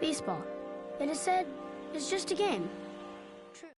Baseball, it is said, is just a game. True.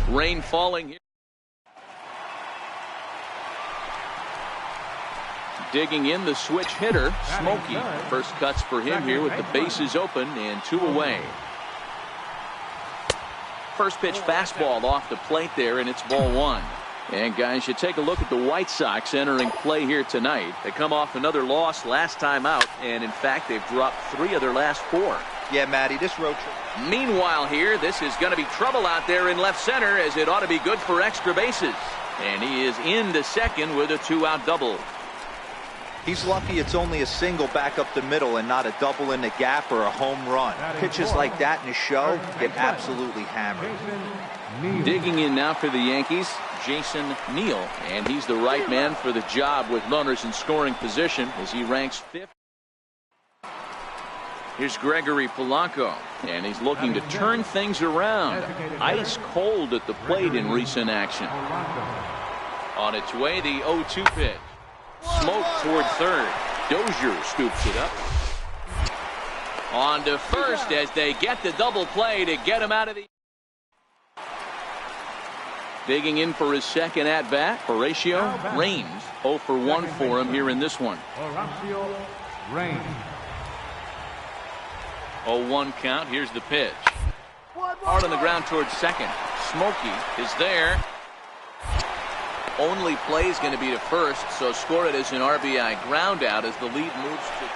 Rain falling here. Digging in the switch hitter, Smokey. First cuts for him here with the bases open and 2 away. First pitch fastball off the plate there, and it's ball 1. And guys, you take a look at the White Sox entering play here tonight. They come off another loss last time out, and in fact they've dropped 3 of their last 4. Yeah, Matty, this road trip. Meanwhile here, this is going to be trouble out there in left center, as it ought to be good for extra bases. And he is into second with a 2-out double. He's lucky it's only a single back up the middle and not a double in the gap or a home run. Pitches like that in a show get absolutely hammered. Digging in now for the Yankees, Jason Neal, and he's the right man for the job with runners in scoring position as he ranks 5th. Here's Gregory Polanco, and he's looking to turn things around. Ice cold at the plate in recent action. On its way, the 0-2 pitch. Smoke toward third. Dozier scoops it up. On to first as they get the double play to get him out of the... Digging in for his second at-bat, Horatio Raines. 0 for 1 for him here in this one. Horatio Raines. 0-1 count. Here's the pitch. Hard on the ground towards second. Smokey is there. Only play is going to be to first, so score it as an RBI ground out as the lead moves to...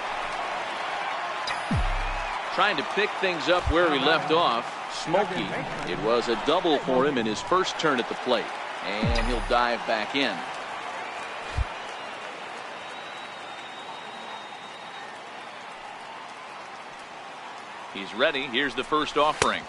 Trying to pick things up where he left off. Smokey, it was a double for him in his first turn at the plate, and he'll dive back in. He's ready. Here's the first offering,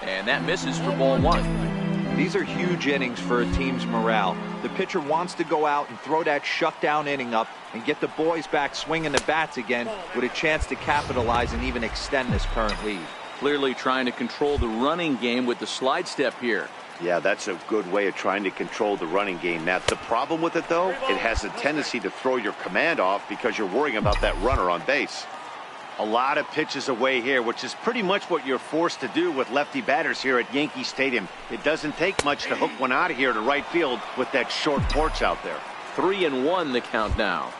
and that misses for ball 1. These are huge innings for a team's morale. The pitcher wants to go out and throw that shutdown inning up and get the boys back swinging the bats again with a chance to capitalize and even extend this current lead. Clearly trying to control the running game with the slide step here. Yeah, that's a good way of trying to control the running game. Now, the problem with it, though, it has a tendency to throw your command off because you're worrying about that runner on base. A lot of pitches away here, which is pretty much what you're forced to do with lefty batters here at Yankee Stadium. It doesn't take much to hook one out of here to right field with that short porch out there. 3-1 the count now.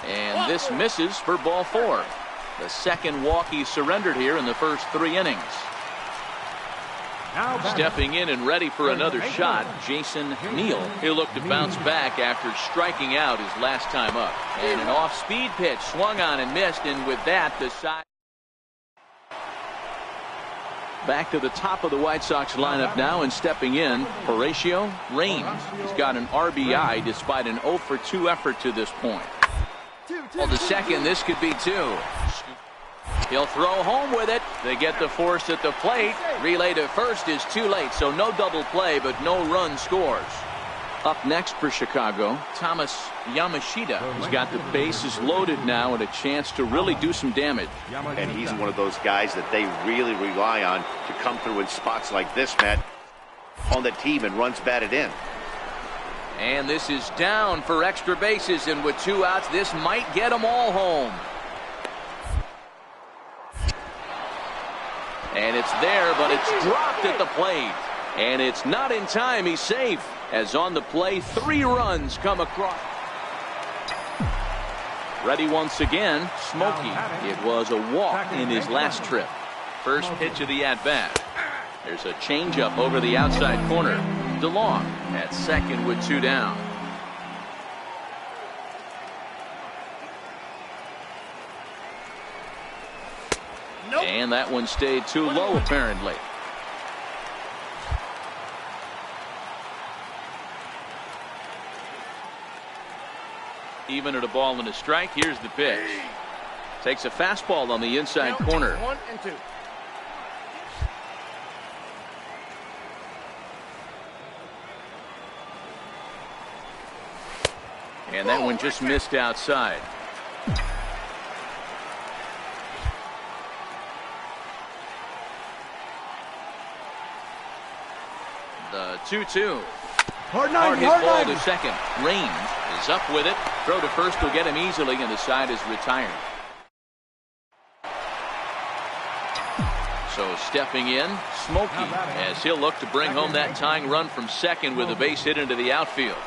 And this misses for ball 4. The second walk he surrendered here in the first 3 innings. Stepping in and ready for another shot, Jason Neal. He'll look to bounce back after striking out his last time up. And an off-speed pitch swung on and missed, and with that, the side. Back to the top of the White Sox lineup now, and stepping in, Horatio Raines. He's got an RBI despite an 0 for 2 effort to this point. Well, the second, this could be 2. He'll throw home with it. They get the force at the plate. Relay to first is too late, so no double play, but no run scores. Up next for Chicago, Thomas Yamashita. He's got the bases loaded now and a chance to really do some damage. And he's one of those guys that they really rely on to come through in spots like this, Matt, on the team, and runs batted in. And this is down for extra bases, and with 2 outs, this might get them all home. And it's there, but it's dropped at the plate. And it's not in time. He's safe. As on the play, 3 runs come across. Ready once again, Smokey. It was a walk in his last trip. First pitch of the at-bat. There's a changeup over the outside corner. DeLong at second with 2 down. And that one stayed too low, apparently. Even at a ball and a strike, here's the pitch. Takes a fastball on the inside corner. 1-2. And that one just missed outside. The 2-2. Hard hit ball to second. Raines is up with it. Throw to first will get him easily, and the side is retired. So stepping in, Smokey, as he'll look to bring home that tying run from second with a base hit into the outfield.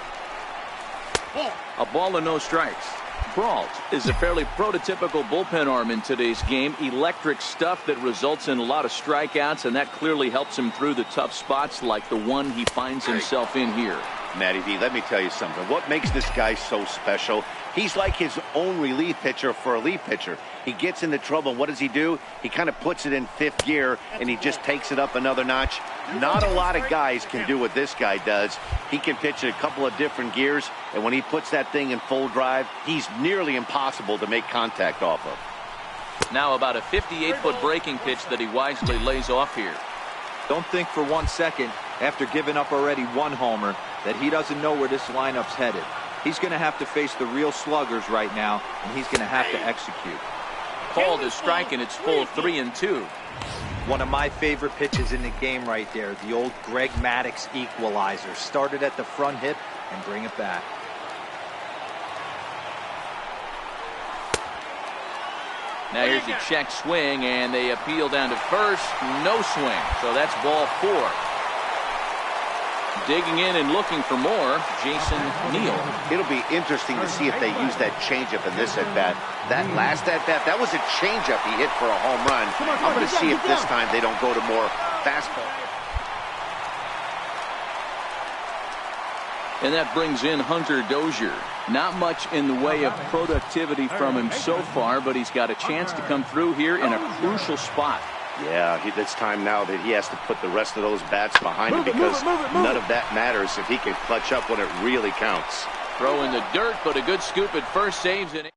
A ball and no strikes. Brault is a fairly prototypical bullpen arm in today's game. Electric stuff that results in a lot of strikeouts, and that clearly helps him through the tough spots like the one he finds himself in here. Matty V, let me tell you something. What makes this guy so special? He's like his own relief pitcher for a relief pitcher. He gets into trouble, and what does he do? He kind of puts it in 5th gear, and he just takes it up another notch. Not a lot of guys can do what this guy does. He can pitch in a couple of different gears, and when he puts that thing in full drive, he's nearly impossible to make contact off of. Now about a 58-foot breaking pitch that he wisely lays off here. Don't think for 1 second, after giving up already 1 homer, that he doesn't know where this lineup's headed. He's going to have to face the real sluggers right now, and he's going to have to execute. Called a strike, and it's full 3-2. One of my favorite pitches in the game right there, the old Greg Maddux equalizer. Started at the front hip and bring it back. Now here's a check swing, and they appeal down to first. No swing, so that's ball 4. Digging in and looking for more, Jason Neal. It'll be interesting to see if they use that changeup in this at-bat. That last at-bat, that was a changeup he hit for a home run. I'm going to see if this time they don't go to more fastball. And that brings in Hunter Dozier. Not much in the way of productivity from him so far, but he's got a chance to come through here in a crucial spot. Yeah, it's time now that he has to put the rest of those bats behind him, because none of that matters if he can clutch up when it really counts. Throw in the dirt, but a good scoop at first saves it.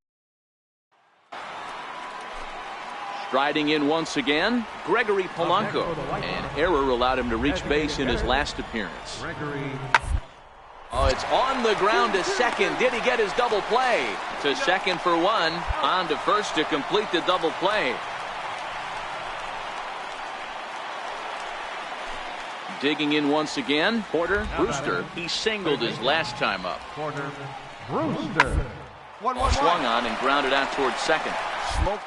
Striding in once again, Gregory Polanco. An error allowed him to reach base in his last appearance. Oh, it's on the ground to second. Did he get his double play? To second for 1. On to first to complete the double play. Digging in once again, Porter Brewster. He singled his last time up. Porter Brewster. Swung on and grounded out towards second. Smoke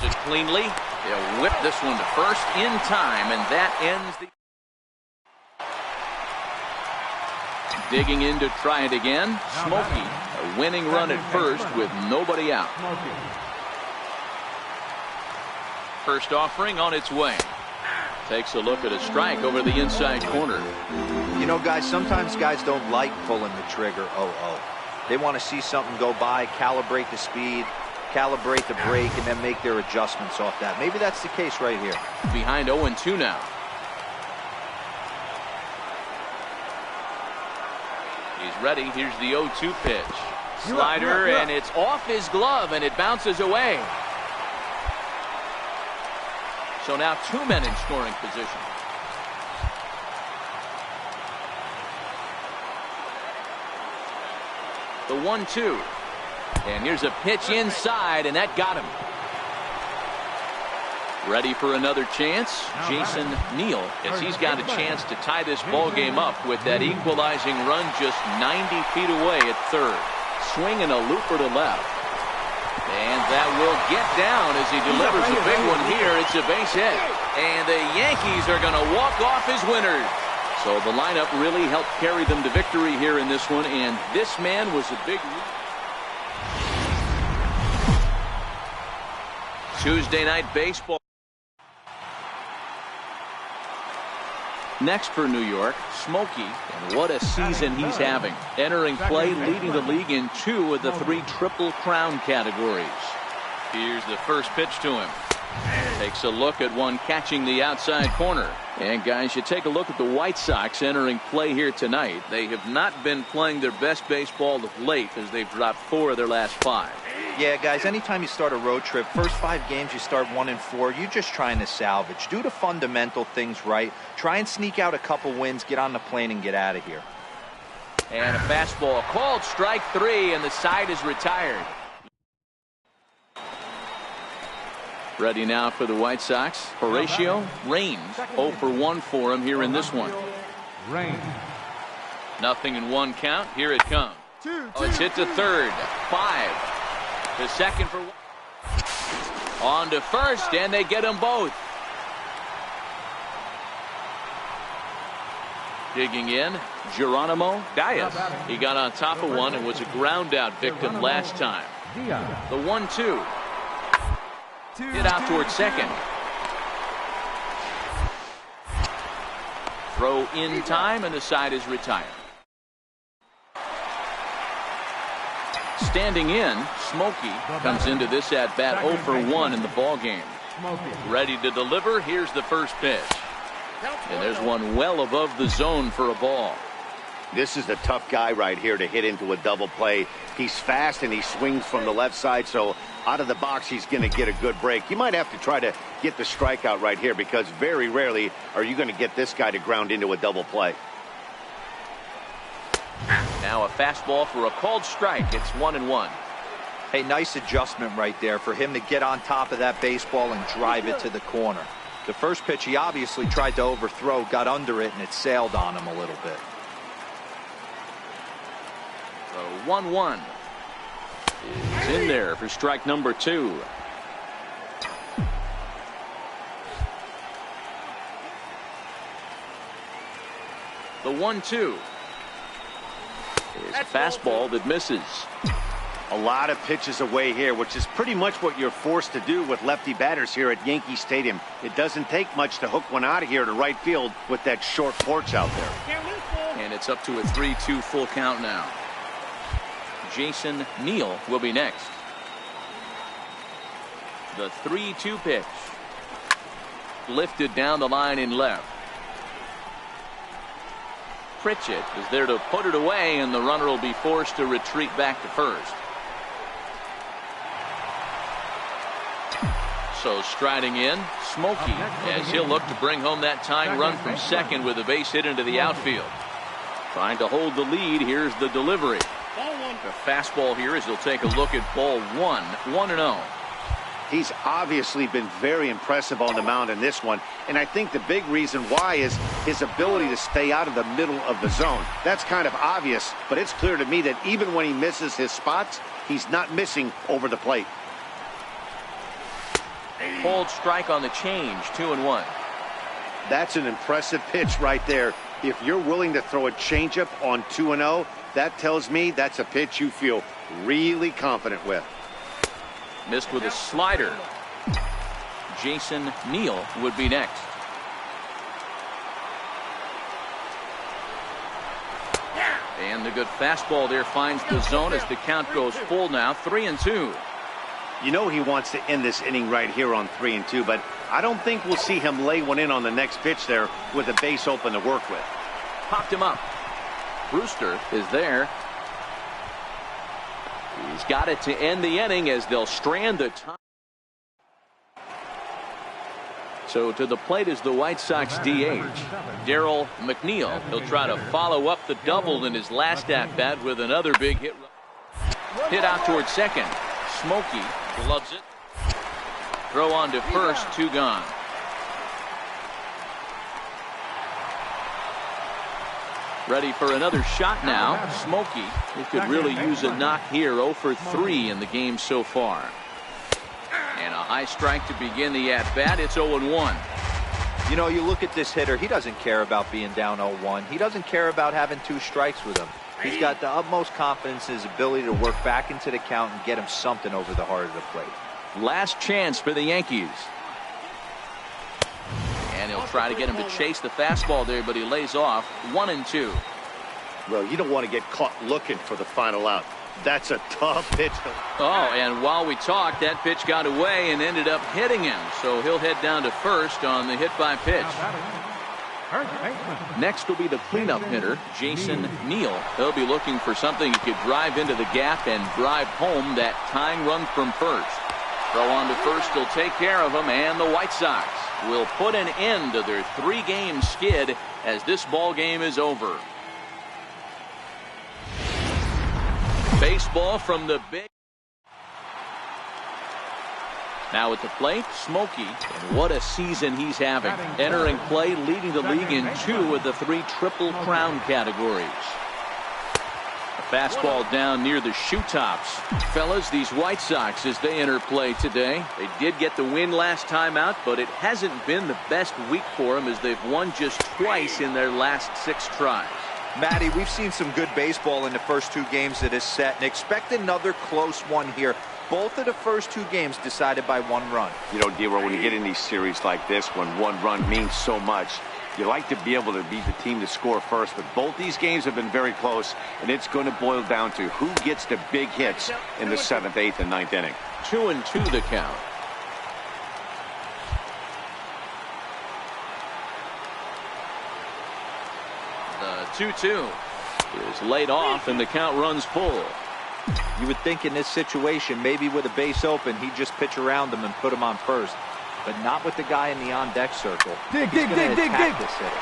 it cleanly. They'll whip this one to first in time, and that ends the... Digging in to try it again. Smokey, a winning run at first with nobody out. First offering on its way. Takes a look at a strike over the inside corner. You know, guys, sometimes guys don't like pulling the trigger. They want to see something go by, calibrate the speed, calibrate the brake, and then make their adjustments off that. Maybe that's the case right here. Behind 0-2 now. He's ready. Here's the 0-2 pitch. Slider, and it's off his glove, and it bounces away. So now 2 men in scoring position. The 1-2. And here's a pitch inside, and that got him. Ready for another chance. Jason Neal, as he's got a chance to tie this ball game up with that equalizing run just 90 feet away at third. Swinging a looper to left. And that will get down as he delivers a big one here. It's a base hit. And the Yankees are going to walk off as winners. So the lineup really helped carry them to victory here in this one. And this man was a big... Tuesday night baseball. Next for New York, Smokey, and what a season he's having. Entering play, leading the league in 2 of the 3 Triple Crown categories. Here's the first pitch to him. Takes a look at one catching the outside corner. And guys, you take a look at the White Sox entering play here tonight. They have not been playing their best baseball of late as they've dropped 4 of their last 5. Yeah, guys, anytime you start a road trip, first 5 games you start 1-4, you're just trying to salvage. Do the fundamental things right. Try and sneak out a couple wins, get on the plane, and get out of here. And a fastball called strike 3, and the side is retired. Ready now for the White Sox. Horatio Raines, 0-for-1 for him here in this one. Nothing in 1 count. Here it comes. It's hit to third. 5. The second for on to first, and they get them both. Digging in, Geronimo Diaz. He got on top of one and was a ground out victim last time. The 1-2. Hit out towards second. Throw in time, and the side is retired. Standing in, Smokey comes into this at bat 0-for-1 in the ball game. Ready to deliver. Here's the first pitch. And there's one well above the zone for a ball. This is the tough guy right here to hit into a double play. He's fast and he swings from the left side, so out of the box he's going to get a good break. You might have to try to get the strikeout right here because very rarely are you going to get this guy to ground into a double play. Now a fastball for a called strike. It's 1-1. Hey, nice adjustment right there for him to get on top of that baseball and drive it to the corner. The first pitch he obviously tried to overthrow, got under it, and it sailed on him a little bit. So 1-1 is in there for strike number 2. The 1-2 is a fastball that misses. A lot of pitches away here, which is pretty much what you're forced to do with lefty batters here at Yankee Stadium. It doesn't take much to hook one out of here to right field with that short porch out there. And it's up to a 3-2 full count now. Jason Neal will be next. The 3-2 pitch. Lifted down the line in left. Pritchett is there to put it away, and the runner will be forced to retreat back to first. So striding in, Smokey, as he'll look to bring home that tying run from second with a base hit into the outfield. Trying to hold the lead. Here's the delivery. A fastball here as he'll take a look at ball 1, 1-0. He's obviously been very impressive on the mound in this one, and I think the big reason why is his ability to stay out of the middle of the zone. That's kind of obvious, but it's clear to me that even when he misses his spots, he's not missing over the plate. Hold strike on the change, 2-1. That's an impressive pitch right there. If you're willing to throw a changeup on 2-0, that tells me that's a pitch you feel really confident with. Missed with a slider. Jason Neal would be next. good fastball there finds the zone as the count goes full now, 3-2. You know he wants to end this inning right here on 3-2, but I don't think we'll see him lay one in on the next pitch there with a base open to work with. Popped him up. Brewster is there. He's got it to end the inning as they'll strand the top. So to the plate is the White Sox DH, Darryl McNeil. He'll try to follow up the double in his last at-bat with another big hit. Hit out towards second. Smokey gloves it. Throw on to first, 2 gone. Ready for another shot now. Smokey, who could really use a knock here, 0 for 3 in the game so far. And a high strike to begin the at-bat. It's 0-1. You know, you look at this hitter, he doesn't care about being down 0-1. He doesn't care about having 2 strikes with him. He's got the utmost confidence in his ability to work back into the count and get him something over the heart of the plate. Last chance for the Yankees. And he'll try to get him to chase the fastball there, but he lays off. 1-2. Well, you don't want to get caught looking for the final out. That's a tough pitch. Oh, and while we talked, that pitch got away and ended up hitting him. So he'll head down to first on the hit by pitch. Next will be the cleanup hitter, Jason Neal. He'll be looking for something he could drive into the gap and drive home that tying run from first. Throw on to first will take care of him, and the White Sox will put an end to their 3-game skid as this ball game is over. Baseball from the big. Now at the plate, Smokey, and what a season he's having. Entering play, leading the league in 2 of the 3 Triple Crown categories. A fastball down near the shoe tops. Fellas, these White Sox, as they enter play today, they did get the win last time out, but it hasn't been the best week for them as they've won just twice in their last 6 tries. Matty, we've seen some good baseball in the first 2 games of this set, and expect another close one here. Both of the first 2 games decided by 1 run. You know, D-Roll, when you get in these series like this, when 1 run means so much, you like to be able to be the team to score first, but both these games have been very close, and it's going to boil down to who gets the big hits in the 7th, 8th, and 9th inning. 2-2 the count. The 2-2 is laid off, and the count runs full. You would think in this situation, maybe with a base open, he'd just pitch around him and put him on first. But not with the guy in the on-deck circle. Dig. This hitter.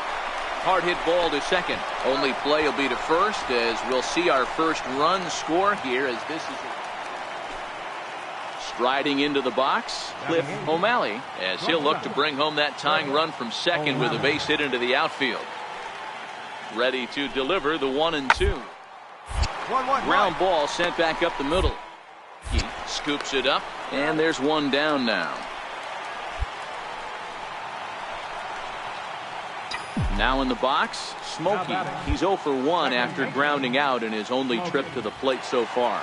Hard hit ball to second. Only play will be to first as we'll see our first run score here as this is striding into the box. Cliff O'Malley as he'll look to bring home that tying run from second with a base hit into the outfield. Ready to deliver the 1-2. Ground ball sent back up the middle. He scoops it up, and there's 1 down now. Now in the box, Smokey. He's 0 for 1 after grounding out in his only trip to the plate so far.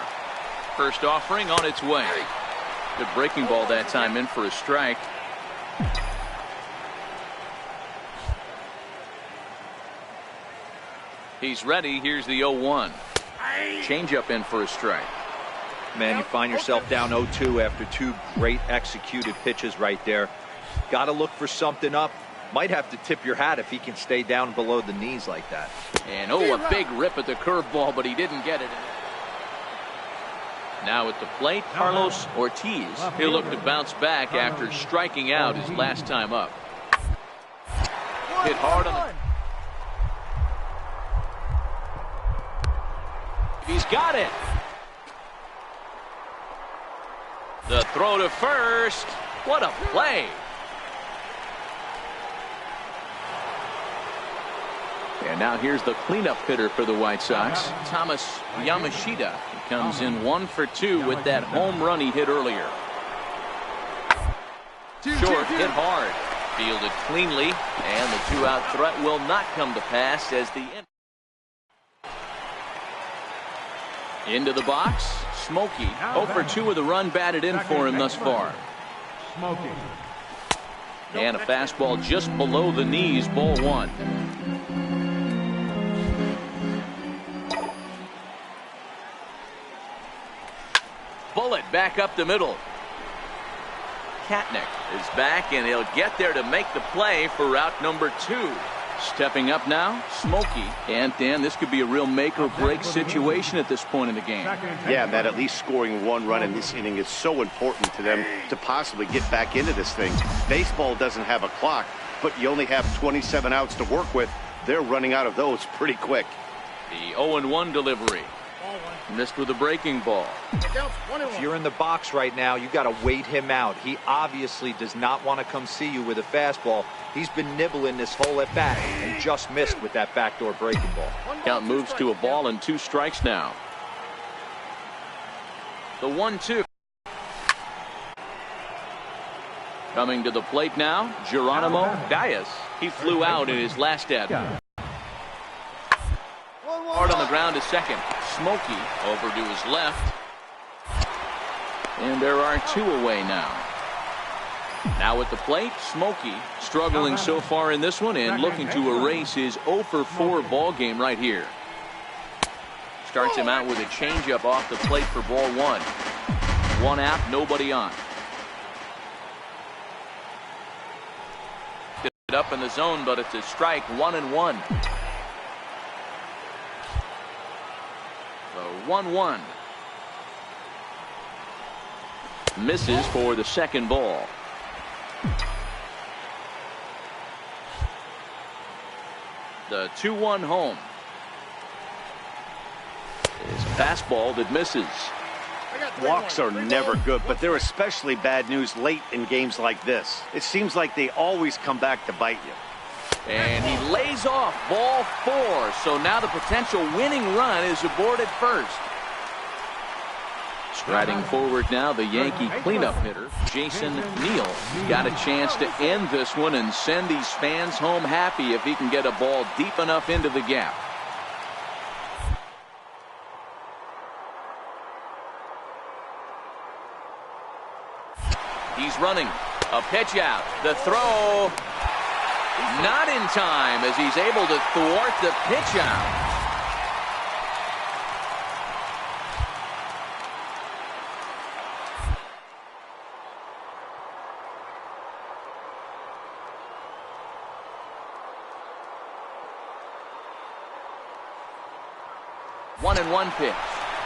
First offering on its way. Good breaking ball that time, in for a strike. He's ready. Here's the 0-1. Changeup in for a strike. Man, you find yourself down 0-2 after 2 great executed pitches right there. Got to look for something up. Might have to tip your hat if he can stay down below the knees like that. And a big rip at the curveball, but he didn't get it. Now at the plate, Carlos Ortiz. He'll look to bounce back after striking out his last time up. Hit hard on the... He's got it. The throw to first. What a play. And now here's the cleanup hitter for the White Sox, Thomas Yamashita. He comes in 1 for 2 with that home run he hit earlier. Short, hit hard. Fielded cleanly, and the 2-out threat will not come to pass as the... Into the box, Smokey. 0 for 2 with a run batted in for him thus far. And a fastball just below the knees, ball 1. bullet back up the middle. Katnick is back, and he'll get there to make the play for route number 2. Stepping up now, Smokey. And Dan, this could be a real make or break situation at this point in the game. Yeah, Matt, at least scoring 1 run in this inning is so important to them to possibly get back into this thing. Baseball doesn't have a clock, but you only have 27 outs to work with. They're running out of those pretty quick. The 0-1 delivery. Missed with a breaking ball. If you're in the box right now, you got to wait him out. He obviously does not want to come see you with a fastball. He's been nibbling this whole at bat and just missed with that backdoor breaking ball. Count moves to a ball and 2 strikes now. The 1-2. Coming to the plate now, Geronimo Diaz. He flew out in his last at bat. Hard on the ground to second. Smokey over to his left. And there are 2 away now. Now at the plate, Smokey struggling so far in this one and looking to erase his 0-for-4 ball game right here. Starts him out with a changeup off the plate for ball 1. 1 out, nobody on. It up in the zone, but it's a strike. 1-1. The 1-1. Misses for the second ball. The 2-1 home. It's a fastball that misses. Walks are never good, but they're especially bad news late in games like this. It seems like they always come back to bite you. And he lays off ball 4. So now the potential winning run is aboard at first. Striding forward now, the Yankee cleanup hitter, Jason Neal, got a chance to end this one and send these fans home happy if he can get a ball deep enough into the gap. He's running. A pitch out. The throw. Not in time as he's able to thwart the pitch out. One and 1 pitch.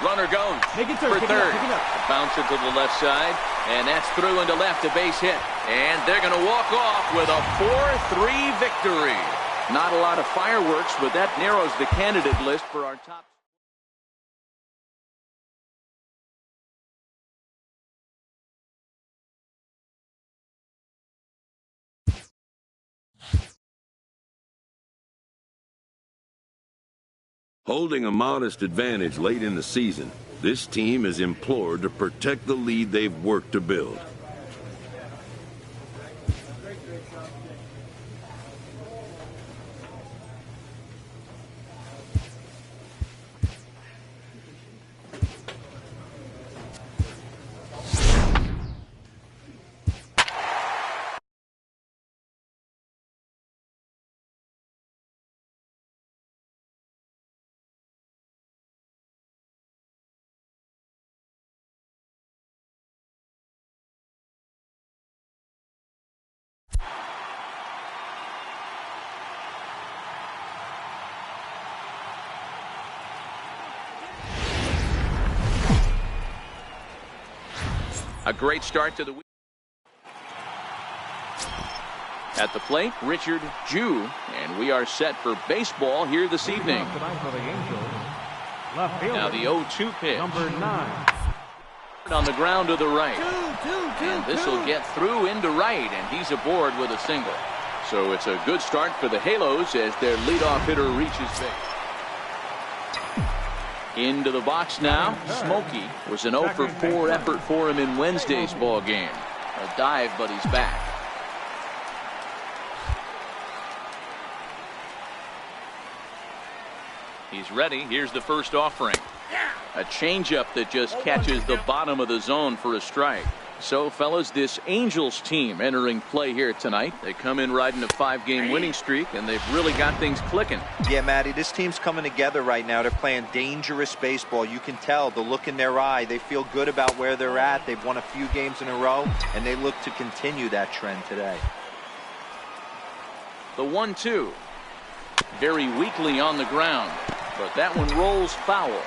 Runner goes for third. Bounce it to the left side, and that's through into left, a base hit. And they're going to walk off with a 4-3 victory. Not a lot of fireworks, but that narrows the candidate list for our top. Holding a modest advantage late in the season, this team is implored to protect the lead they've worked to build. A great start to the week. At the plate, Richard Jew, and we are set for baseball here this evening. Now the 0-2 pitch. Number 9. On the ground to the right. And this will get through into right, and he's aboard with a single. So it's a good start for the Halos as their leadoff hitter reaches base. Into the box now. Smokey was an 0-for-4 effort for him in Wednesday's ball game. A dive, but he's back. He's ready. Here's the first offering. A changeup that just catches the bottom of the zone for a strike. So, fellas, this Angels team entering play here tonight. They come in riding a 5-game winning streak, and they've really got things clicking. Yeah, Matty, this team's coming together right now. They're playing dangerous baseball. You can tell the look in their eye. They feel good about where they're at. They've won a few games in a row, and they look to continue that trend today. The 1-2. Very weakly on the ground, but that one rolls foul.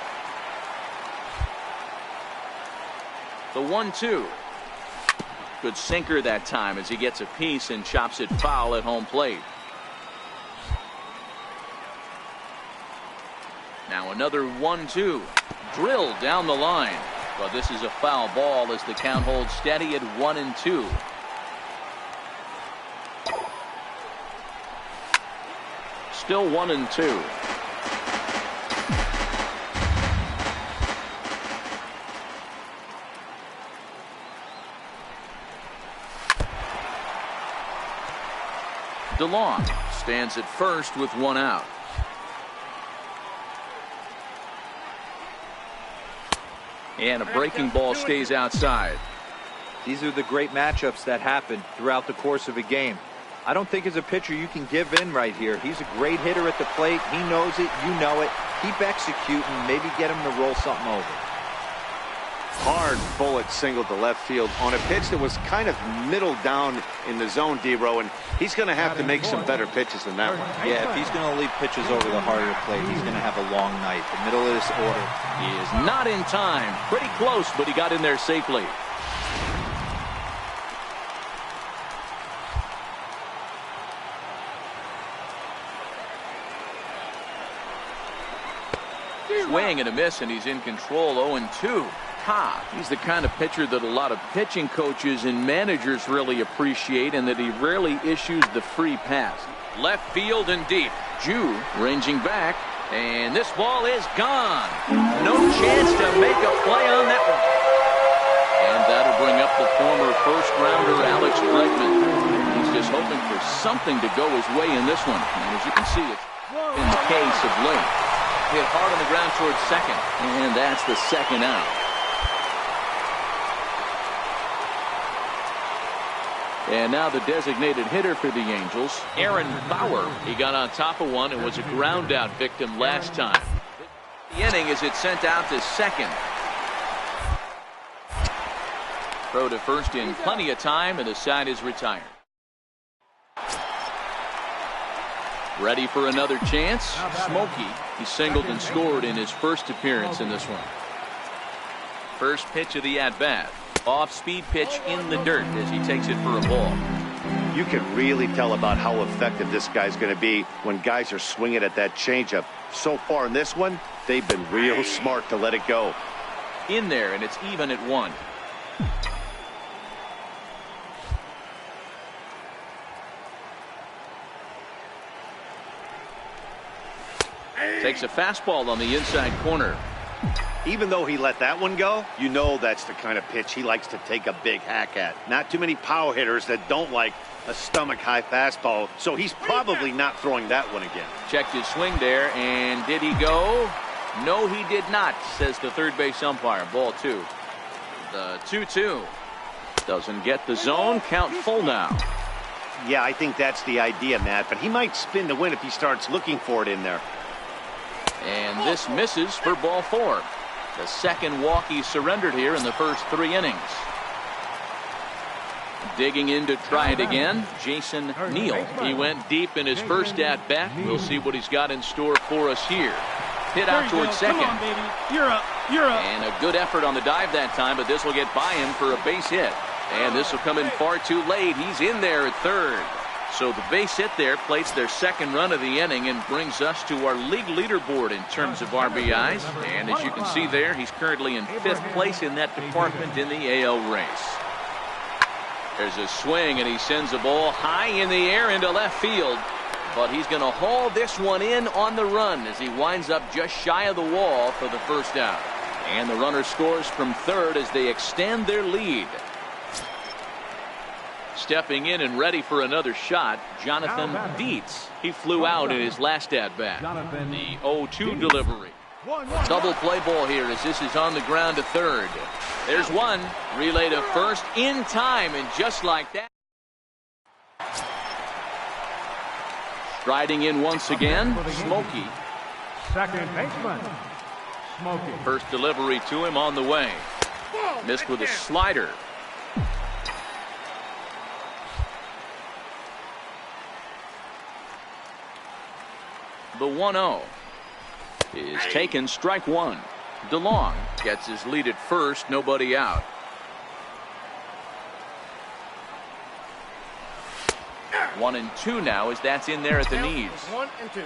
The 1-2. Good sinker that time as he gets a piece and chops it foul at home plate. Now another 1-2. Drilled down the line. But this is a foul ball as the count holds steady at 1-2. Still 1-2. DeLong stands at first with one out. And a breaking ball stays outside. These are the great matchups that happen throughout the course of a game. I don't think as a pitcher you can give in right here. He's a great hitter at the plate. He knows it. You know it. Keep executing. Maybe get him to roll something over. Hard bullet single to left field on a pitch that was kind of middle down in the zone, D-Row, and he's going to have to make some better pitches than that one. Yeah, if he's going to leave pitches over the heart of the plate, he's going to have a long night. The middle of this order. He is not in time. Pretty close, but he got in there safely. Swing and a miss, and he's in control. 0-2. He's the kind of pitcher that a lot of pitching coaches and managers really appreciate, and that he rarely issues the free pass. Left field and deep. Jew ranging back, and this ball is gone. No chance to make a play on that one. And that'll bring up the former first-rounder Alex Bregman. He's just hoping for something to go his way in this one. And as you can see, it's in the case of late. Hit hard on the ground towards second, and that's the second out. And now the designated hitter for the Angels, Aaron Bauer. He got on top of one and was a ground out victim last time. The inning as it's sent out to second. Throw to first in plenty of time, and the side is retired. Ready for another chance. Smokey. He singled and scored in his first appearance in this one. First pitch of the at-bat. Off-speed pitch in the dirt as he takes it for a ball. You can really tell about how effective this guy's going to be when guys are swinging at that changeup. So far in this one, they've been real smart to let it go. In there, and it's even at 1. Takes a fastball on the inside corner. Even though he let that one go, you know that's the kind of pitch he likes to take a big hack at. Not too many power hitters that don't like a stomach-high fastball, so he's probably not throwing that one again. Checked his swing there, and did he go? No, he did not, says the third base umpire. Ball 2. The 2-2. Doesn't get the zone. Count full now. Yeah, I think that's the idea, Matt, but he might spin the win if he starts looking for it in there. And this misses for ball 4. The second walk he surrendered here in the first 3 innings. Digging in to try it again, Jason Neal. He went deep in his first at-bat. We'll see what he's got in store for us here. Hit out towards second. Come on, baby. You're up. You're up. And a good effort on the dive that time, but this will get by him for a base hit. And this will come in far too late. He's in there at third. So the base hit there plates their second run of the inning and brings us to our league leaderboard in terms of RBIs. And as you can see there, he's currently in 5th place in that department in the AL race. There's a swing, and he sends a ball high in the air into left field. But he's going to haul this one in on the run as he winds up just shy of the wall for the first out. And the runner scores from third as they extend their lead. Stepping in and ready for another shot, Jonathan Dietz. He flew out in his last at-bat. The 0-2 delivery. Double play ball here as this is on the ground to third. There's one. Relay to first in time, and just like that. Striding in once again, Smokey. Second baseman, Smokey. First delivery to him on the way. Missed with a slider. The 1-0 is taken, strike one. DeLong gets his lead at first, nobody out. One and two now as that's in there at the knees. 1 and 2.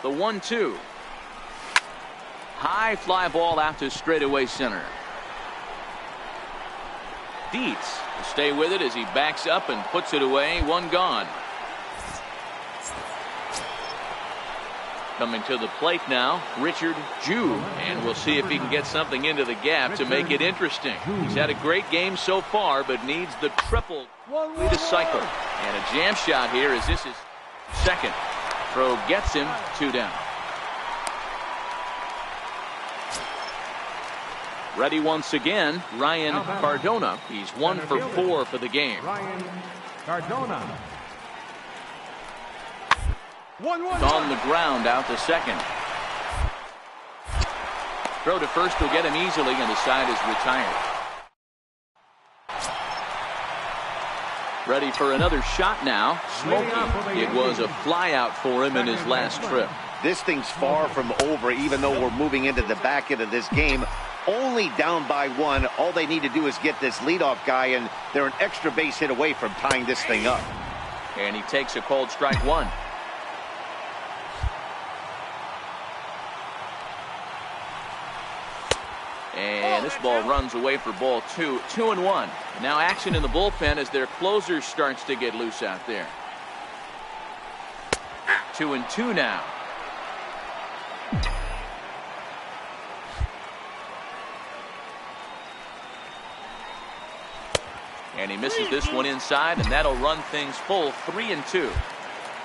The 1-2. High fly ball out to straightaway center. Dietz will stay with it as he backs up and puts it away. One gone. Coming to the plate now, Richard Jew, and we'll see if he can get something into the gap to make it interesting. He's had a great game so far, but needs the triple to cycle. And a jam shot here as this is second. Throw gets him, 2 down. Ready once again, Ryan Cardona. He's 1 for 4 for the game. Ryan Cardona. On the ground out to second. Throw to first will get him easily, and the side is retired. Ready for another shot now. Smokey. It was a fly out for him in his last trip. This thing's far from over, even though we're moving into the back end of this game. Only down by 1. All they need to do is get this leadoff guy, and they're an extra base hit away from tying this thing up. And he takes a called strike one. And this ball runs away for ball 2. 2-1. Now action in the bullpen as their closer starts to get loose out there. 2-2 now. And he misses this one inside, and that'll run things full. 3-2.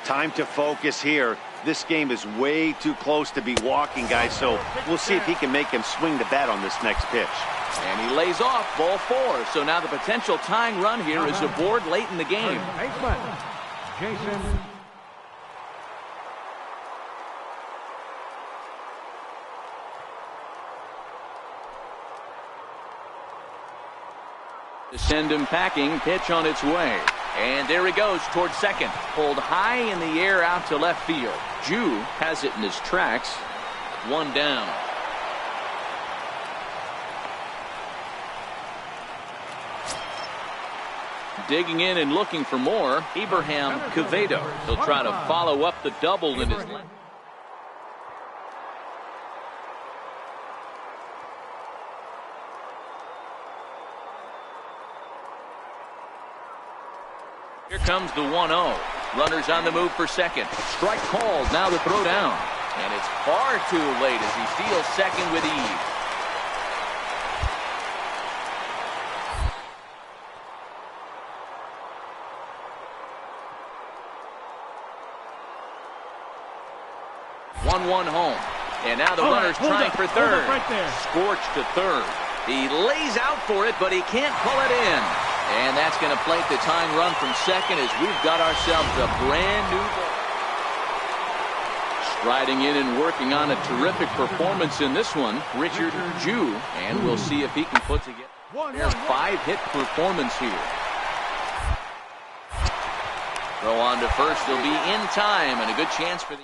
Time to focus here. This game is way too close to be walking, guys, so we'll see if he can make him swing the bat on this next pitch. And he lays off ball 4. So now the potential tying run here is aboard late in the game. Baseman, Jason. To send him packing, pitch on its way. And there he goes towards second. Pulled high in the air out to left field. Jew has it in his tracks. 1 down. Digging in and looking for more, Abraham Quevedo. He'll try to follow up the double in his left. Here comes the 1-0. Runners on the move for second. Strike called. Now the throw down. And it's far too late as he steals second with ease. One home. And now the runner's trying for third. Right there. Scorched to third. He lays out for it, but he can't pull it in. And that's going to plate the tying run from second as we've got ourselves a brand new ball. Striding in and working on a terrific performance in this one, Richard Jew. And we'll see if he can put together a 5-hit performance here. Throw on to first. He'll be in time and a good chance for the...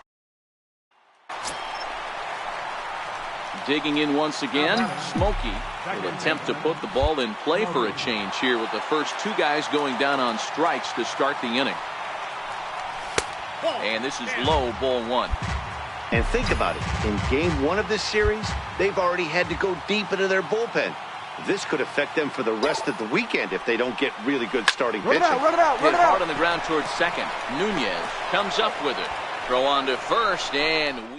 Digging in once again, Smokey will attempt to put the ball in play for a change here with the first 2 guys going down on strikes to start the inning. And this is low, ball 1. And think about it. In game 1 of this series, they've already had to go deep into their bullpen. This could affect them for the rest of the weekend if they don't get really good starting pitching. Hit hard on the ground towards second. Nunez comes up with it. Throw on to first, and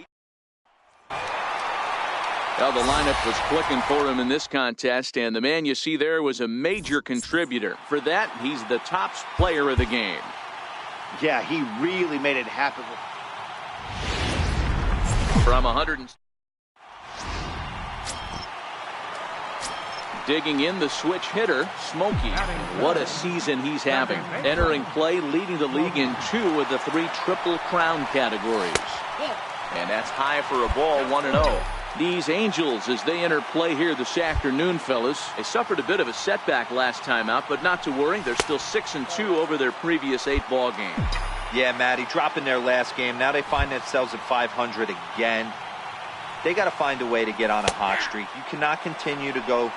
well, the lineup was clicking for him in this contest, and the man you see there was a major contributor. For that, he's the top player of the game. Yeah, he really made it happen. from 100. Digging in, the switch hitter, Smokey. What a season he's having. Entering play, leading the league in 2 of the 3 Triple Crown categories. And that's high for a ball, 1-0. These Angels, as they enter play here this afternoon, fellas, they suffered a bit of a setback last time out, but not to worry. They're still 6-2 over their previous 8 ball games. Yeah, Matty, dropping their last game. Now they find themselves at 500 again. They got to find a way to get on a hot streak. You cannot continue to go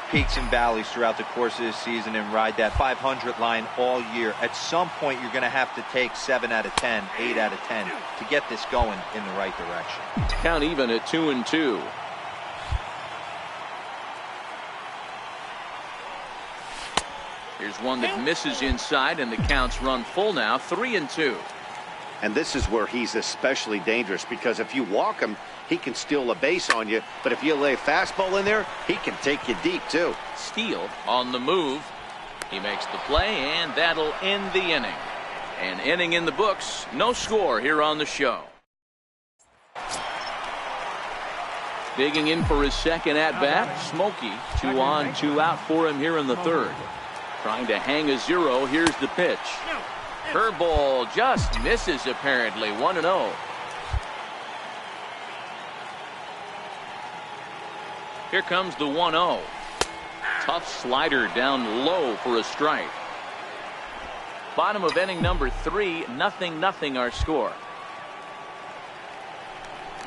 peaks and valleys throughout the course of this season and ride that 500 line all year. At some point, you're going to have to take 7 out of 10, 8 out of 10 to get this going in the right direction. Count even at 2-2. Here's one that misses inside, and the count's run full now, 3-2. And this is where he's especially dangerous, because if you walk him, he can steal a base on you. But if you lay a fastball in there, he can take you deep, too. Steele on the move. He makes the play, and that'll end the inning. An inning in the books. No score here on the show. Digging in for his second at-bat, Smokey. 2 on, 2 out for him here in the 3rd. Trying to hang a 0. Here's the pitch. Curveball just misses, apparently. 1-0. Here comes the 1-0. Tough slider down low for a strike. Bottom of inning number 3, 0-0 our score.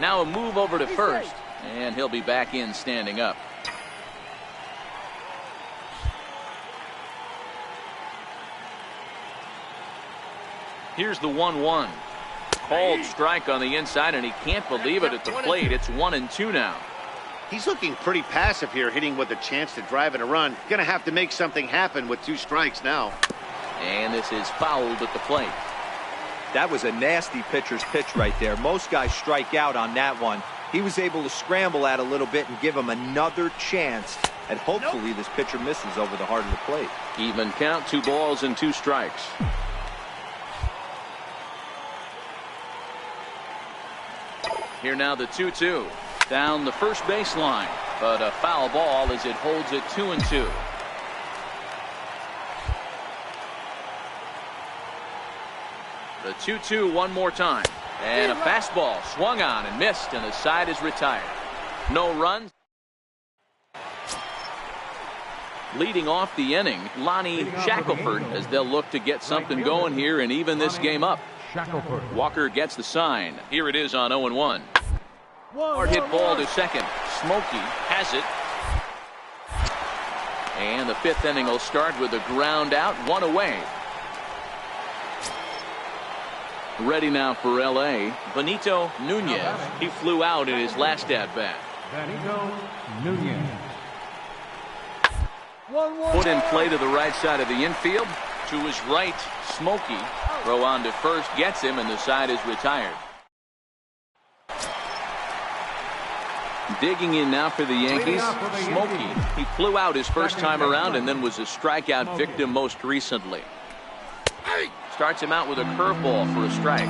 Now a move over to first, and he'll be back in standing up. Here's the 1-1. Called strike on the inside, and he can't believe it at the plate. It's 1-2 now. He's looking pretty passive here, hitting with a chance to drive in a run. Gonna have to make something happen with 2 strikes now. And this is fouled at the plate. That was a nasty pitcher's pitch right there. Most guys strike out on that one. He was able to scramble at a little bit and give him another chance. And hopefully this pitcher misses over the heart of the plate. Even count, 2 balls and 2 strikes. Here now the 2-2. Down the first baseline, but a foul ball as it holds it 2-2. The 2-2 one more time, and a fastball swung on and missed, and the side is retired. No runs. Leading off the inning, Lonnie Shackelford, as they'll look to get something going here and even this game up. Walker gets the sign. Here it is on 0-1. Hard hit ball to second. Smokey has it. And the 5th inning will start with a ground out, 1 away. Ready now for L.A. Benito Nunez. He flew out in his last at-bat. Benito Nunez. Put in play to the right side of the infield. To his right, Smokey. Throw on to first, gets him, and the side is retired. Digging in now for the Yankees, Smokey. He flew out his first time around and then was a strikeout victim most recently. Starts him out with a curveball for a strike.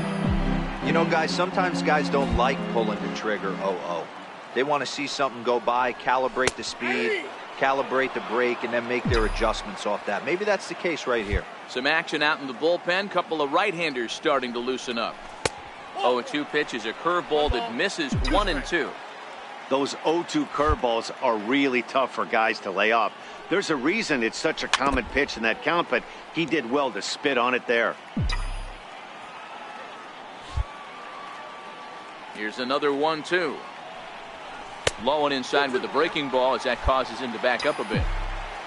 You know, guys, sometimes guys don't like pulling the trigger 0-0. They want to see something go by, calibrate the speed, calibrate the brake, and then make their adjustments off that. Maybe that's the case right here. Some action out in the bullpen. Couple of right-handers starting to loosen up. 0-2 pitch is a curveball that misses, 1-2. Those 0-2 curveballs are really tough for guys to lay off. There's a reason it's such a common pitch in that count, but he did well to spit on it there. Here's another 1-2. Low and inside with the breaking ball as that causes him to back up a bit.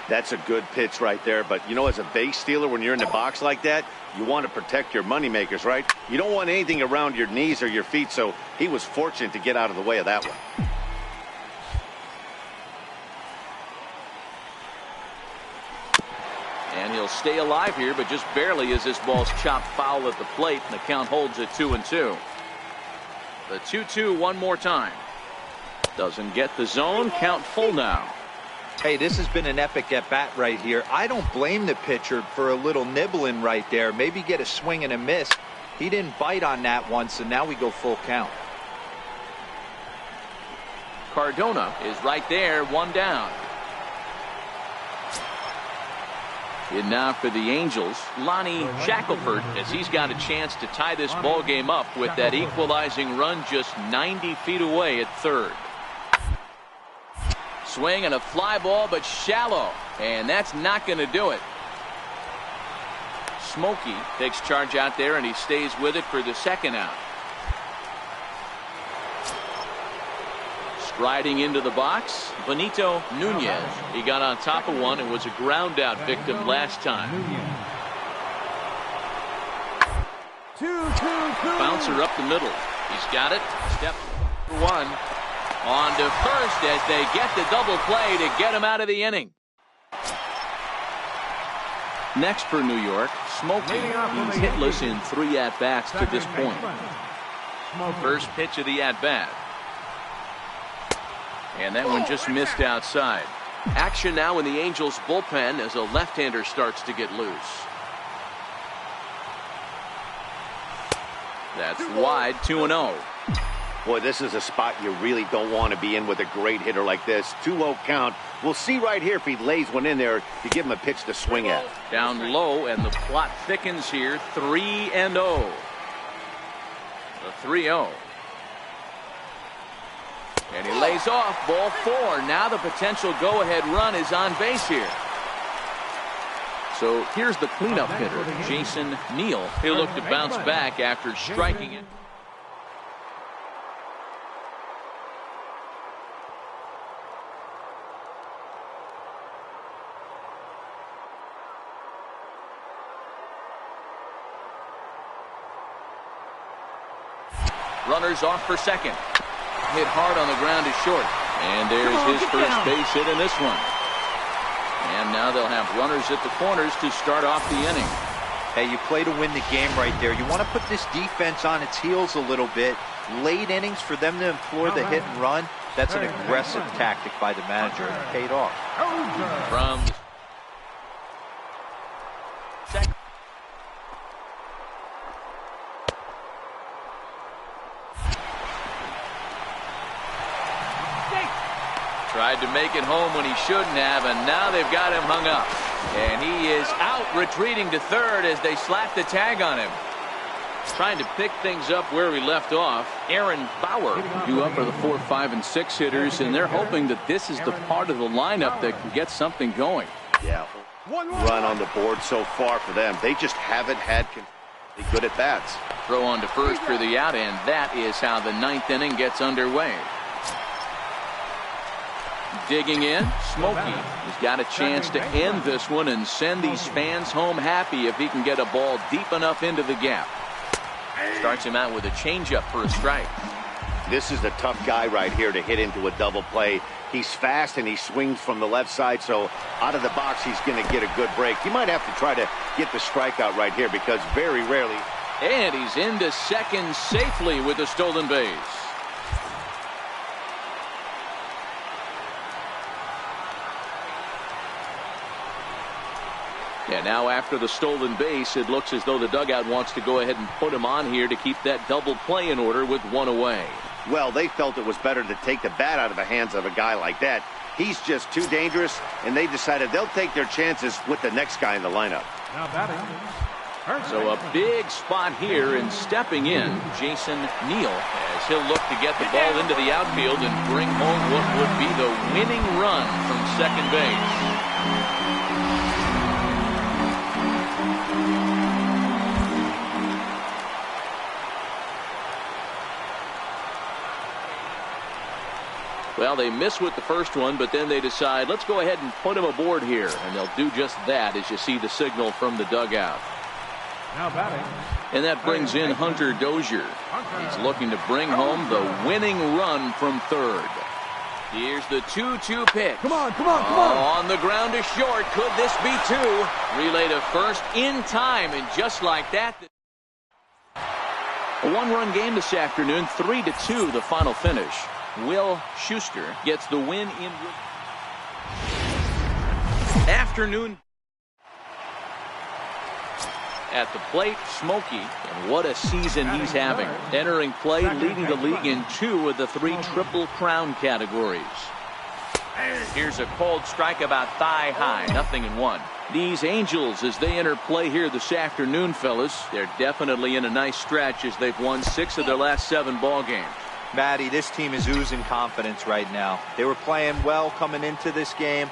That's a good pitch right there, but you know, as a base stealer, when you're in the box like that, you want to protect your moneymakers, right? You don't want anything around your knees or your feet, so he was fortunate to get out of the way of that one. And he'll stay alive here, but just barely as this ball's chopped foul at the plate, and the count holds at 2-2. The 2-2 one more time. Doesn't get the zone. Count full now. Hey, this has been an epic at-bat right here. I don't blame the pitcher for a little nibbling right there. Maybe get a swing and a miss. He didn't bite on that one, so now we go full count. Cardona is right there, one down. And now for the Angels, Lonnie Shackelford, as he's got a chance to tie this ball game up with that equalizing run just 90 feet away at third. Swing and a fly ball, but shallow, and that's not going to do it. Smokey takes charge out there, and he stays with it for the second out. Striding into the box, Benito Nunez. He got on top of one and was a ground out victim last time. Bouncer up the middle. He's got it. Step one. On to first as they get the double play to get him out of the inning. Next for New York, Smokey. He's hitless in 3 at-bats to this point. First pitch of the at-bat. And that one just missed outside. Action now in the Angels bullpen as a left-hander starts to get loose. That's wide, 2-0. Boy, this is a spot you really don't want to be in with a great hitter like this. 2-0 count. We'll see right here if he lays one in there to give him a pitch to swing at. Down low, and the plot thickens here. 3-0. The 3-0. And he lays off, ball 4. Now the potential go-ahead run is on base here. So here's the cleanup hitter, Jason Neal. He'll look to bounce back after striking it. Runners off for second. Hit hard on the ground is short. And there's his first base hit in this one. And now they'll have runners at the corners to start off the inning. Hey, you play to win the game right there. You want to put this defense on its heels a little bit. Late innings for them to employ the hit and run. That's an aggressive tactic by the manager, and it paid off. From second. Tried to make it home when he shouldn't have, and now they've got him hung up. And he is out, retreating to third as they slap the tag on him. Trying to pick things up where we left off. Aaron Bauer due up for the 4, 5, and 6 hitters, and they're hoping that this is the part of the lineup that can get something going. Yeah, run on the board so far for them. They just haven't had good at bats. Throw on to first for the out, and that is how the 9th inning gets underway. Digging in, Smokey. He's got a chance to end this one and send these fans home happy if he can get a ball deep enough into the gap. Starts him out with a changeup for a strike. This is a tough guy right here to hit into a double play. He's fast and he swings from the left side, so out of the box he's going to get a good break. He might have to try to get the strikeout right here because very rarely. And he's into second safely with a stolen base. Yeah, now after the stolen base, it looks as though the dugout wants to go ahead and put him on here to keep that double play in order with one away. Well, they felt it was better to take the bat out of the hands of a guy like that. He's just too dangerous, and they decided they'll take their chances with the next guy in the lineup. Now batting. So a big spot here, and stepping in, Jason Neal, as he'll look to get the ball into the outfield and bring home what would be the winning run from second base. Well, they miss with the first one, but then they decide, let's go ahead and put him aboard here. And they'll do just that as you see the signal from the dugout. Now batting. And that brings in Hunter Dozier. He's looking to bring home the winning run from third. Here's the 2-2 pitch. Come on, come on, come on. On the ground to short. Could this be 2? Relay to first in time, and just like that. A one-run game this afternoon, 3-2 the final finish. Will Schuster gets the win in afternoon. At the plate, Smokey, and what a season he's having. Entering play, leading the league in 2 of the 3 Triple Crown categories. Here's a cold strike about thigh high, 0-1. These Angels, as they enter play here this afternoon, fellas, they're definitely in a nice stretch as they've won 6 of their last 7 ball games. Matty, this team is oozing confidence right now. They were playing well coming into this game.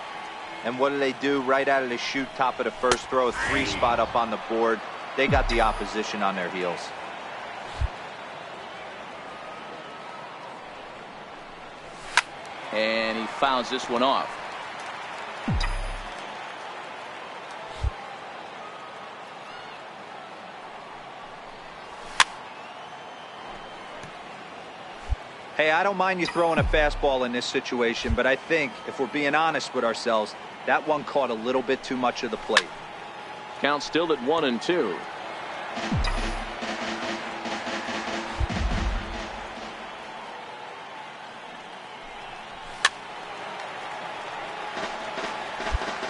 And what do? Right out of the chute, top of the first, throw a 3 spot up on the board. They got the opposition on their heels. And he fouls this one off. Hey, I don't mind you throwing a fastball in this situation, but I think, if we're being honest with ourselves, that one caught a little bit too much of the plate. Count still at 1-2.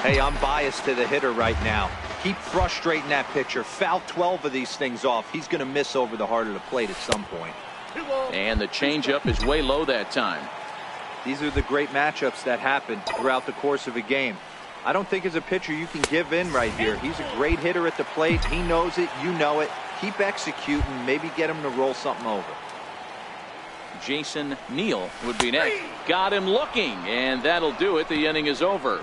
Hey, I'm biased to the hitter right now. Keep frustrating that pitcher. Foul 12 of these things off. He's going to miss over the heart of the plate at some point. And the changeup is way low that time. These are the great matchups that happen throughout the course of a game. I don't think as a pitcher you can give in right here. He's a great hitter at the plate. He knows it. You know it. Keep executing. Maybe get him to roll something over. Jason Neal would be next. Got him looking, and that'll do it. The inning is over.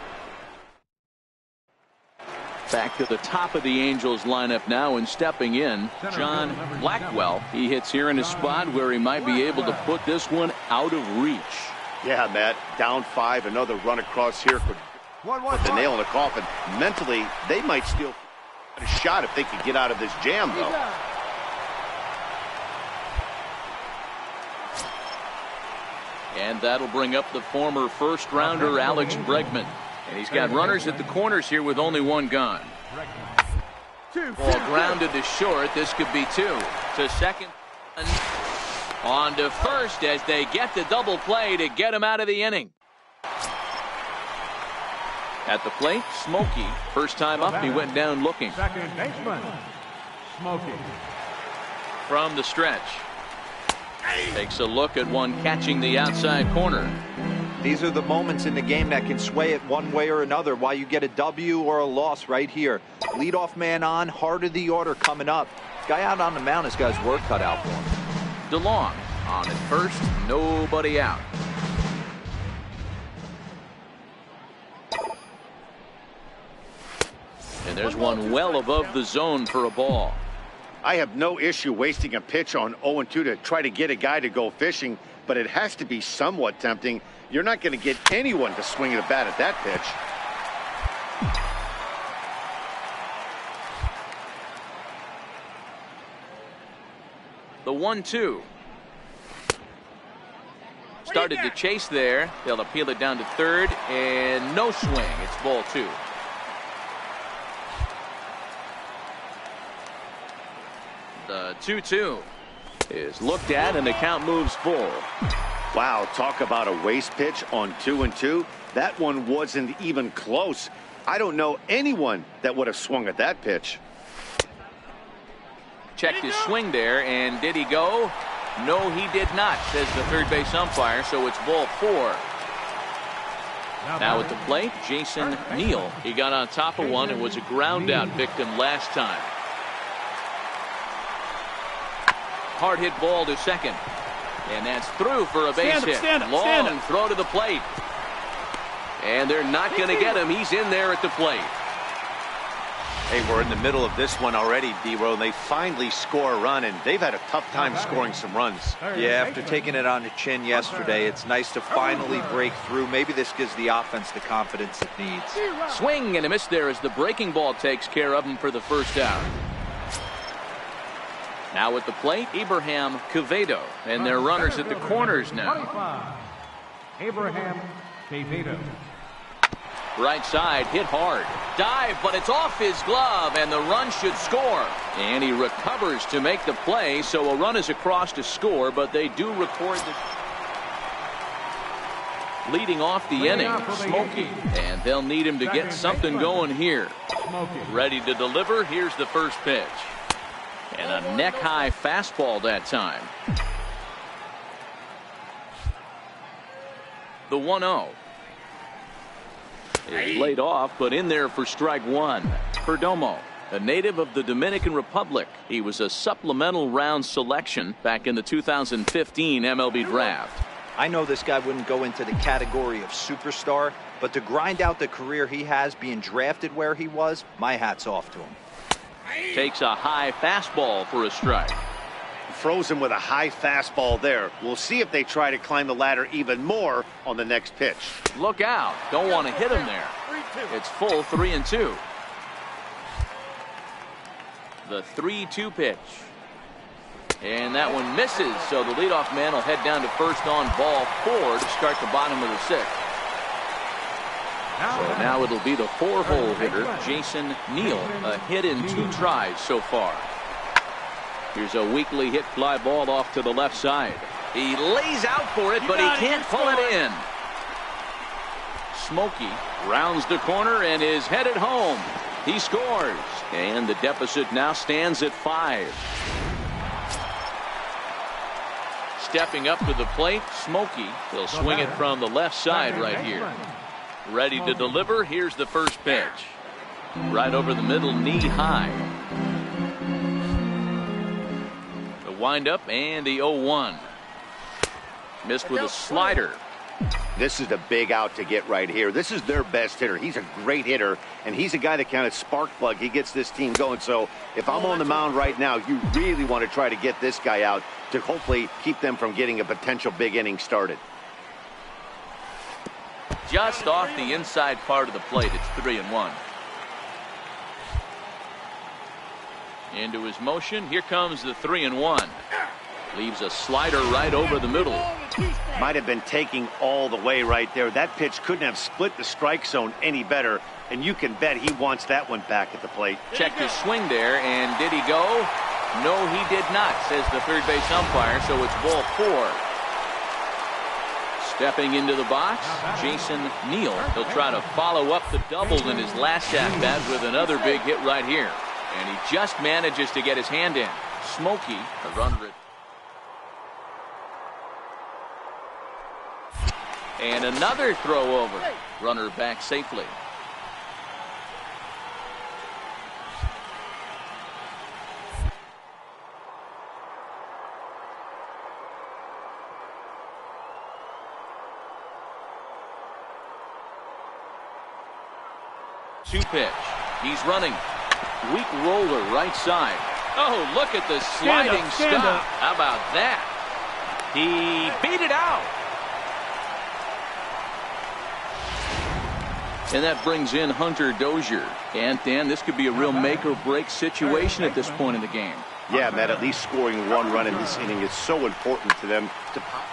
Back to the top of the Angels lineup now, and stepping in, John Blackwell. He hits here in a spot where he might be able to put this one out of reach. Yeah, Matt, down 5, another run across here could put the nail in the coffin. Mentally, they might still get a shot if they could get out of this jam, though. And that'll bring up the former first-rounder Alex Bregman. And he's got runners at the corners here with only 1 gone. Ball grounded to short. This could be 2. To second. On to first as they get the double play to get him out of the inning. At the plate, Smokey. First time up, he went down looking. Second baseman, Smokey. From the stretch. Takes a look at one catching the outside corner. These are the moments in the game that can sway it one way or another, why you get a W or a loss right here. Leadoff man on, heart of the order coming up. Guy out on the mound has got his work cut out for him. DeLong on at first, nobody out. And there's one well above the zone for a ball. I have no issue wasting a pitch on 0-2 to try to get a guy to go fishing, but it has to be somewhat tempting. You're not going to get anyone to swing at a bat at that pitch. The 1-2. Started to chase there. They'll appeal it down to third, and no swing. It's ball 2. The 2-2 is looked at, and the count moves full. Wow, talk about a waste pitch on 2-2. That one wasn't even close. I don't know anyone that would have swung at that pitch. Checked his swing there, and did he go? No, he did not, says the third base umpire, so it's ball 4. Now at the plate, Jason Neal. He got on top of one and was a ground out victim last time. Hard hit ball to second. And that's through for a base hit. Long throw to the plate. And they're not going to get him. He's in there at the plate. Hey, we're in the middle of this one already, D-Row. They finally score a run, and they've had a tough time scoring some runs. Yeah, after taking it on the chin yesterday, it's nice to finally break through. Maybe this gives the offense the confidence it needs. Swing and a miss there as the breaking ball takes care of him for the first out. Now at the plate, Abraham Quevedo, and their runners at the corners now. Abraham Quevedo. Right side, hit hard. Dive, but it's off his glove, and the run should score. And he recovers to make the play, so a run is across to score, but they do record the... Leading off the inning, Smokey. And they'll need him to get something going here. Ready to deliver. Here's the first pitch. And a neck-high fastball that time. The 1-0. Is laid off, but in there for strike one. Perdomo, a native of the Dominican Republic. He was a supplemental round selection back in the 2015 MLB draft. I know this guy wouldn't go into the category of superstar, but to grind out the career he has being drafted where he was, my hat's off to him. Takes a high fastball for a strike. Frozen with a high fastball there. We'll see if they try to climb the ladder even more on the next pitch. Look out. Don't want to hit him there. It's full 3-2. The 3-2 pitch. And that one misses, so the leadoff man will head down to first on ball 4 to start the bottom of the 6th. So now it'll be the 4-hole hitter, Jason Neal, a hit in 2 tries so far. Here's a weakly hit fly ball off to the left side. He lays out for it, but he can't pull it in. Smokey rounds the corner and is headed home. He scores, and the deficit now stands at 5. Stepping up to the plate, Smokey. He'll swing it from the left side right here. Ready to deliver. Here's the first pitch. Right over the middle, knee high. The windup and the 0-1. Missed with a slider. This is the big out to get right here. This is their best hitter. He's a great hitter, and he's a guy that kind of spark plug. He gets this team going. So if I'm on the mound right now, you really want to try to get this guy out to hopefully keep them from getting a potential big inning started. Just off the inside part of the plate. It's 3-1. Into his motion. Here comes the 3-1. Leaves a slider right over the middle. Might have been taking all the way right there. That pitch couldn't have split the strike zone any better, and you can bet he wants that one back at the plate. Checked his swing there, and did he go? No, he did not, says the third base umpire, so it's ball 4. Stepping into the box, Jason Neal. He'll try to follow up the double in his last at-bat with another big hit right here. And he just manages to get his hand in. Smokey, a run rate. And another throw over. Runner back safely. Two pitch. He's running. Weak roller right side. Oh, look at the sliding stop. How about that? He beat it out. And that brings in Hunter Dozier. And, Dan, this could be a real make-or-break situation at this point in the game. Yeah, Matt, at least scoring 1 run in this inning is so important to them.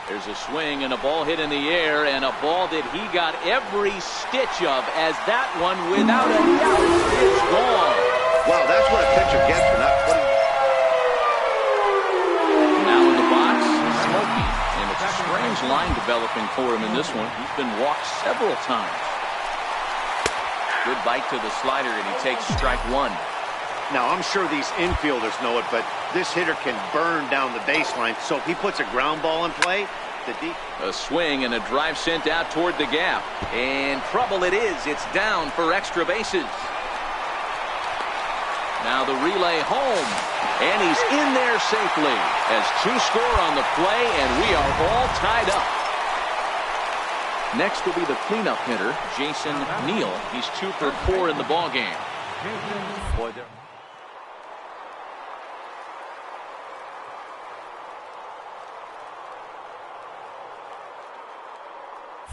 There's a swing and a ball hit in the air, and a ball that he got every stitch of, as that one, without a doubt, is gone. Wow, that's what a pitcher gets for not putting. Now in the box, Smokey. And it's a strange line developing for him in this one. He's been walked several times. Good bite to the slider, and he takes strike 1. Now, I'm sure these infielders know it, but this hitter can burn down the baseline. So if he puts a ground ball in play, a swing and a drive sent out toward the gap. And trouble it is. It's down for extra bases. Now the relay home. And he's in there safely. As 2 score on the play, and we are all tied up. Next will be the cleanup hitter, Jason Neal. He's 2 for 4 in the ballgame. Boy,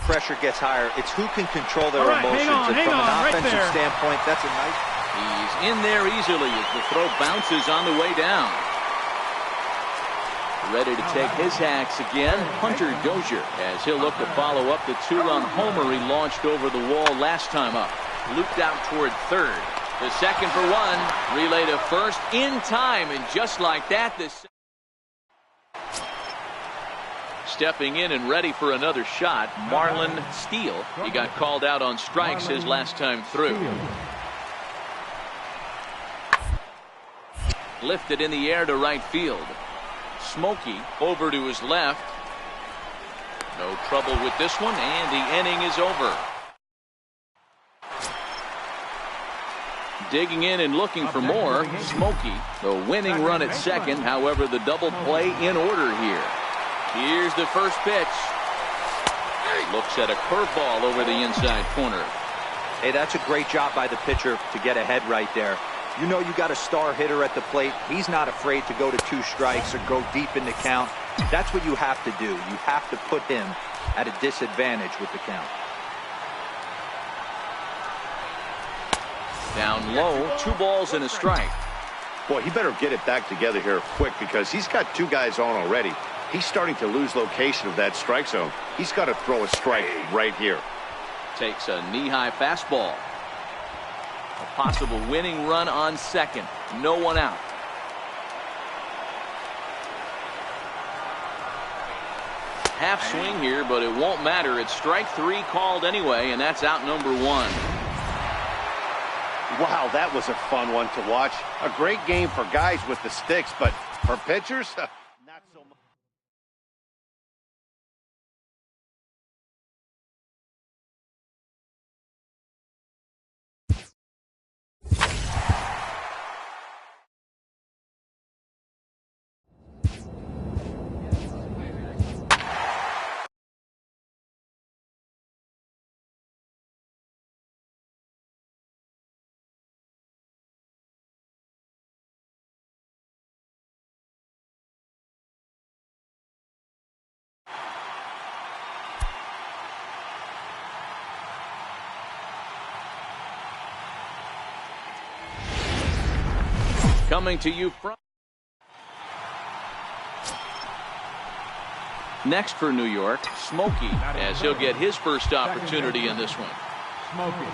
pressure gets higher. It's who can control their emotions. And from an offensive standpoint, that's a nice. He's in there easily as the throw bounces on the way down. Ready to take his hacks again, Hunter Dozier, as he'll look to follow up the 2-run homer he launched over the wall last time up. Looped out toward third. The second for 1. Relay to first in time, and just like that, this Stepping in and ready for another shot, Marlon Steele. He got called out on strikes his last time through. Lifted in the air to right field. Smokey over to his left. No trouble with this one, and the inning is over. Digging in and looking for more, Smokey. The winning run at second, however, the double play in order here. Here's the first pitch. Looks at a curveball over the inside corner. Hey, that's a great job by the pitcher to get ahead right there. You know you got a star hitter at the plate. He's not afraid to go to 2 strikes or go deep in the count. That's what you have to do. You have to put him at a disadvantage with the count. Down low, 2 balls and a strike. Boy, he better get it back together here quick because he's got 2 guys on already. He's starting to lose location of that strike zone. He's got to throw a strike right here. Takes a knee-high fastball. A possible winning run on second. No one out. Half swing here, but it won't matter. It's strike 3 called anyway, and that's out number 1. Wow, that was a fun one to watch. A great game for guys with the sticks, but for pitchers, not so much. Coming to you from next for New York, Smokey, as he'll get his first opportunity in this one. Smokey.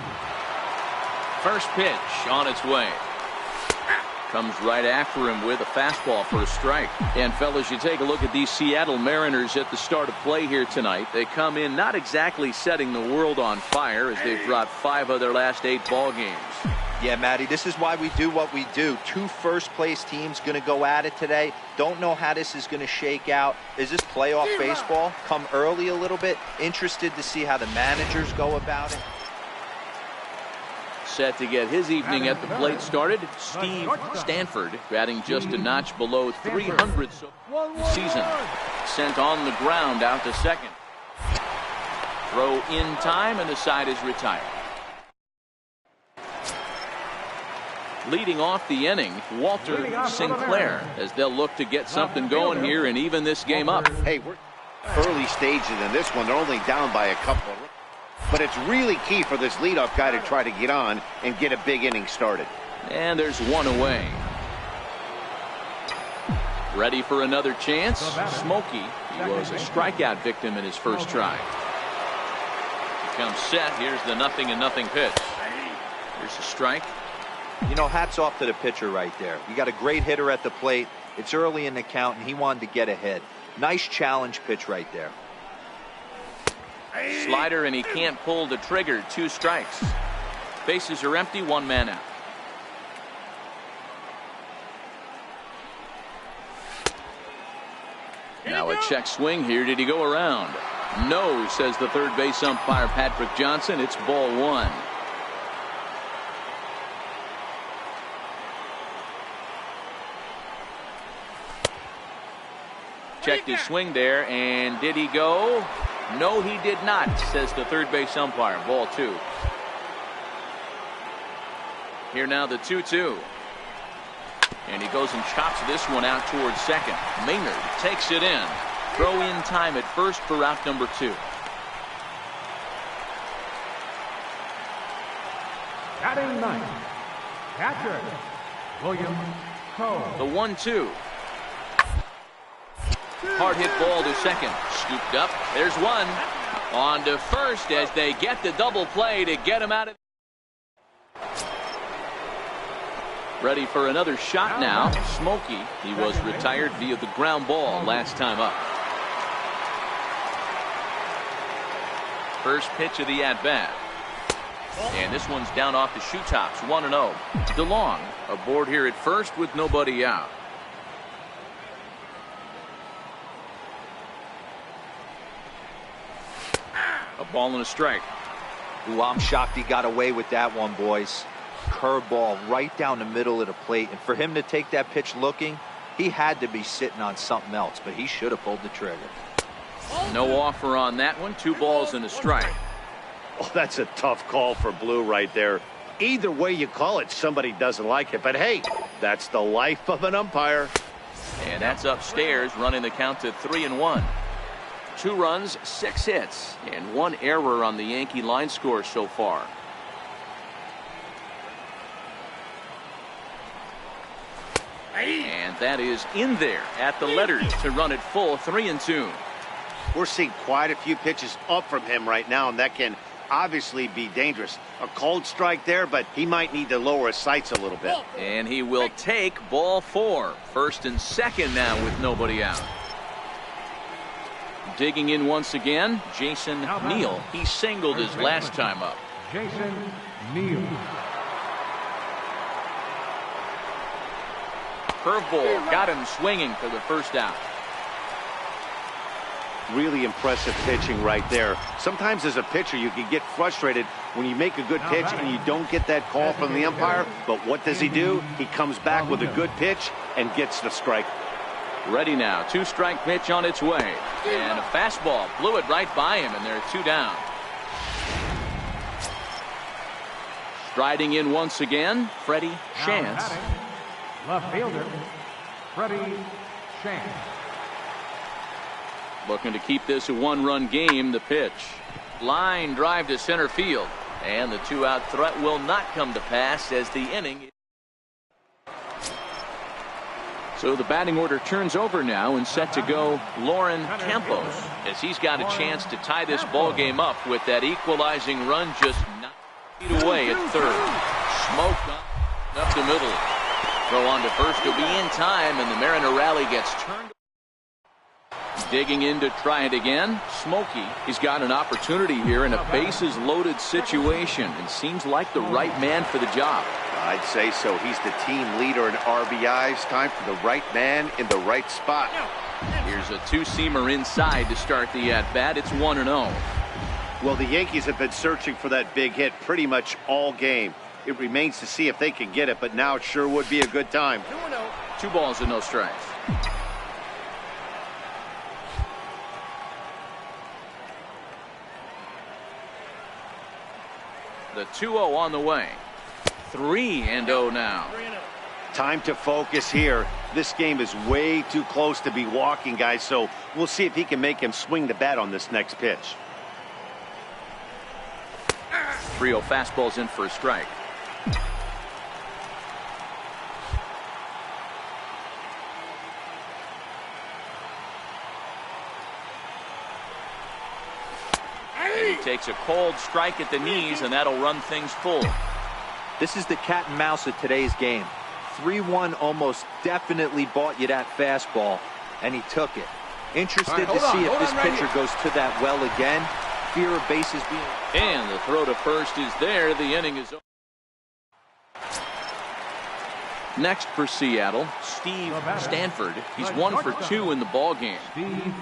First pitch on its way. Comes right after him with a fastball for a strike. And fellas, you take a look at these Seattle Mariners at the start of play here tonight. They come in not exactly setting the world on fire as they've dropped 5 of their last 8 ball games. Yeah, Matty, this is why we do what we do. 2 first-place teams going to go at it today. Don't know how this is going to shake out. Is this playoff baseball? Come early a little bit. Interested to see how the managers go about it. Set to get his evening at the plate started, Steve Stanford, batting just a notch below 300 this season. Sent on the ground out to second. Throw in time, and the side is retired. Leading off the inning, Walter Sinclair, as they'll look to get something going here and even this game up. Hey, we're early stages in this one. They're only down by a couple. But it's really key for this leadoff guy to try to get on and get a big inning started. And there's 1 away. Ready for another chance? Smokey. He was a strikeout victim in his first try. He comes set. Here's the 0-0 pitch. Here's a strike. You know, hats off to the pitcher right there. You got a great hitter at the plate. It's early in the count, and he wanted to get ahead. Nice challenge pitch right there. Slider, and he can't pull the trigger. 2 strikes. Bases are empty, 1 man out. Now a check swing here. Did he go around? No, says the third base umpire Patrick Johnson. It's ball 1. Checked his swing there, and did he go? No, he did not, says the third base umpire. Ball 2. Here now the 2-2. And he goes and chops this one out towards second. Maynard takes it in. Throw in time at first for out number 2. Batting 9th, catcher William Cole. The 1-2. Hard hit ball to second. Scooped up. There's 1. On to first as they get the double play to get him out of. Ready for another shot now. Smokey. He was retired via the ground ball last time up. First pitch of the at-bat. And this one's down off the shoe tops, 1-0. DeLong aboard here at first with nobody out. A ball and a strike. Ooh, I'm shocked he got away with that one, boys. Curveball right down the middle of the plate. And for him to take that pitch looking, he had to be sitting on something else, but he should have pulled the trigger. No offer on that one. 2 balls and a strike. Oh, that's a tough call for Blue right there. Either way you call it, somebody doesn't like it. But hey, that's the life of an umpire. And that's upstairs, running the count to 3-1. 2 runs, 6 hits, and 1 error on the Yankee line score so far. And that is in there at the letters to run it full, 3-2. We're seeing quite a few pitches up from him right now, and that can obviously be dangerous. A cold strike there, but he might need to lower his sights a little bit. And he will take ball 4. First and second now with nobody out. Digging in once again, Jason Neal. He singled his last time up. Jason Neal. Curveball got him swinging for the first out. Really impressive pitching right there. Sometimes as a pitcher you can get frustrated when you make a good pitch and you don't get that call from the umpire. But what does he do? He comes back with a good pitch and gets the strike. Ready now. 2-strike pitch on its way. And a fastball blew it right by him, and there are 2 down. Striding in once again, Freddie Chance. Left fielder, Freddie Chance. Looking to keep this a 1-run game. The pitch. Line drive to center field. And the 2-out threat will not come to pass as the inning. So the batting order turns over now, and set to go Lauren Campos, as he's got a chance to tie this ball game up with that equalizing run just 9 feet away at third. Smoke up the middle. Throw on to first will be in time, and the Mariner rally gets turned. Digging in to try it again, Smokey. He's got an opportunity here in a bases loaded situation, and seems like the right man for the job. I'd say so. He's the team leader in RBIs. Time for the right man in the right spot. Here's a 2-seamer inside to start the at-bat. It's 1-0. Well, the Yankees have been searching for that big hit pretty much all game. It remains to see if they can get it, but now it sure would be a good time. 2 balls and no strikes. The 2-0 on the way. 3-0 now. Time to focus here. This game is way too close to be walking, guys, so we'll see if he can make him swing the bat on this next pitch. 3-0 fastball's in for a strike. And he takes a cold strike at the knees, and that'll run things full. This is the cat and mouse of today's game. 3-1 almost definitely bought you that fastball, and he took it. Interested to see if this pitcher goes to that well again. Fear of bases being... And the throw to first is there. The inning is over. Next for Seattle, Steve Stanford. He's 1 for 2 in the ball game. Steve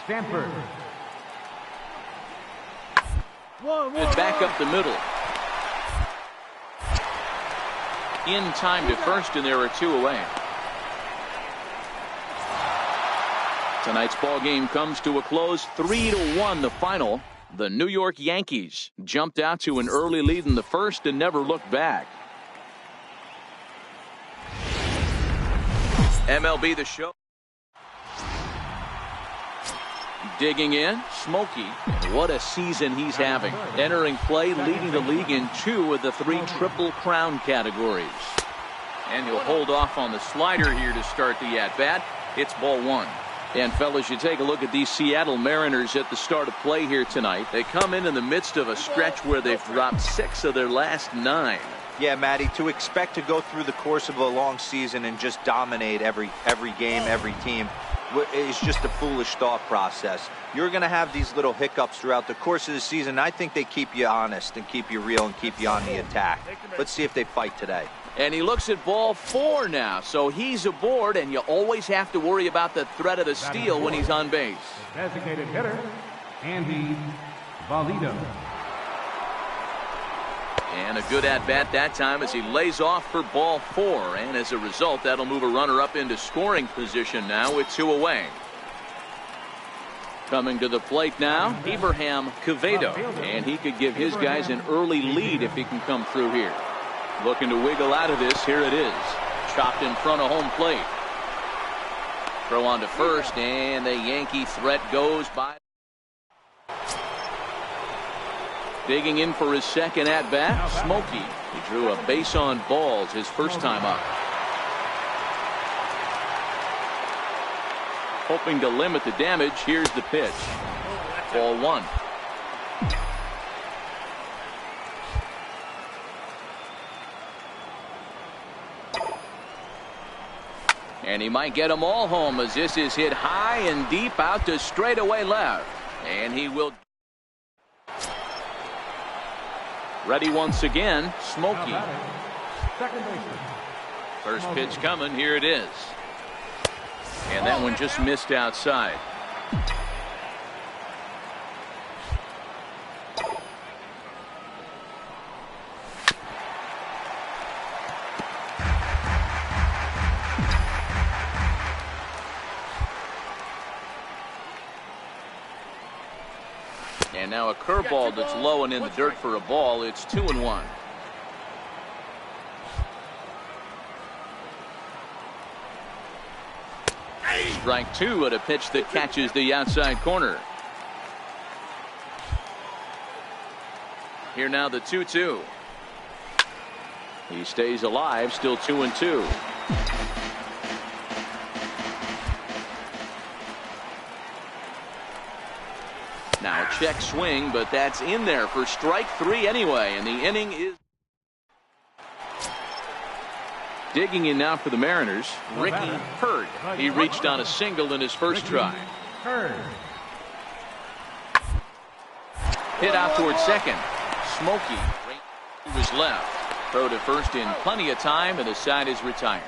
Stanford. And back up the middle. In time to first, and there are 2 away. Tonight's ball game comes to a close, 3-1 the final. The New York Yankees jumped out to an early lead in the first and never looked back. MLB The Show. Digging in, Smokey. What a season he's having. Entering play, leading the league in 2 of the 3 Triple Crown categories. And he'll hold off on the slider here to start the at-bat. It's ball 1. And, fellas, you take a look at these Seattle Mariners at the start of play here tonight. They come in the midst of a stretch where they've dropped 6 of their last 9. Yeah, Matty, to expect to go through the course of a long season and just dominate every game, every team, is just a foolish thought process. You're going to have these little hiccups throughout the course of the season. I think they keep you honest and keep you real and keep you on the attack. Let's see if they fight today. And he looks at ball 4 now, so he's aboard, and you always have to worry about the threat of the steal when he's on base. Designated hitter, Andy Valido. And a good at-bat that time as he lays off for ball 4. And as a result, that'll move a runner up into scoring position now with 2 away. Coming to the plate now, Abraham Quevedo. And he could give his guys an early lead if he can come through here. Looking to wiggle out of this. Here it is. Chopped in front of home plate. Throw on to first, and the Yankee threat goes by. Digging in for his second at-bat, Smokey. He drew a base on balls his first time up. Hoping to limit the damage, here's the pitch. Ball 1. And he might get them all home as this is hit high and deep out to straightaway left. And he will. Ready once again, Smokey. First pitch coming, here it is. And that one just missed outside. And now a curveball that's low and in the dirt for a ball. It's 2-1. Strike 2 at a pitch that catches the outside corner. Here now the 2-2. He stays alive, still 2-2. Now check swing, but that's in there for strike 3 anyway, and the inning is. Digging in now for the Mariners, Ricky Hurd. He reached on a single in his first try. Hit out towards second. Smokey was left. Throw to first in plenty of time, and the side is retired.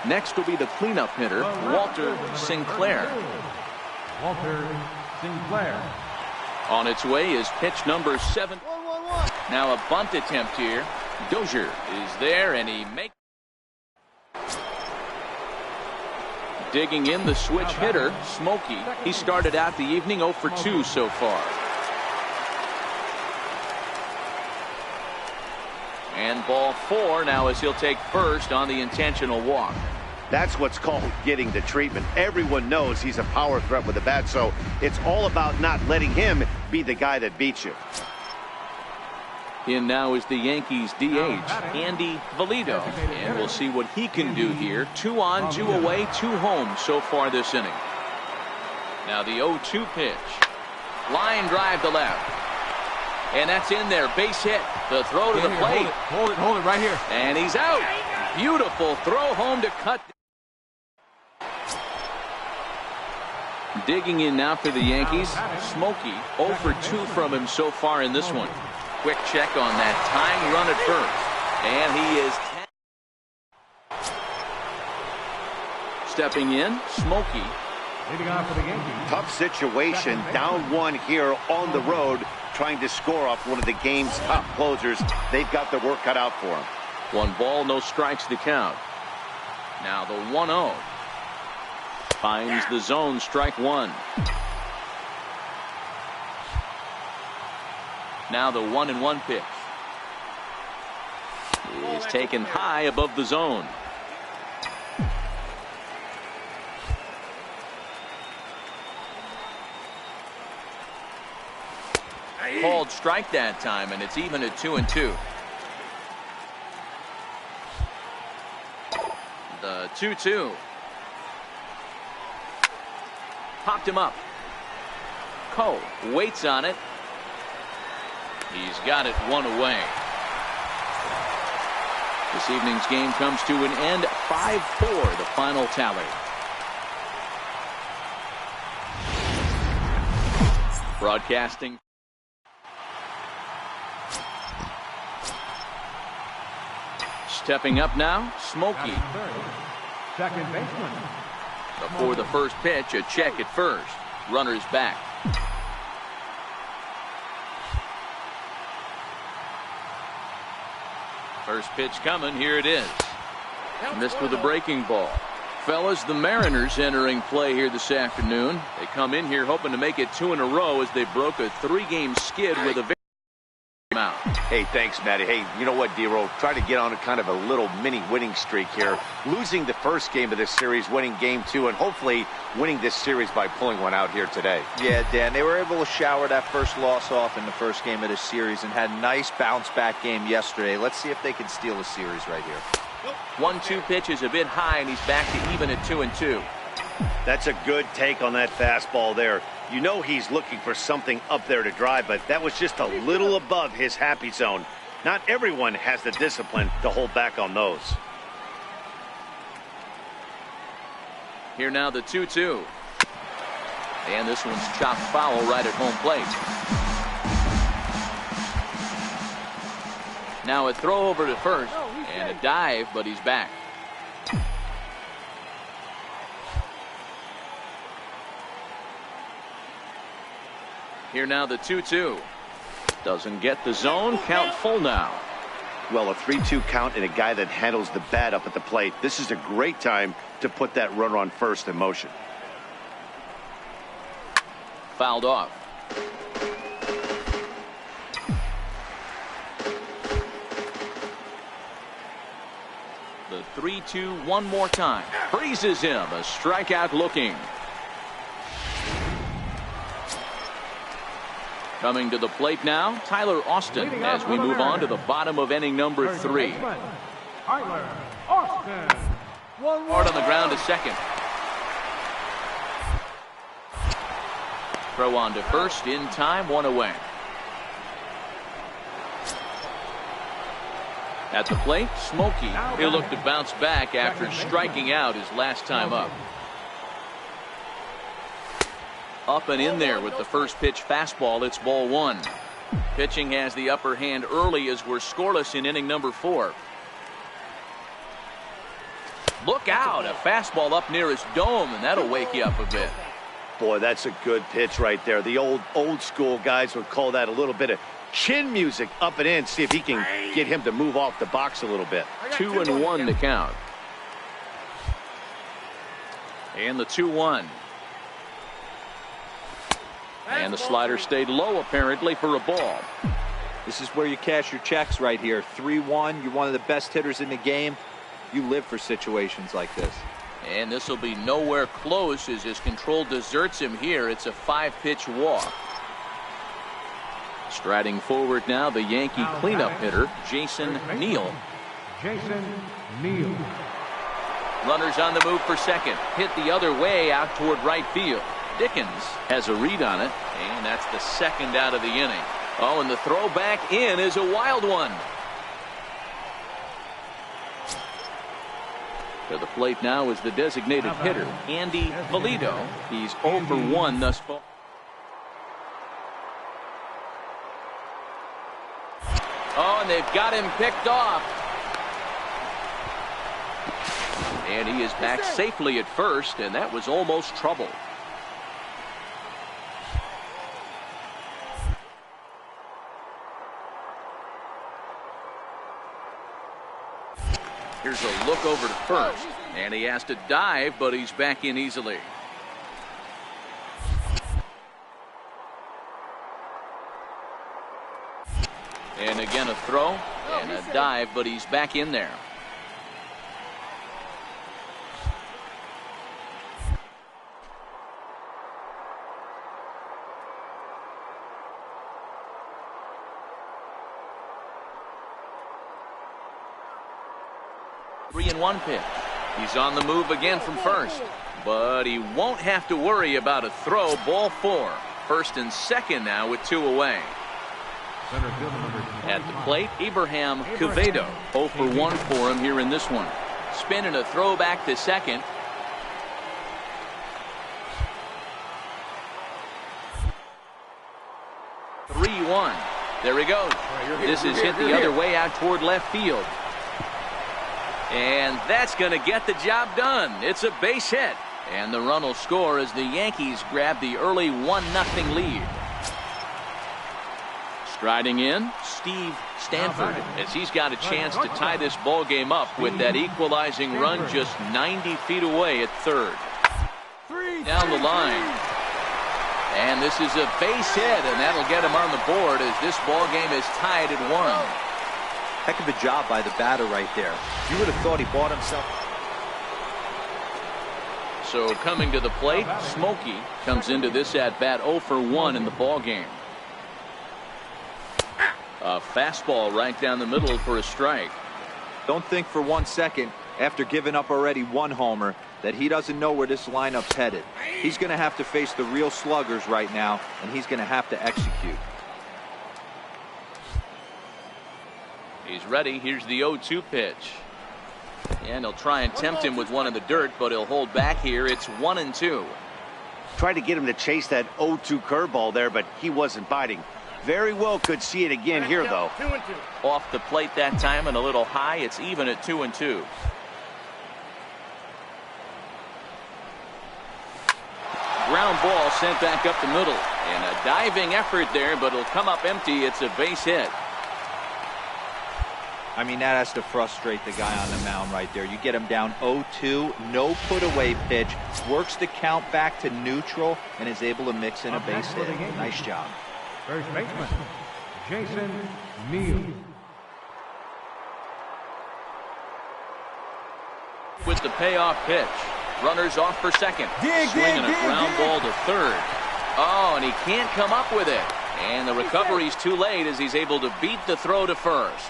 Next will be the cleanup hitter, Walter Sinclair. On its way is pitch number 7. Now a bunt attempt here. Dozier is there, and he makes. Digging in the switch hitter, Smokey. He started out the evening 0 for 2 so far. And ball 4 now as he'll take first on the intentional walk. That's what's called getting the treatment. Everyone knows he's a power threat with the bat, so it's all about not letting him be the guy that beats you. In now is the Yankees DH, Andy Valido. And we'll see what he can do here. 2 on, 2 away, 2 home so far this inning. Now the 0-2 pitch. Line drive to left. And that's in there. Base hit. The throw to the plate. Hold it right here. And he's out. Beautiful throw home to cut. Digging in now for the Yankees, Smokey. 0 for 2 from him so far in this one. Quick check on that tying run at first. And he is 10. Stepping in, Smokey. Tough situation, down 1 here on the road, trying to score off one of the game's top closers. They've got their work cut out for him. 1 ball, no strikes to count. Now the 1-0. Finds the zone, strike 1. Now the 1-1 pitch. Is taken high above the zone. Called strike that time, and it's even at 2-2. The 2-2. Popped him up. Cole waits on it. He's got it 1 away. This evening's game comes to an end, 5-4, the final tally. Broadcasting. Stepping up now, Smokey. Second baseman. Before the first pitch, a check at first. Runners back. First pitch coming. Here it is. Missed with a breaking ball. Fellas, the Mariners entering play here this afternoon. They come in here hoping to make it 2 in a row as they broke a 3-game skid with a victory out. Hey, thanks, Matty. Hey, you know what, D-Roll? Try to get on a kind of a little mini winning streak here. Losing the first game of this series, winning game 2, and hopefully winning this series by pulling one out here today. Yeah, Dan, they were able to shower that first loss off in the first game of this series and had a nice bounce-back game yesterday. Let's see if they can steal the series right here. 1-2 pitch is a bit high, and he's back to even at 2-2. That's a good take on that fastball there. You know he's looking for something up there to drive, but that was just a little above his happy zone. Not everyone has the discipline to hold back on those. Here now the 2-2. And this one's chopped foul right at home plate. Now a throw over to first and a dive, but he's back. Here now the 2-2. Doesn't get the zone. Count full now. Well, a 3-2 count and a guy that handles the bat up at the plate. This is a great time to put that runner on first in motion. Fouled off. The 3-2 one more time. Freezes him. A strikeout looking. Coming to the plate now, Tyler Austin, as we move on to the bottom of inning number 3. Tyler Austin. Hard on the ground to second. Throw on to first in time, 1 away. At the plate, Smokey. He'll look to bounce back after striking out his last time up. Up and in there with the first pitch fastball. It's ball 1. Pitching has the upper hand early as we're scoreless in inning number 4. Look out, a fastball up near his dome, and that'll wake you up a bit. Boy, that's a good pitch right there. The old school guys would call that a little bit of chin music up and in. See if he can get him to move off the box a little bit. 2-1 to count. And the 2-1. And the slider stayed low apparently for a ball. This is where you cash your checks right here. 3-1. You're one of the best hitters in the game. You live for situations like this. And this will be nowhere close as his control deserts him here. It's a 5-pitch walk. Striding forward now, the Yankee cleanup hitter, Jason Neal. Jason Neal. Runners on the move for second. Hit the other way out toward right field. Dickens has a read on it, and that's the second out of the inning. Oh, and the throw back in is a wild one. To the plate now is the designated hitter, Andy Polito. He's 0 for 1 thus far. Oh, and they've got him picked off. And he is back safely at first, and that was almost trouble. Here's a look over to first, and he has to dive, but he's back in easily. And again a throw and a dive, but he's back in there. Three and 1 pitch. He's on the move again from first, but he won't have to worry about a throw. Ball 4. First and second now with 2 away. Center fielder number At the plate, Abraham Quevedo. 0 for 1 for him here in this one. Spin and a throw back to second. (3-1). There he goes. This is hit the other way out toward left field. And that's going to get the job done. It's a base hit. And the run will score as the Yankees grab the early 1-0 lead. Striding in, Steve Stanford, as he's got a chance to tie this ball game up with that equalizing run just 90 feet away at third. Down the line. And this is a base hit, and that'll get him on the board as this ball game is tied at 1. Heck of a job by the batter right there. You would have thought he bought himself. So coming to the plate, Smokey comes into this at bat 0 for 1 in the ball game. A fastball right down the middle for a strike. Don't think for 1 second, after giving up already 1 homer, that he doesn't know where this lineup's headed. He's going to have to face the real sluggers right now, and he's going to have to execute. He's ready. Here's the 0-2 pitch. And he'll try and tempt him with one in the dirt, but he'll hold back here. It's 1-2. Tried to get him to chase that 0-2 curveball there, but he wasn't biting. Very well could see it again here, though. 2-2. Off the plate that time and a little high. It's even at 2-2. Ground ball sent back up the middle. And a diving effort there, but it'll come up empty. It's a base hit. I mean, that has to frustrate the guy on the mound right there. You get him down 0-2, no put away pitch, works the count back to neutral, and is able to mix in a base hit. Nice job. first baseman, Jason Neal. With the payoff pitch. Runners off for second. Swinging a ground ball to third. Oh, and he can't come up with it. And the recovery's too late as he's able to beat the throw to first.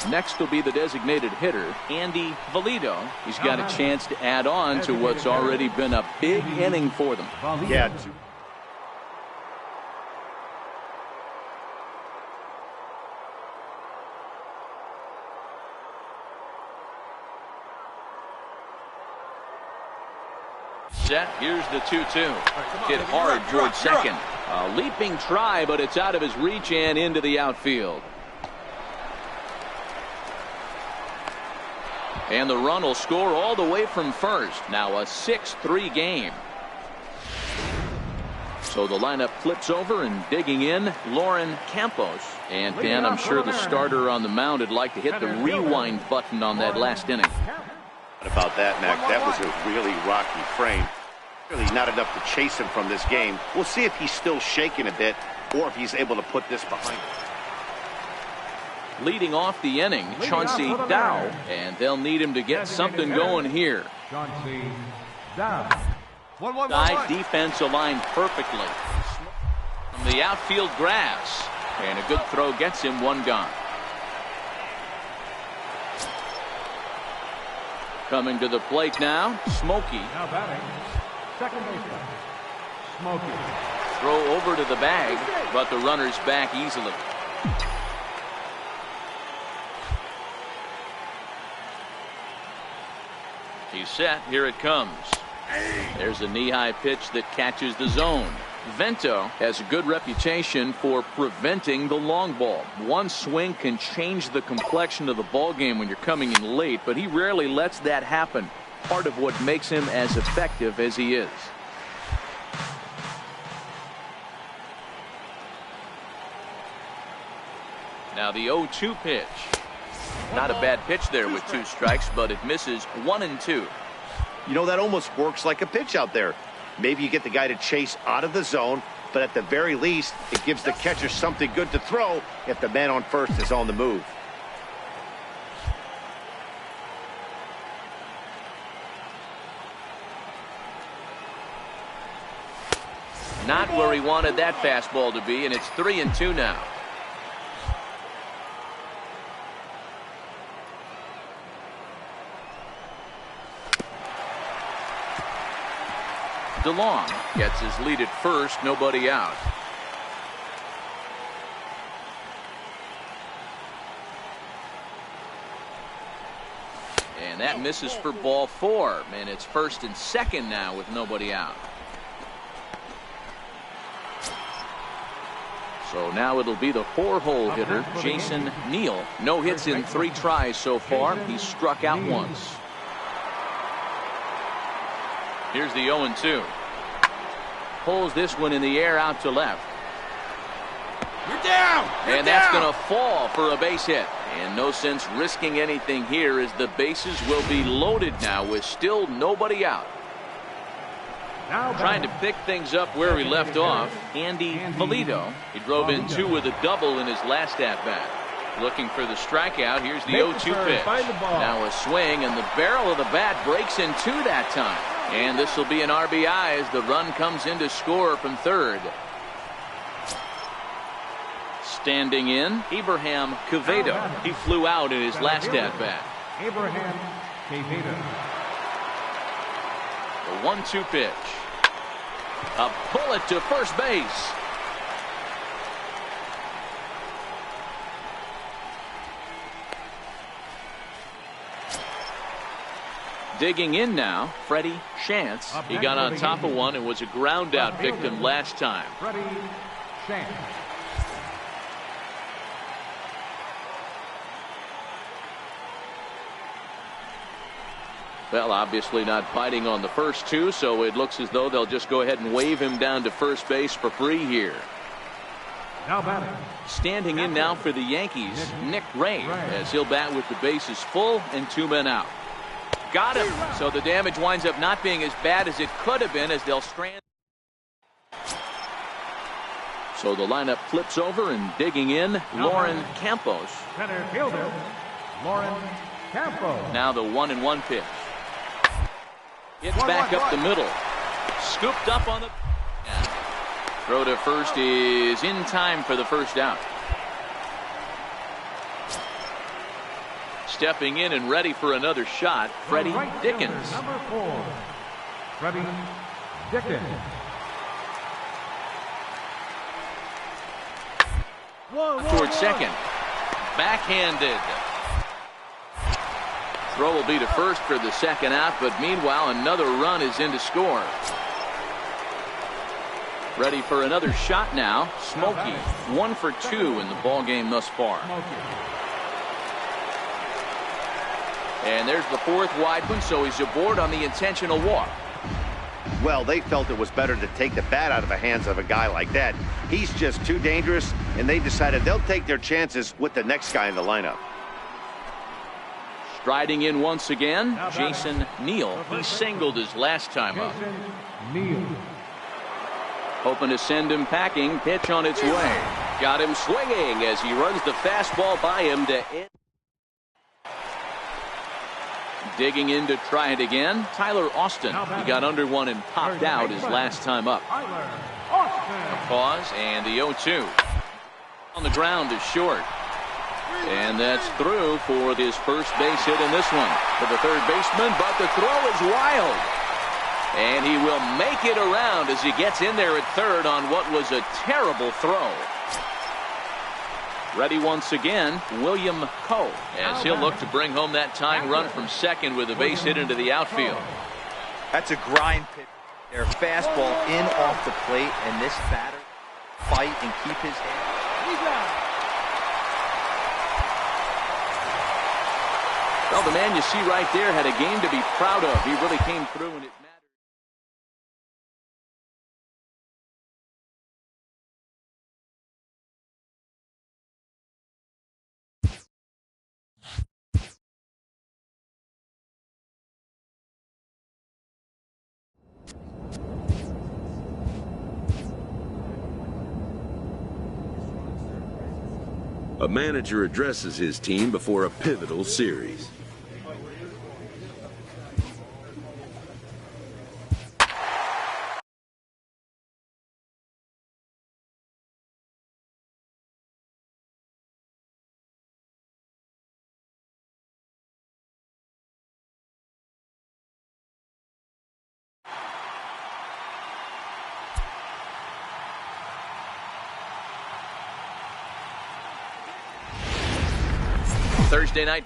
Next will be the designated hitter, Andy Valido. He's got a chance to add on to what's already been a big inning for them. Yeah. Set. Here's the 2-2. Hit hard towards second. A leaping try, but it's out of his reach and into the outfield. And the run will score all the way from first. Now a 6-3 game. So the lineup flips over and digging in, Lauren Campos. And Dan, I'm sure the starter on the mound would like to hit the rewind button on that last inning. What about that, Mac? That was a really rocky frame. Really not enough to chase him from this game. We'll see if he's still shaking a bit or if he's able to put this behind him. Leading off the inning, Chauncey Dow, and they'll need him to get something going here. Chauncey Dow. Side defense aligned perfectly. From the outfield grass, and a good throw gets him one gone. Coming to the plate now, Smokey. Now batting, second baseman, Smokey. Throw over to the bag, but the runner's back easily. He's set. Here it comes. There's a knee-high pitch that catches the zone. Vento has a good reputation for preventing the long ball. One swing can change the complexion of the ball game when you're coming in late, but he rarely lets that happen. Part of what makes him as effective as he is. Now the 0-2 pitch. Not a bad pitch there with 2 strikes, but it misses 1-2. You know, that almost works like a pitch out there. Maybe you get the guy to chase out of the zone, but at the very least, it gives the catcher something good to throw if the man on first is on the move. Not where he wanted that fastball to be, and it's 3-2 now. DeLong gets his lead at first, nobody out. And that misses for ball 4. And it's 1st and 2nd now with nobody out. So now it'll be the 4-hole hitter, Jason Neal. No hits in 3 tries so far. He's struck out once. Here's the 0-2. Pulls this one in the air out to left. You're down. And that's going to fall for a base hit. And no sense risking anything here as the bases will be loaded now with still nobody out. Trying to pick things up where we left off, Andy Polito. He drove in 2 with a double in his last at-bat. Looking for the strikeout. Here's the 0-2 pitch. Now a swing, and the barrel of the bat breaks in 2 that time. And this will be an RBI as the run comes in to score from third. Standing in, Abraham Quevedo. He flew out in his last at-bat. Abraham Quevedo. The 1-2 pitch. A bullet to first base. Digging in now, Freddie Chance. He got on top of one and was a ground out victim last time. Freddie Chance. Well, obviously not biting on the first 2, so it looks as though they'll just go ahead and wave him down to first base for free here. Now batting. Standing in now for the Yankees, Nick Ray, as he'll bat with the bases full and 2 men out. Got him. So the damage winds up not being as bad as it could have been as they'll strand. So the lineup flips over, and digging in, Lauren Campos. Center fielder, Lauren Campos. Now the 1-1 pitch. It's back up the middle. Scooped up on the... Throw to first is in time for the first out. Stepping in and ready for another shot, Freddie Dickens. Number 4, Freddie Dickens. Towards second. Backhanded. Throw will be to first for the second out, but meanwhile another run is in to score. Ready for another shot now. Smokey, 1 for 2 in the ball game thus far. And there's the 4th wide one, so he's aboard on the intentional walk. Well, they felt it was better to take the bat out of the hands of a guy like that. He's just too dangerous, and they decided they'll take their chances with the next guy in the lineup. Striding in once again, Jason Neal. He singled his last time up. Neal. Hoping to send him packing. Pitch on its way. Got him swinging as he runs the fastball by him to end. Digging in to try it again, Tyler Austin. He got under one and popped out his last time up. A pause, and the 0-2. On the ground is short. And that's through for his first base hit in this one for the third baseman, but the throw is wild. And he will make it around as he gets in there at third on what was a terrible throw. Ready once again, William Coe, as he'll look to bring home that tying run from second with a base hit into the outfield. That's a grind pitch. Their fastball in off the plate, and this batter fight and keep his hand. Well, the man you see right there had a game to be proud of. He really came through, and it mattered. A manager addresses his team before a pivotal series. Thursday night.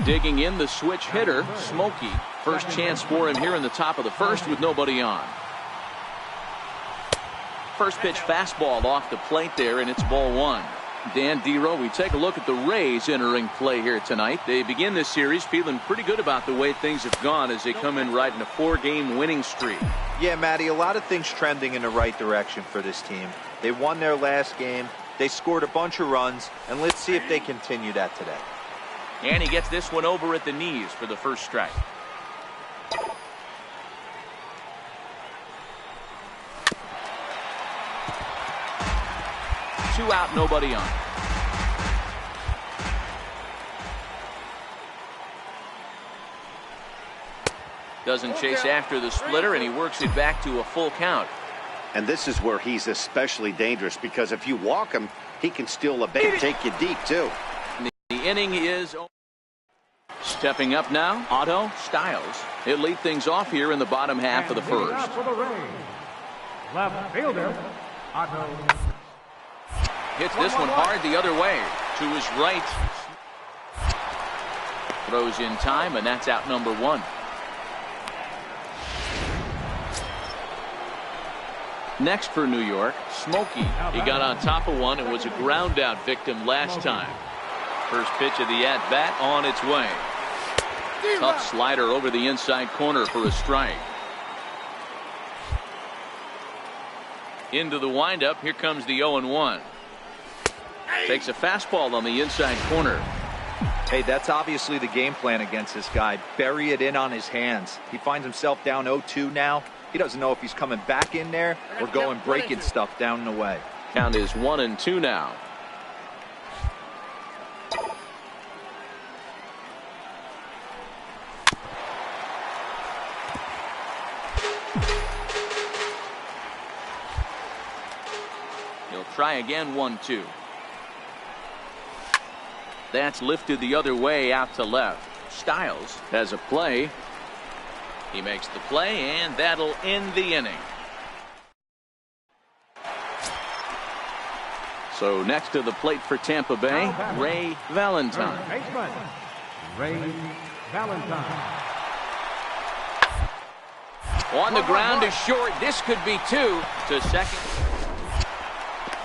Digging in, the switch hitter, Smokey. First chance for him here in the top of the first with nobody on. First pitch fastball off the plate there, and it's ball one. Dan Dero, we take a look at the Rays entering play here tonight. They begin this series feeling pretty good about the way things have gone as they come in right in a 4-game winning streak. Yeah, Matty, a lot of things trending in the right direction for this team. They won their last game. They scored a bunch of runs, and let's see if they continue that today. And he gets this one over at the knees for the first strike. Two out, nobody on. Doesn't chase after the splitter, and he works it back to a full count. And this is where he's especially dangerous, because if you walk him, he can steal a base and take you deep, too. The inning is stepping up now. Otto Styles. He'll lead things off here in the bottom half of the first. For the Rays, left fielder, Otto. Hits this one hard the other way to his right. Throws in time, and that's out number one. Next for New York, Smokey. He got on top of one and was a ground out victim last time. First pitch of the at bat on its way. Tough slider over the inside corner for a strike. Into the windup. Here comes the 0-1. Takes a fastball on the inside corner. Hey, that's obviously the game plan against this guy. Bury it in on his hands. He finds himself down 0-2 now. He doesn't know if he's coming back in there or going breaking stuff down the way. Count is 1-2 now. He'll try again, 1-2. That's lifted the other way out to left. Styles has a play. He makes the play, and that'll end the inning. So next to the plate for Tampa Bay, Ray Valentine. Ray Valentine. On the ground is short. This could be two. To second.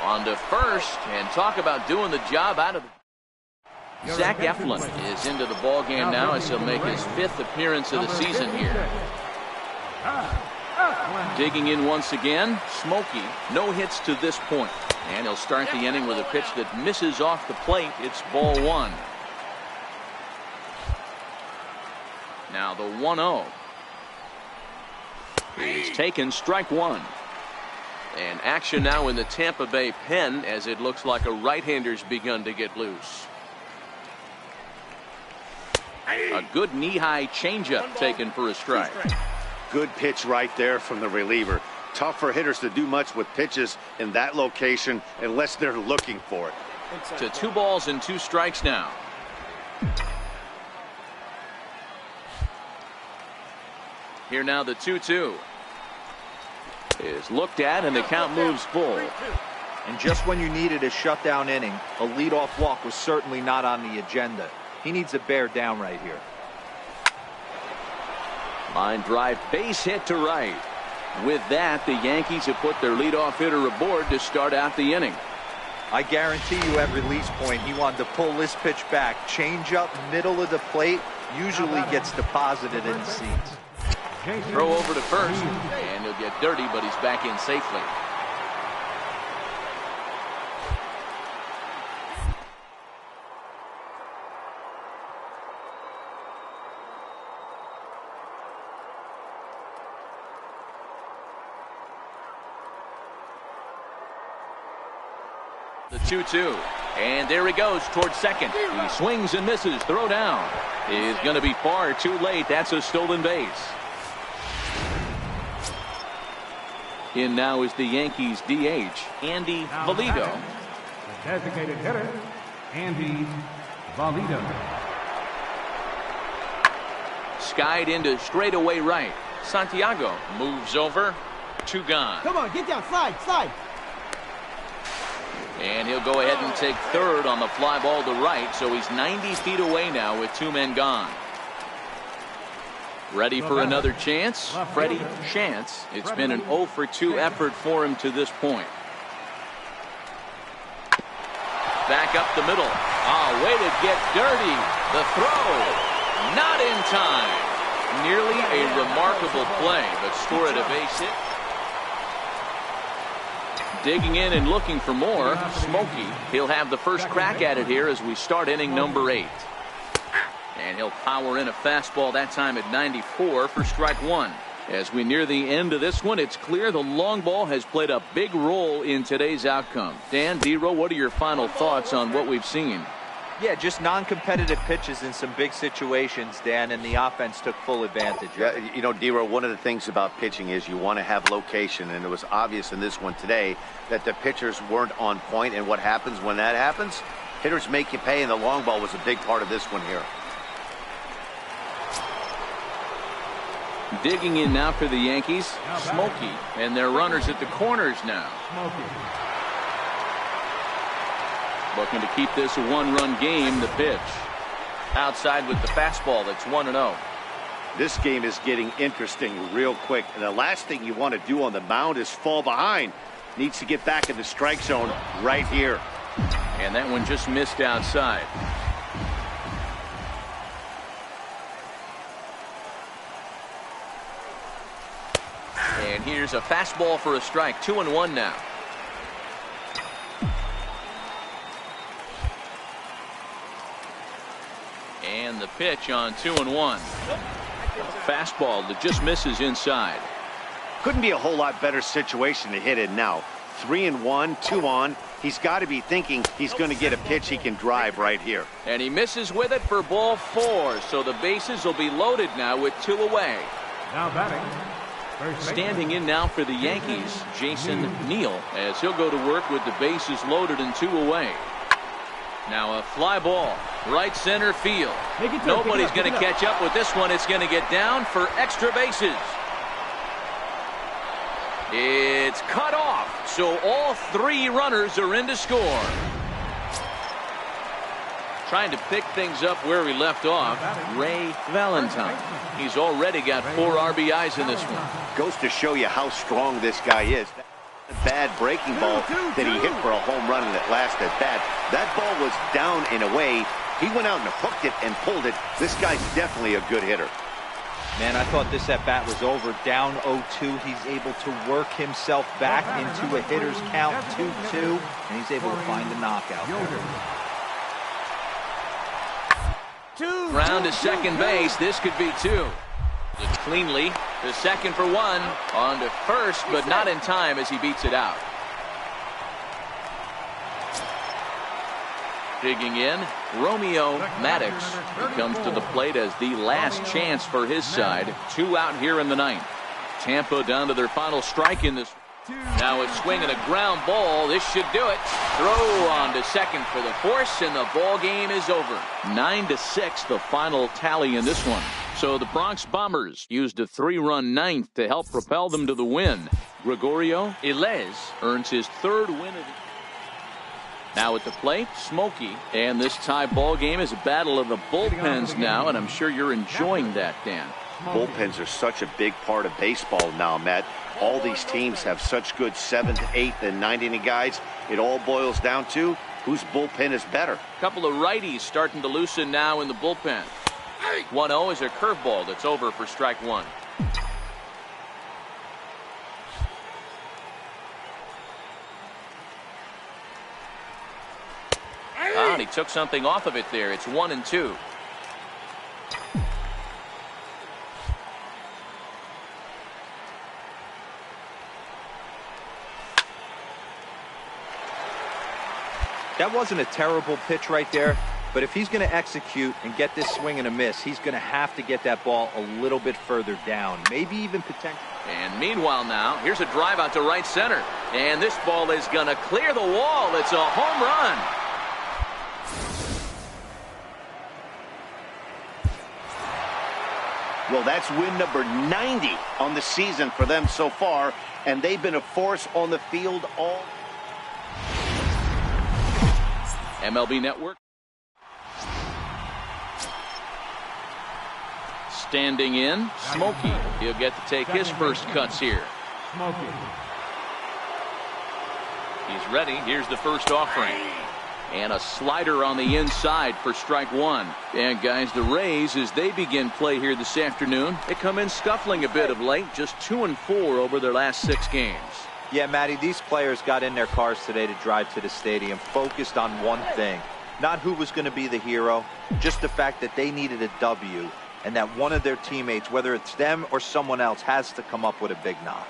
On to first, and talk about doing the job out of the... Zach Eflin is into the ball game now as he'll make his 5th appearance of the season here. Digging in once again, Smokey. No hits to this point. And he'll start the inning with a pitch that misses off the plate. It's ball one. Now the 1-0 is taken, strike one. And action now in the Tampa Bay pen as it looks like a right-hander's begun to get loose. A good knee-high changeup taken for a strike. Good pitch right there from the reliever. Tough for hitters to do much with pitches in that location unless they're looking for it. To 2 balls and 2 strikes now. Here now the 2-2 is looked at, and the count moves full. And just when you needed a shutdown inning, a leadoff walk was certainly not on the agenda. He needs to bear down right here. Line drive, base hit to right. With that, the Yankees have put their leadoff hitter aboard to start out the inning. I guarantee you at release point, he wanted to pull this pitch back. Change up middle of the plate, usually gets deposited in the seats. Throw over to first, and he'll get dirty, but he's back in safely. The 2-2, and there he goes towards second. He swings and misses. Throw down is going to be far too late. That's a stolen base. In now is the Yankees DH, Andy Valido. The designated hitter, Andy Valido. Skied into straightaway right. Santiago moves over. 2 gone. Come on, get down, slide, slide. And he'll go ahead and take third on the fly ball to right, so he's 90 feet away now with 2 men gone. Ready for another chance? Freddie Chance. It's been an 0 for 2 effort for him to this point. Back up the middle. Oh, way to get dirty. The throw. Not in time. Nearly a remarkable play, but scored a base hit. Digging in and looking for more. Smokey. He'll have the first crack at it here as we start inning number 8. And he'll power in a fastball that time at 94 for strike 1. As we near the end of this one, it's clear the long ball has played a big role in today's outcome. Dan, Dero, what are your final thoughts on what we've seen? Yeah, just non-competitive pitches in some big situations, Dan, and the offense took full advantage. Yeah, you know, Dero, one of the things about pitching is you want to have location, and it was obvious in this one today that the pitchers weren't on point, and what happens when that happens? Hitters make you pay, and the long ball was a big part of this one here. Digging in now for the Yankees, Smokey, and their runners at the corners now. Looking to keep this a 1-run game. The pitch outside with the fastball. That's 1-0. This game is getting interesting real quick, and the last thing you want to do on the mound is fall behind. Needs to get back in the strike zone right here. And that one just missed outside. And here's a fastball for a strike. 2-1 now. And the pitch on 2-1. Fastball that just misses inside. Couldn't be a whole lot better situation to hit in now. 3-1, 2 on. He's got to be thinking he's going to get a pitch he can drive right here. And he misses with it for ball 4. So the bases will be loaded now with 2 away. Now batting. Standing in now for the Yankees, Jason Neal, as he'll go to work with the bases loaded and 2 away. Now a fly ball, right center field. Nobody's going to catch up with this one. It's going to get down for extra bases. It's cut off, so all 3 runners are in to score. Trying to pick things up where we left off, Ray Valentine. He's already got 4 RBIs in this one. Goes to show you how strong this guy is. That bad breaking ball that he hit for a home run in that last at bat. That ball was down and away. He went out and hooked it and pulled it. This guy's definitely a good hitter. Man, I thought this at-bat was over. Down 0-2. He's able to work himself back into a hitter's count, 2-2, and he's able to find a knockout. Round to second base. This could be 2. It's cleanly to second for 1. On to first, but not in time as he beats it out. Digging in, Romeo Maddox. He comes to the plate as the last chance for his side. 2 out here in the 9th. Tampa down to their final strike in this. Now it's swinging a ground ball. This should do it. Throw on to second for the force, and the ball game is over. 9-6, the final tally in this one. So the Bronx Bombers used a 3-run 9th to help propel them to the win. Gregorio Ilez earns his 3rd win of the. Now at the plate, Smokey. And this tie ball game is a battle of the bullpens now, and I'm sure you're enjoying that, Dan. Bullpens are such a big part of baseball now, Matt. All these teams have such good 7th, 8th, and 9th inning guys. It all boils down to whose bullpen is better. A couple of righties starting to loosen now in the bullpen. 1-0 is a curveball that's over for strike 1. And he took something off of it there. It's 1-2. That wasn't a terrible pitch right there, but if he's going to execute and get this swing and a miss, he's going to have to get that ball a little bit further down, maybe even potentially. And meanwhile now, here's a drive out to right center. And this ball is going to clear the wall. It's a home run. Well, that's win number 90 on the season for them so far, and they've been a force on the field all. MLB Network. Standing in, Smokey. He'll get to take his first cuts here. Smokey. He's ready. Here's the first offering. And a slider on the inside for strike one. And guys, the Rays, as they begin play here this afternoon, they come in scuffling a bit of late, just 2-4 over their last 6 games. Yeah, Matty, these players got in their cars today to drive to the stadium focused on one thing. Not who was going to be the hero, just the fact that they needed a W, and that one of their teammates, whether it's them or someone else, has to come up with a big knock.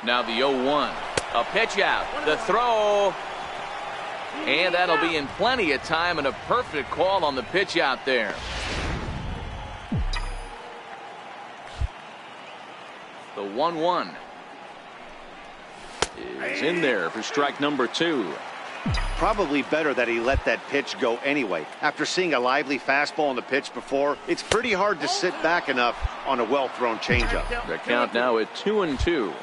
Now the 0-1. A pitch out. The throw. And that'll be in plenty of time, and a perfect call on the pitch out there. The 1-1 is in there for strike number 2. Probably better that he let that pitch go anyway. After seeing a lively fastball on the pitch before, it's pretty hard to sit back enough on a well-thrown changeup. The count now at 2-2.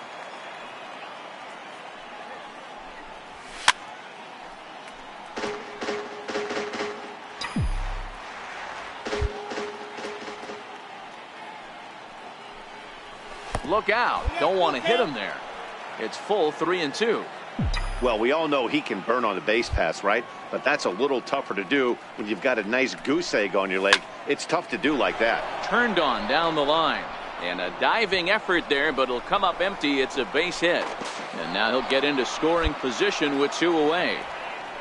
Look out. Don't want to hit him there. It's full 3-2. Well, we all know he can burn on the base pass, right? But that's a little tougher to do when you've got a nice goose egg on your leg. It's tough to do like that. Turned on down the line. And a diving effort there, but it'll come up empty. It's a base hit. And now he'll get into scoring position with 2 away.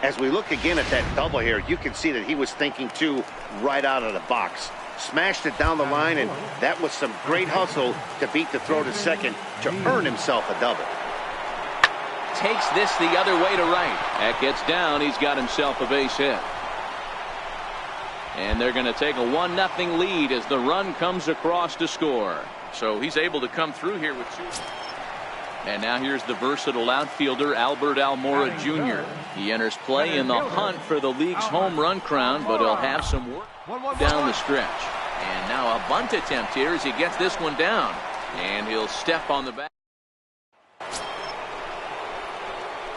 As we look again at that double here, you can see that he was thinking 2 right out of the box. Smashed it down the line, and that was some great hustle to beat the throw to second to earn himself a double. Takes this the other way to right. That gets down. He's got himself a base hit. And they're going to take a 1-0 lead as the run comes across to score. So he's able to come through here with 2. And now here's the versatile outfielder, Albert Almora Jr. He enters play in the hunt for the league's home run crown, but he'll have some work down the stretch. And now a bunt attempt here as he gets this one down. And he'll step on the back.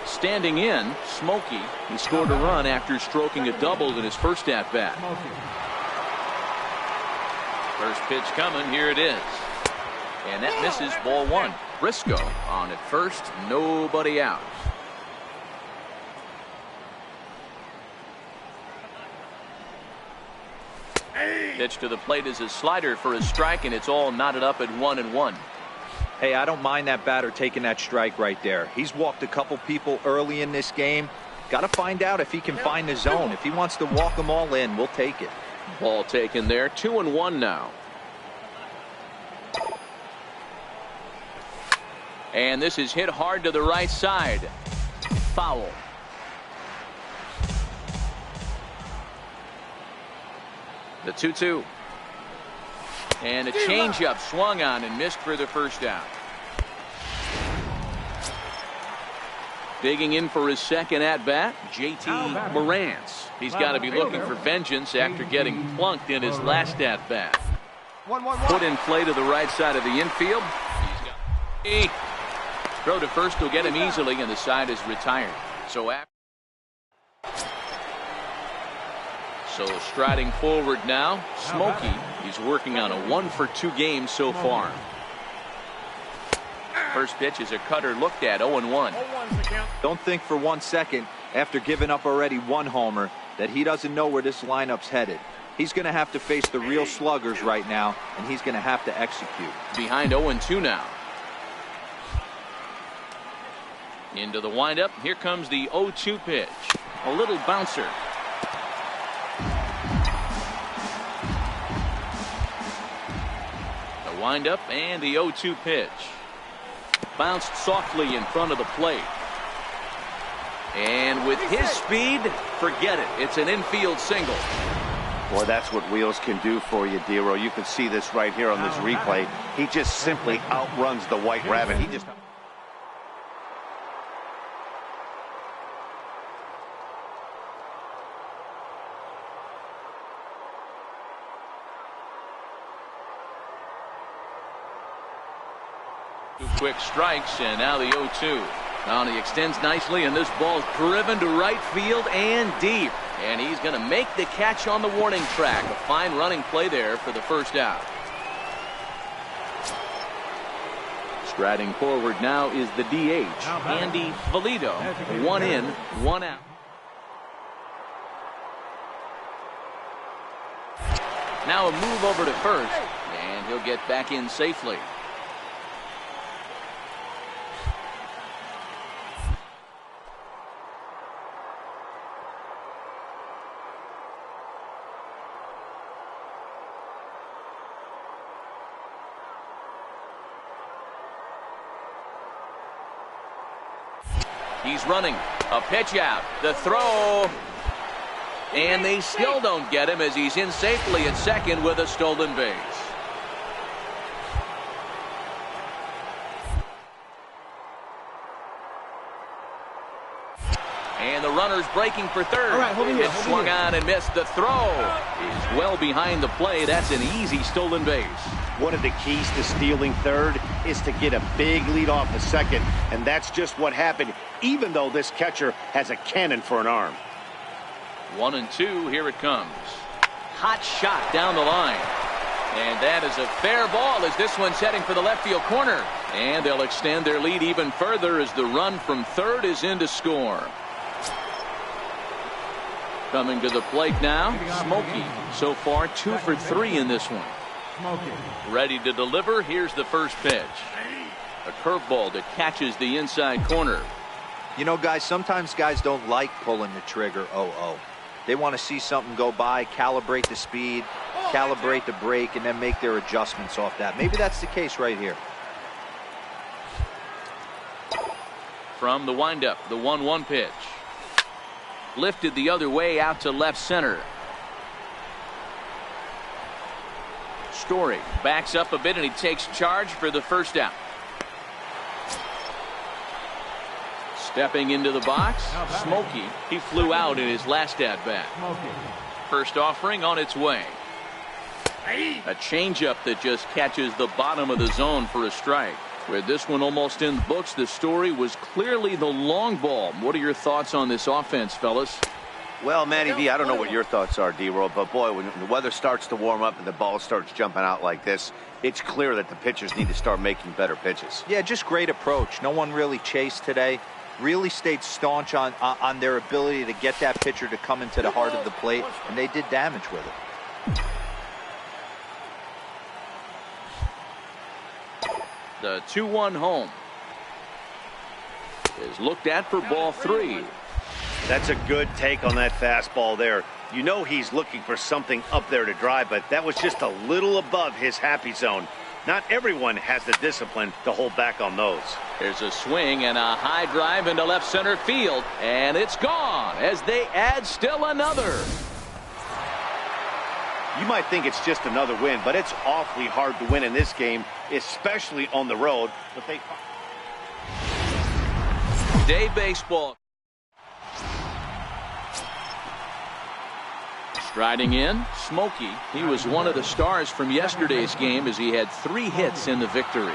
Standing in, Smokey. He scored a run after stroking a double in his first at-bat. First pitch coming. Here it is. And that misses, ball 1. Briscoe on at first. Nobody out. Pitch to the plate is a slider for a strike, and it's all knotted up at 1-1. Hey, I don't mind that batter taking that strike right there. He's walked a couple people early in this game. Got to find out if he can find the zone. If he wants to walk them all in, we'll take it. Ball taken there. 2-1 now. And this is hit hard to the right side. Foul. The 2-2. And a changeup swung on and missed for the first down. Digging in for his second at-bat, J.T. Morantz. He's got to be looking for vengeance after getting plunked in his last at-bat. Put in play to the right side of the infield. He's got throw to first will get him easily, and the side is retired. So striding forward now, Smokey. He's working on a 1-for-2 game so far. First pitch is a cutter looked at, 0-1. Don't think for 1 second, after giving up already 1 homer, that he doesn't know where this lineup's headed. He's going to have to face the real sluggers right now, and he's going to have to execute. Behind 0-2 now. Into the windup. Here comes the 0-2 pitch. A little bouncer. The windup and the 0-2 pitch. Bounced softly in front of the plate. And with his speed, forget it. It's an infield single. Boy, that's what wheels can do for you, Dero. You can see this right here on this replay. He just simply outruns the White Rabbit. He just... Two quick strikes, and now the 0-2. Now he extends nicely, and this ball's driven to right field and deep. And he's going to make the catch on the warning track. A fine running play there for the first out. Striding forward now is the DH, Andy Valito. 1 in, 1 out. Now a move over to first, and he'll get back in safely. He's running. A pitch out. The throw. And they still don't get him as he's in safely at second with a stolen base. And the runner's breaking for third. All right, hold me here. It swung on and missed. The throw is well behind the play. That's an easy stolen base. One of the keys to stealing third is to get a big lead off the second, and that's just what happened, even though this catcher has a cannon for an arm. 1 and 2, here it comes. Hot shot down the line. And that is a fair ball as this one's heading for the left field corner. And they'll extend their lead even further as the run from third is in to score. Coming to the plate now, Smokey. So far 2 for 3 in this one. Ready to deliver. Here's the first pitch. A curveball that catches the inside corner. You know, guys, sometimes guys don't like pulling the trigger 0-0. They want to see something go by, calibrate the speed, calibrate the brake, and then make their adjustments off that. Maybe that's the case right here. From the windup, the 1-1 pitch. Lifted the other way out to left center. Story backs up a bit and he takes charge for the first out. Stepping into the box, Smokey. He flew out in his last at bat. First offering on its way. A changeup that just catches the bottom of the zone for a strike. With this one almost in the books, the Story was clearly the long ball. What are your thoughts on this offense, fellas? Well, Matty V, I don't know what your thoughts are, D-Roll, but boy, when the weather starts to warm up and the ball starts jumping out like this, it's clear that the pitchers need to start making better pitches. Yeah, just great approach. No one really chased today. Really stayed staunch on their ability to get that pitcher to come into the heart of the plate, and they did damage with it. The 2-1 home is looked at for ball 3. That's a good take on that fastball there. You know he's looking for something up there to drive, but that was just a little above his happy zone. Not everyone has the discipline to hold back on those. There's a swing and a high drive into left center field, and it's gone as they add still another. You might think it's just another win, but it's awfully hard to win in this game, especially on the road. But Day baseball. Striding in, Smokey. He was one of the stars from yesterday's game as he had 3 hits in the victory.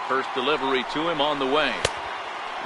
First delivery to him on the way.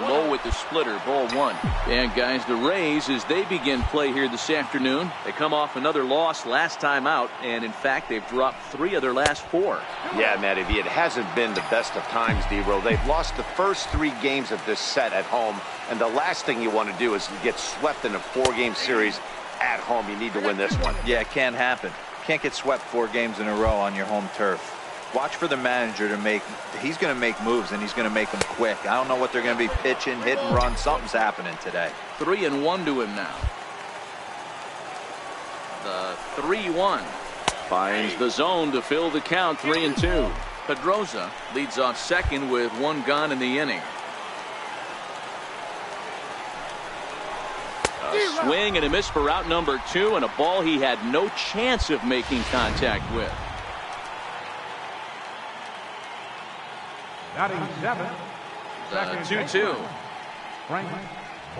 Low with the splitter, ball 1. And guys, the Rays, as they begin play here this afternoon, they come off another loss last time out, and in fact they've dropped 3 of their last 4. Yeah, Matty V, it hasn't been the best of times, D-Roll. They've lost the first 3 games of this set at home, and the last thing you want to do is get swept in a 4-game series at home. You need to win this one. Yeah, it can't happen. Can't get swept 4 games in a row on your home turf. Watch for the manager to make, he's going to make moves, and he's going to make them quick. I don't know what they're going to be pitching, hit and run. Something's happening today. 3-1 to him now. The 3-1 finds the zone to fill the count. 3-2. Pedroza leads off second with 1 gone in the inning. A swing and a miss for out number 2, and a ball he had no chance of making contact with. Batting 7. The 2-2. Frank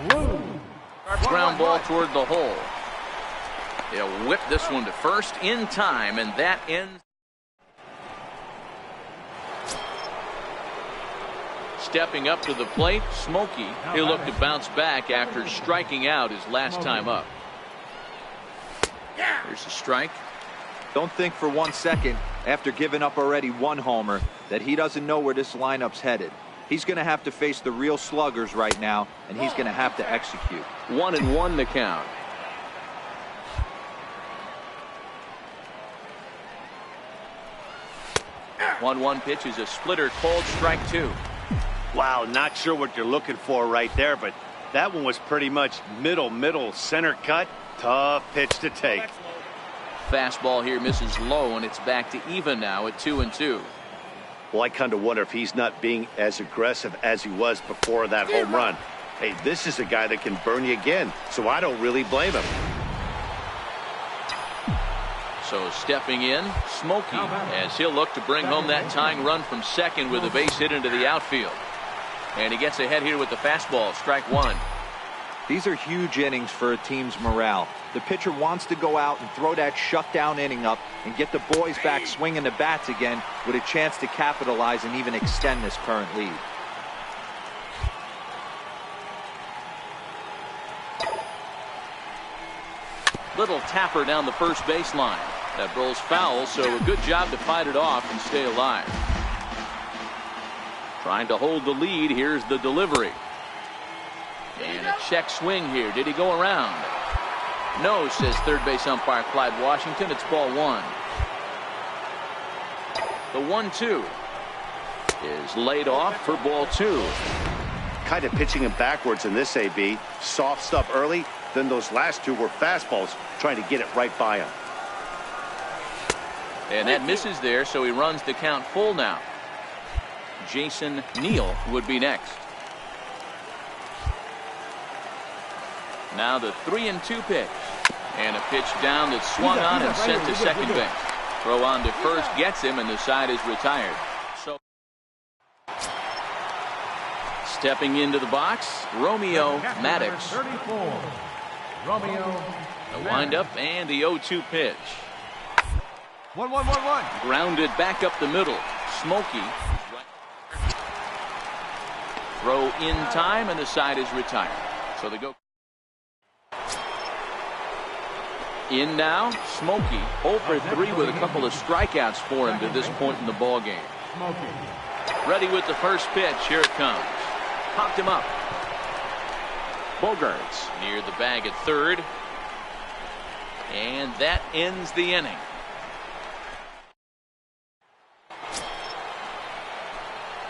Blue. Ground ball toward the hole. He'll whip this one to first in time, and that ends. stepping up to the plate, Smokey. He'll look to bounce back after striking out his last time up. Here's a strike. Don't think for 1 second, after giving up already 1 homer, that he doesn't know where this lineup's headed. He's going to have to face the real sluggers right now, and he's going to have to execute. 1-1 the count. 1-1 pitch is a splitter, called strike 2. Wow, not sure what you're looking for right there, but that one was pretty much middle, center cut. Tough pitch to take. Fastball here misses low, and it's back to even now at 2-2. Well, I kind of wonder if he's not being as aggressive as he was before that home run. Hey, this is a guy that can burn you again, so I don't really blame him. So stepping in, Smokey, as he'll look to bring home that tying run from second with a base hit into the outfield. And he gets ahead here with the fastball, strike 1. These are huge innings for a team's morale. The pitcher wants to go out and throw that shutdown inning up and get the boys back swinging the bats again with a chance to capitalize and even extend this current lead. Little tapper down the first baseline. That rolls foul, so a good job to fight it off and stay alive. Trying to hold the lead. Here's the delivery. And a check swing here. Did he go around? No, says third base umpire Clyde Washington. It's ball 1. The 1-2 is laid off for ball 2. Kind of pitching him backwards in this AB. Soft stuff early, then those last 2 were fastballs, trying to get it right by him. And that misses there, so he runs the count full now. Jason Neal would be next. Now the 3-2 pitch. And a pitch down that's swung on and sent to second base. Throw on to first gets him, and the side is retired. So stepping into the box, Romeo Maddox. 34. Romeo. The windup and the 0-2 pitch. 1-1-1-1. Grounded back up the middle. Smokey. Throw in time, and the side is retired. So they go. In now, Smokey, 0 for 3 with a couple of strikeouts for him to this point in the ball game. Ready with the first pitch. Here it comes. Popped him up. Bogarts near the bag at third. And that ends the inning.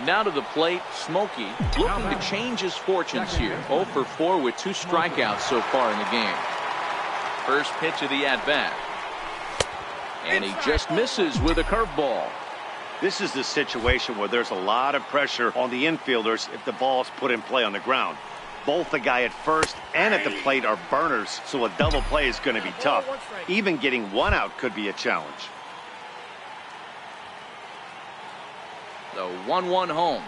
Now to the plate, Smokey looking to change his fortunes here. 0 for 4 with 2 strikeouts so far in the game. First pitch of the at-bat. And he just misses with a curveball. This is the situation where there's a lot of pressure on the infielders if the ball's put in play on the ground. Both the guy at first and at the plate are burners, so a double play is going to be tough. Even getting 1 out could be a challenge. The 1-1 home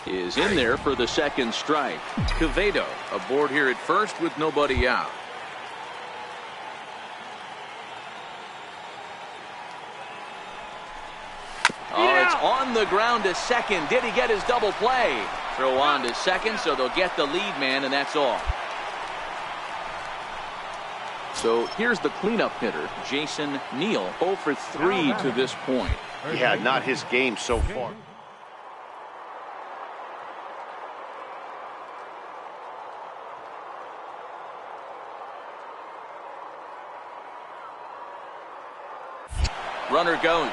is in there for the second strike. Quevedo aboard here at first with nobody out. Oh, it's on the ground to second. Did he get his double play? Throw on to second, so they'll get the lead man, and that's all. So here's the cleanup hitter, Jason Neal, 0 for 3 to this point. Yeah, not his game so far. Runner goes.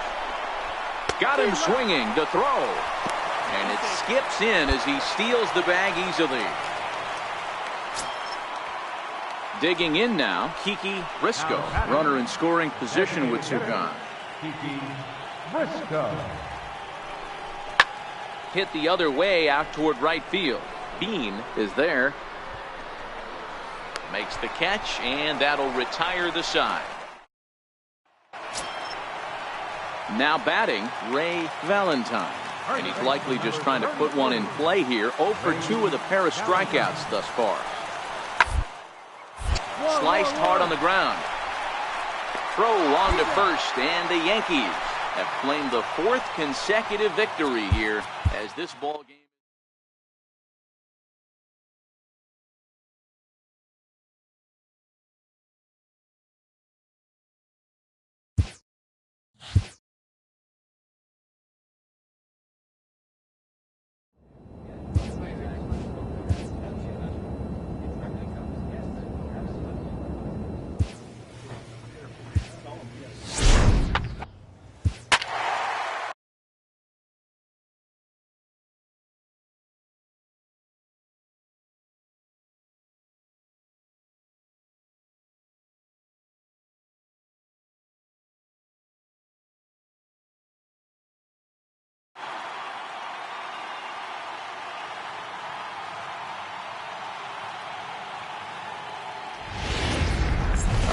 Got him swinging to throw. And it skips in as he steals the bag easily. Digging in now, Kiki Briscoe. Runner in scoring position with Sugan. Kiki Briscoe. Hit the other way out toward right field. Bean is there. Makes the catch, and that'll retire the side. Now batting, Ray Valentine. And he's likely just trying to put one in play here. 0 for 2 with a pair of strikeouts thus far. Sliced hard on the ground. Throw on to first, and the Yankees have claimed the 4th consecutive victory here as this ball game.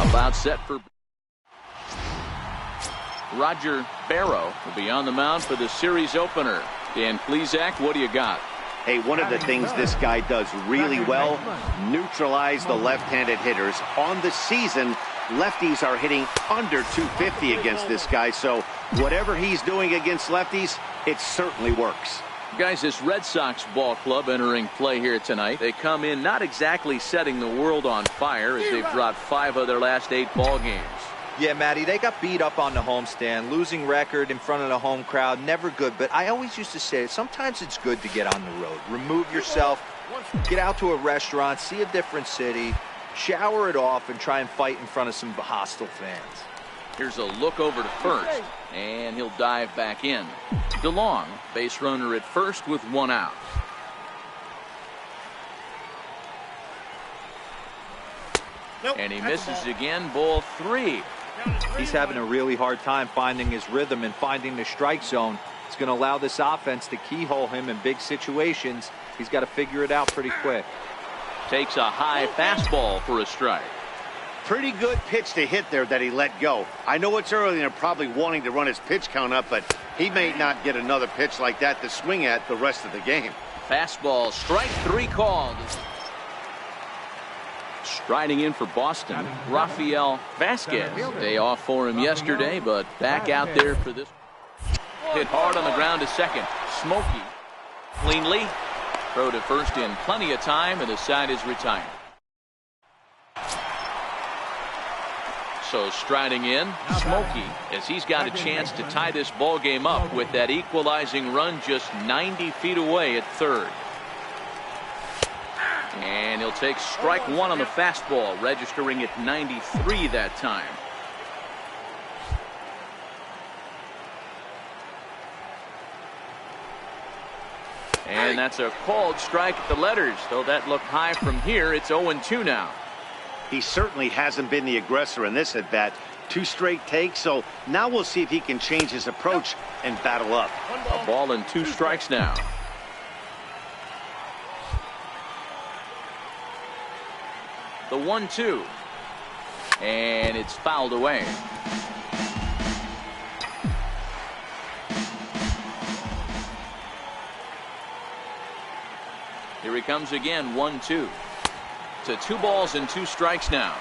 About set for Roger Barrow will be on the mound for the series opener. Dan Plesac, what do you got? Hey, one of the things this guy does really well, neutralize the left-handed hitters. On the season, lefties are hitting under 250 against this guy, so whatever he's doing against lefties, it certainly works. Guys, this Red Sox ball club entering play here tonight. They come in not exactly setting the world on fire as they've dropped 5 of their last 8 ball games. Yeah, Matty, they got beat up on the homestand. Losing record in front of the home crowd, never good. But I always used to say, sometimes it's good to get on the road. Remove yourself, get out to a restaurant, see a different city, shower it off, and try and fight in front of some hostile fans. Here's a look over to first, and he'll dive back in. DeLong, base runner at first with 1 out. And he misses again, ball 3. He's having a really hard time finding his rhythm and finding the strike zone. It's going to allow this offense to keyhole him in big situations. He's got to figure it out pretty quick. Takes a high fastball for a strike. Pretty good pitch to hit there that he let go. I know it's early and they're probably wanting to run his pitch count up, but he may not get another pitch like that to swing at the rest of the game. Fastball, strike 3 called. Striding in for Boston, Rafael Vasquez. Day off for him yesterday, but back out there for this. Hit hard on the ground to second. Smokey cleanly. Throw to first in plenty of time, and the side is retired. So striding in, Smokey, as he's got a chance to tie this ball game up with that equalizing run just 90 feet away at third. And he'll take strike 1 on the fastball, registering at 93 that time. And that's a called strike at the letters, though that looked high from here. It's 0-2 now. He certainly hasn't been the aggressor in this at bat. 2 straight takes, so now we'll see if he can change his approach and battle up. A ball and 2 strikes now. The 1-2. And it's fouled away. Here he comes again, 1-2. To 2 balls and 2 strikes now.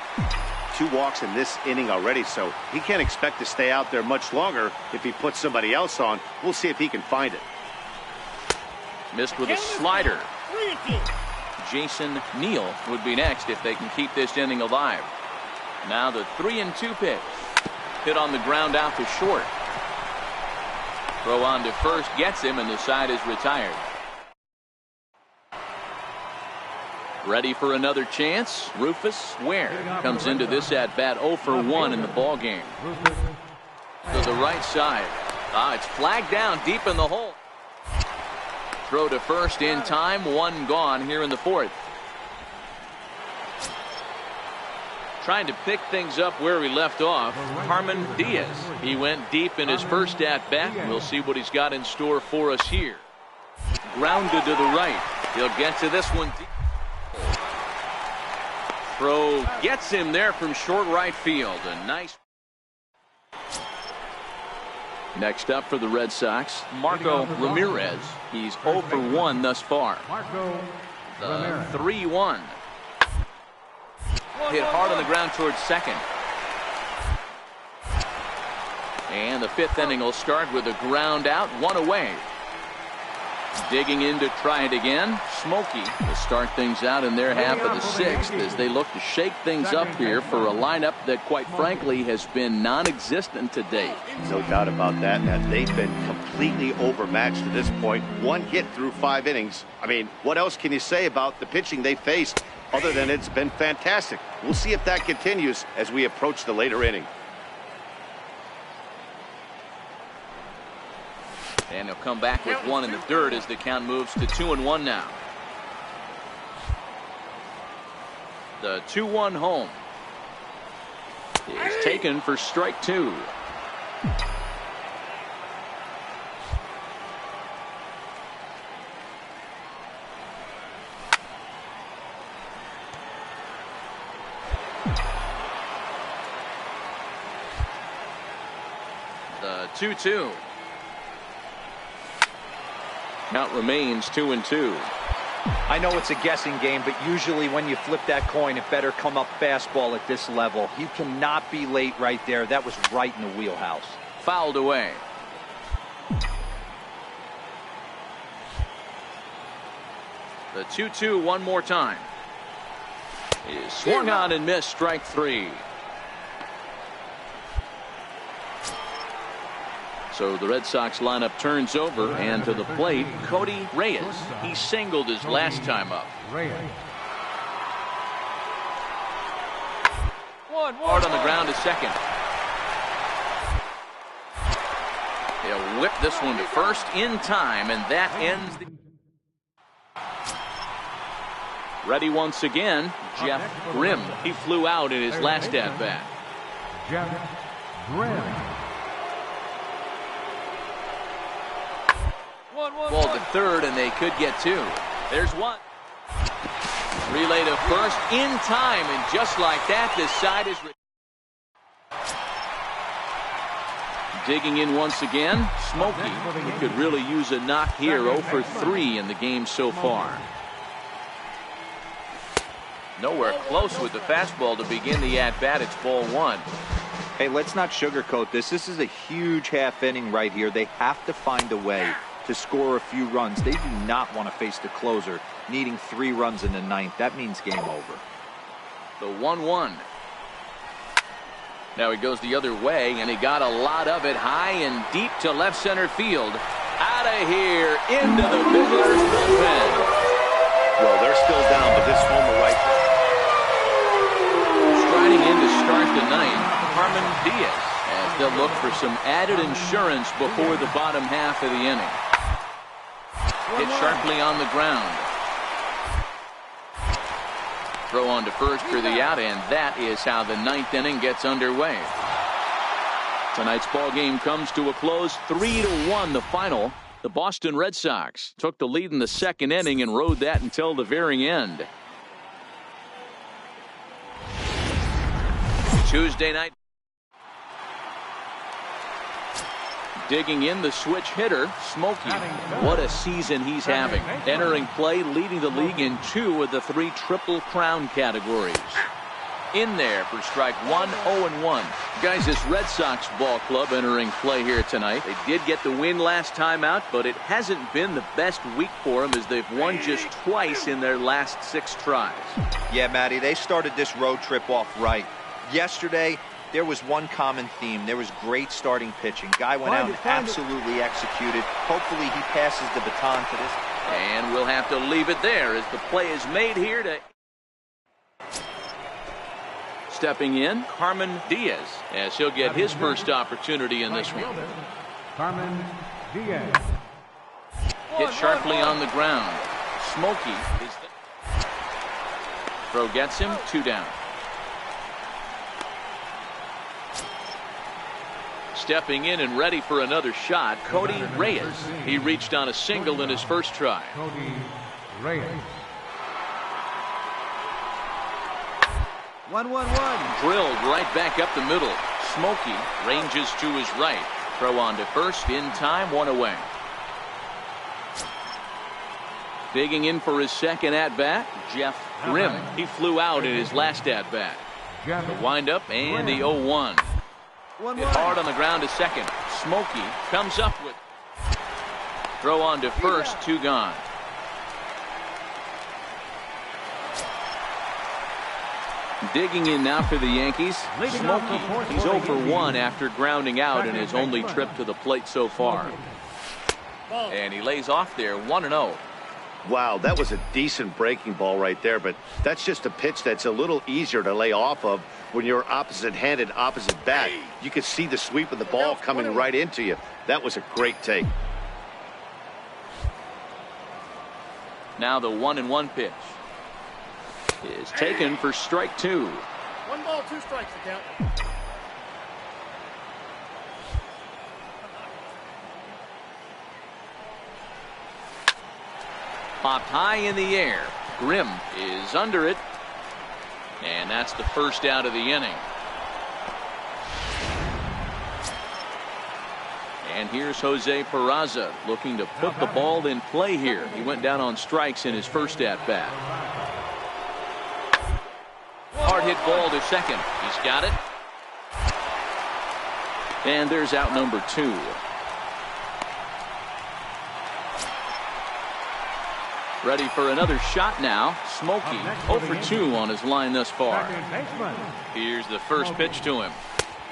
2 walks in this inning already, so he can't expect to stay out there much longer if he puts somebody else on. We'll see if he can find it. Missed with a slider. Jason Neal would be next if they can keep this inning alive. Now the 3-2 pitch. Hit on the ground out to short. Throw on to first gets him, and the side is retired. Ready for another chance. Rufus Ware comes into this at bat 0 for 1 in the ball game. To the right side. It's flagged down deep in the hole. Throw to first in time. 1 gone here in the 4th. Trying to pick things up where he left off. Harmon Diaz. He went deep in his first at bat. We'll see what he's got in store for us here. Grounded to the right. He'll get to this one deep. Throw gets him there from short right field. A nice. Next up for the Red Sox, Marco Ramirez. He's 0 for 1 thus far. The 3-1. Hit hard on the ground towards second. And the 5th inning will start with a ground out, 1 away. Digging in to try it again. Smokey will start things out in their half of the 6th as they look to shake things up here for a lineup that, quite frankly, has been non-existent to date. No doubt about that, and they've been completely overmatched to this point. 1 hit through 5 innings. I mean, what else can you say about the pitching they faced other than it's been fantastic? We'll see if that continues as we approach the later inning. And he'll come back with 1 in the dirt as the count moves to 2-1 now. The 2-1 home is taken for strike 2. 2-2. Count remains 2-2. I know it's a guessing game, but usually when you flip that coin, it better come up fastball at this level. You cannot be late right there. That was right in the wheelhouse. Fouled away. The 2-2 one more time. Is swung on and missed, strike 3. So the Red Sox lineup turns over, and to the plate, Cody Reyes. He singled his last time up. Hard on the ground to second. He'll whip this one to first in time, and that ends the... Ready once again, Jeff Grimm. He flew out in his last at-bat. Jeff Grimm. Ball to third, and they could get 2. There's 1. Relay to first in time, and just like that, this side is... Digging in once again, Smokey. He could really use a knock here. 0 for 3 in the game so far. Nowhere close with the fastball to begin the at-bat. It's ball 1. Hey, let's not sugarcoat this. This is a huge half inning right here. They have to find a way to score a few runs. They do not want to face the closer, needing 3 runs in the 9th. That means game over. The 1-1. Now he goes the other way, and he got a lot of it high and deep to left center field. Out of here, into the visitors' bullpen. Well, they're still down, but this homer right. Striding in to start the 9th, Carmen Diaz, as they'll look for some added insurance before the bottom half of the inning. Hit sharply on the ground. Throw on to first for the out, and that is how the 9th inning gets underway. Tonight's ball game comes to a close, 3-1 the final. The Boston Red Sox took the lead in the 2nd inning and rode that until the very end. Tuesday night. Digging in, the switch hitter, Smokey. What a season he's having. Entering play, leading the league in 2 of the 3 Triple Crown categories. In there for strike 1, 0-1. Guys, this Red Sox ball club entering play here tonight. They did get the win last time out, but it hasn't been the best week for them as they've won just twice in their last 6 tries. Yeah, Matty, they started this road trip off right. Yesterday, there was one common theme. There was great starting pitching. Guy went out and absolutely executed. Hopefully he passes the baton to this. And we'll have to leave it there as the play is made here to... Stepping in, Carmen Diaz, as he'll get his first opportunity in this one. Carmen Diaz. Hit sharply on the ground. Smokey is... Throw gets him, 2 down. Stepping in and ready for another shot, Cody Reyes. He reached on a single in his first try. Cody Reyes. 1-1-1. Drilled right back up the middle. Smokey ranges to his right. Throw on to first in time, 1 away. Digging in for his second at-bat, Jeff Grimm. He flew out in his last at-bat. The windup and the 0-1. Hit hard on the ground to second. Smokey comes up with. Throw on to first, 2 gone. Digging in now for the Yankees, Smokey. He's 0 for 1 after grounding out in his only trip to the plate so far. And he lays off there, 1-0. Wow, that was a decent breaking ball right there, but that's just a pitch that's a little easier to lay off of when you're opposite-handed, opposite bat. You could see the sweep of the ball coming right into you. That was a great take. Now the 1-1 pitch is taken for strike 2. 1 ball, 2 strikes to count. Popped high in the air. Grimm is under it. And that's the first out of the inning. And here's Jose Peraza looking to put the ball in play here. He went down on strikes in his first at-bat. Hard hit ball to second. He's got it. And there's out number 2. Ready for another shot now. Smokey 0 for 2 on his line thus far. Here's the first pitch to him.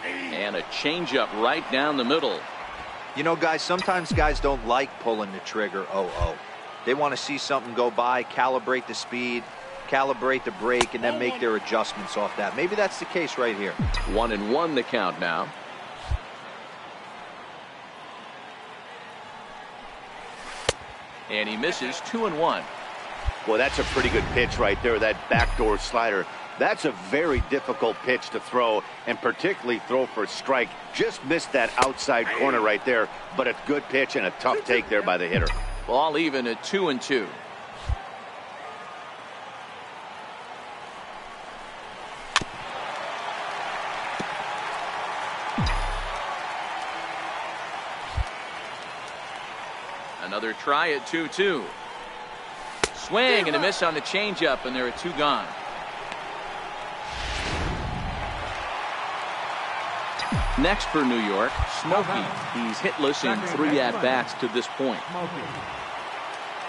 And a changeup right down the middle. You know, guys, sometimes guys don't like pulling the trigger 0-0. They want to see something go by, calibrate the speed, calibrate the break, and then make their adjustments off that. Maybe that's the case right here. 1-1 the count now. And he misses 2-1. Boy, that's a pretty good pitch right there, that backdoor slider. That's a very difficult pitch to throw, and particularly throw for a strike. Just missed that outside corner right there, but a good pitch and a tough take there by the hitter. Ball even at 2-2. Another try at 2-2. Swing and a miss on the changeup, and there are 2 gone. Next for New York, Smokey. He's hitless in 3 at-bats to this point.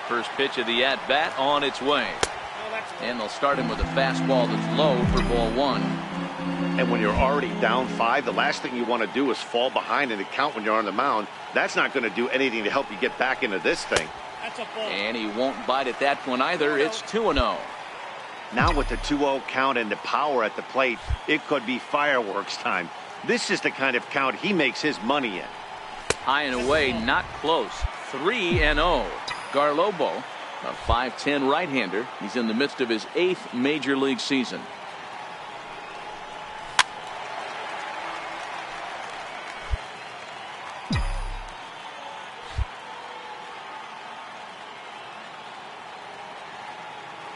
First pitch of the at-bat on its way. And they'll start him with a fastball that's low for ball 1. And when you're already down 5, the last thing you want to do is fall behind in the count when you're on the mound. That's not going to do anything to help you get back into this thing. And he won't bite at that one either. It's 2-0. Now with the 2-0 count and the power at the plate, it could be fireworks time. This is the kind of count he makes his money in. High and away, not close. 3-0. Garlobo, a 5'10" right-hander. He's in the midst of his 8th major league season.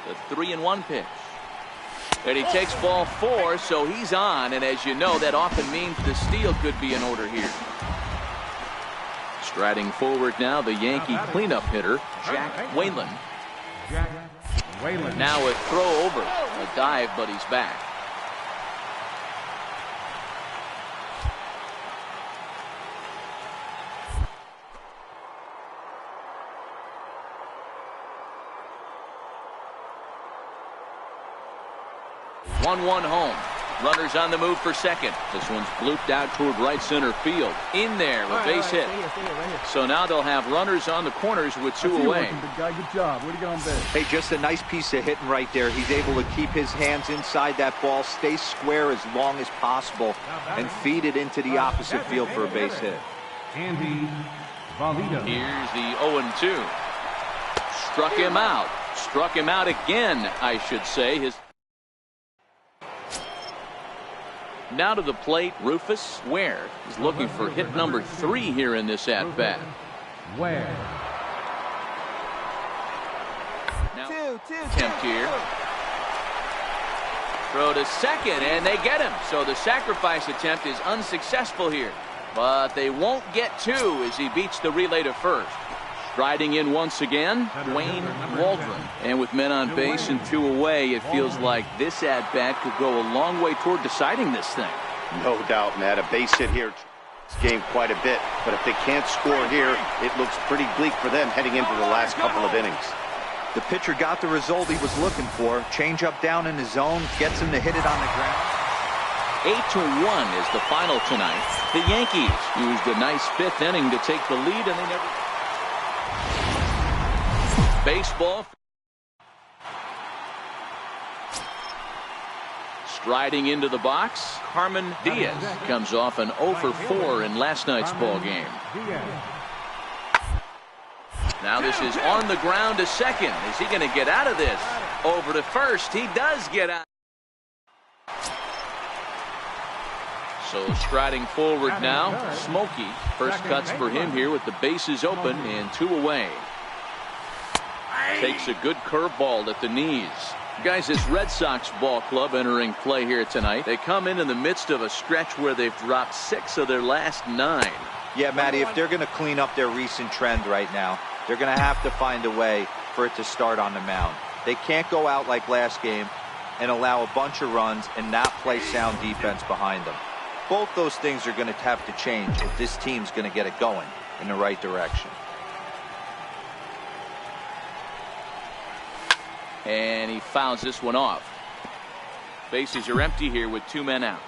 The 3-1 pitch. And he takes ball 4, so he's on. And as you know, that often means the steal could be in order here. Striding forward now, the Yankee cleanup hitter, Jack Whalen. Now a throw over. A dive, but he's back. One home. Runners on the move for second. This one's blooped out toward right center field. In there, a base hit. So now they'll have runners on the corners with 2 away. Good job. Way to get on base. Hey, just a nice piece of hitting right there. He's able to keep his hands inside that ball, stay square as long as possible, and feed it into the opposite field for a base hit. Andy Valido. Here's the 0-2. Struck him out. Struck him out again, I should say. Now to the plate, Rufus Ware is looking for hit number 3 here in this at-bat. Ware. Now, attempt here. Throw to second, and they get him. So the sacrifice attempt is unsuccessful here. But they won't get 2 as he beats the relay to first. Striding in once again, Dwayne Waldron. And with men on base and 2 away, it feels like this at-bat could go a long way toward deciding this thing. No doubt, Matt. A base hit here this game quite a bit. But if they can't score here, it looks pretty bleak for them heading into the last couple of innings. The pitcher got the result he was looking for. Change up down in the zone, gets him to hit it on the ground. 8-1 is the final tonight. The Yankees used a nice 5th inning to take the lead, and they never... Baseball. Striding into the box, Carmen Diaz comes off an 0 for 4 in last night's ball game. Now this is on the ground to second. Is he going to get out of this? Over to first. He does get out. So striding forward now, Smokey. First cuts for him here with the bases open and 2 away. Takes a good curveball at the knees. Guys, this Red Sox ball club entering play here tonight. They come in the midst of a stretch where they've dropped 6 of their last 9. Yeah, Matty, if they're going to clean up their recent trend right now, they're going to have to find a way for it to start on the mound. They can't go out like last game and allow a bunch of runs and not play sound defense behind them. Both those things are going to have to change if this team's going to get it going in the right direction. And he fouls this one off. Bases are empty here with 2 men out.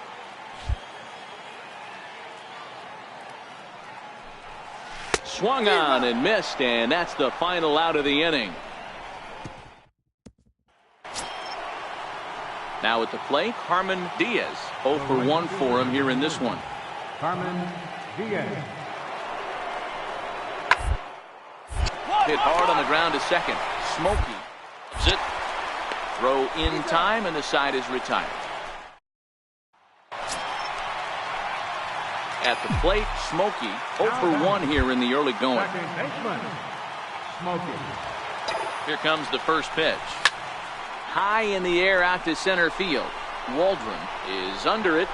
Swung on and missed, and that's the final out of the inning. Now at the plate, Carmen Diaz. 0 for 1 for him here in this one. Carmen Diaz. Hit hard on the ground to second. Smokey. Zit. Throw in time, and the side is retired. At the plate, Smokey. 0 for 1 here in the early going. Second baseman, Smokey. Here comes the first pitch. High in the air out to center field. Waldron is under it.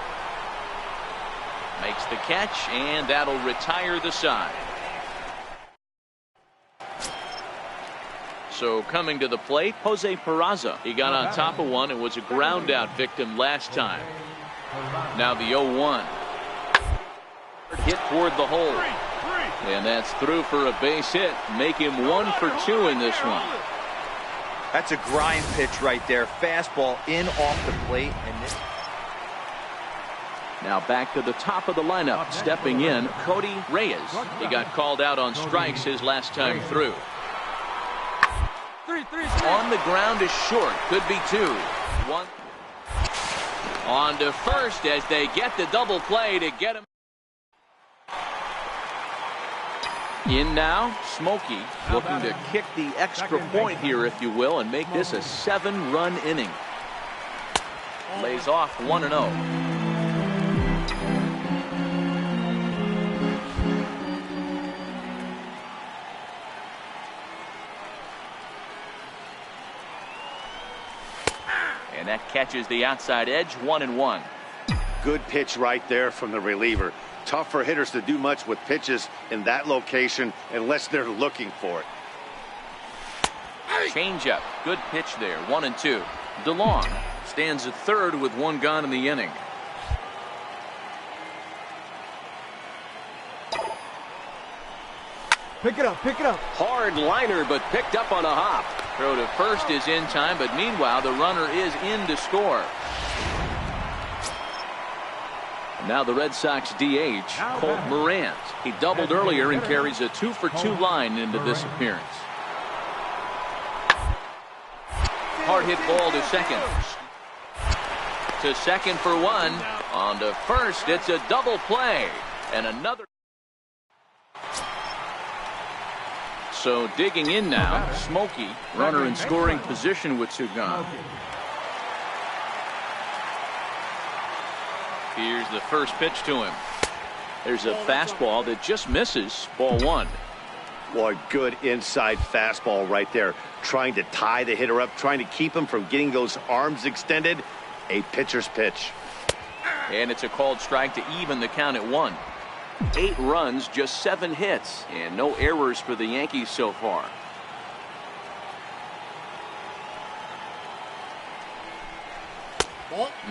Makes the catch, and that'll retire the side. So coming to the plate, Jose Peraza. He got on top of one and was a ground out victim last time. Now the 0-1. Hit toward the hole. And that's through for a base hit. Make him 1 for 2 in this one. That's a grind pitch right there. Fastball in off the plate. And this... Now back to the top of the lineup. Stepping in, Cody Reyes. He got called out on strikes his last time through. On the ground is short. Could be 2. 1. On to first as they get the double play to get him. In now, Smokey looking to kick the extra point here, if you will, and make this a 7-run inning. Lays off 1-0. And that catches the outside edge, 1-1. Good pitch right there from the reliever. Tough for hitters to do much with pitches in that location unless they're looking for it. Changeup. Good pitch there. 1-2. DeLong stands at third with 1 gone in the inning. Pick it up, pick it up. Hard liner, but picked up on a hop. Throw to first is in time, but meanwhile the runner is in to score. Now the Red Sox DH, Colt Morant. He doubled earlier and carries a 2 for 2 line into this appearance. Hard hit ball to second. To second for 1. On to first, it's a double play. And another. So digging in now, Smokey, runner in scoring position with 2 gone. Here's the first pitch to him. There's a fastball that just misses. Ball 1. Boy, good inside fastball right there. Trying to tie the hitter up, trying to keep him from getting those arms extended. A pitcher's pitch. And it's a called strike to even the count at 1. 8 runs, just 7 hits, and no errors for the Yankees so far.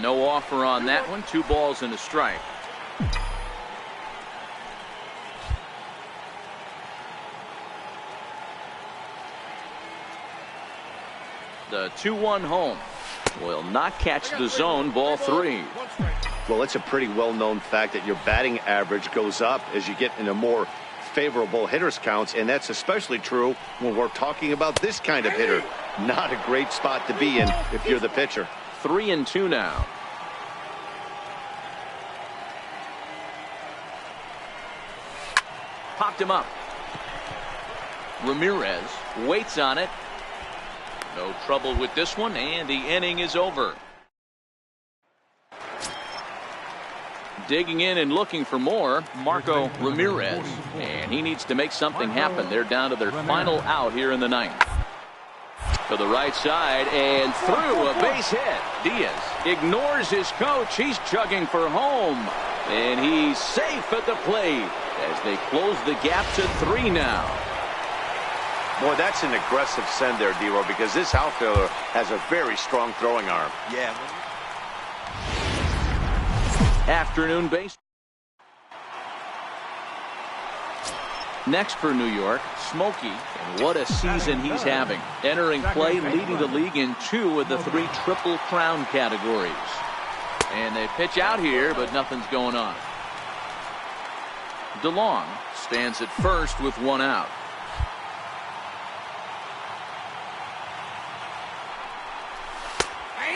No offer on that one. 2 balls and a strike. The 2-1 home will not catch the zone. Ball 3. Well, it's a pretty well-known fact that your batting average goes up as you get into more favorable hitters counts, and that's especially true when we're talking about this kind of hitter. Not a great spot to be in if you're the pitcher. 3-2 now. Popped him up. Ramirez waits on it. No trouble with this one, and the inning is over. Digging in and looking for more, Marco Ramirez. And he needs to make something happen. They're down to their final out here in the 9th. To the right side and through, a base hit. Diaz ignores his coach. He's chugging for home. And he's safe at the plate as as they close the gap to 3 now. Boy, that's an aggressive send there, D-Row, because this outfielder has a very strong throwing arm. Yeah. Afternoon base. Next for New York, Smokey, and what a season he's having. Entering play, leading the league in 2 of the 3 Triple Crown categories. And they pitch out here, but nothing's going on. DeLong stands at first with 1 out.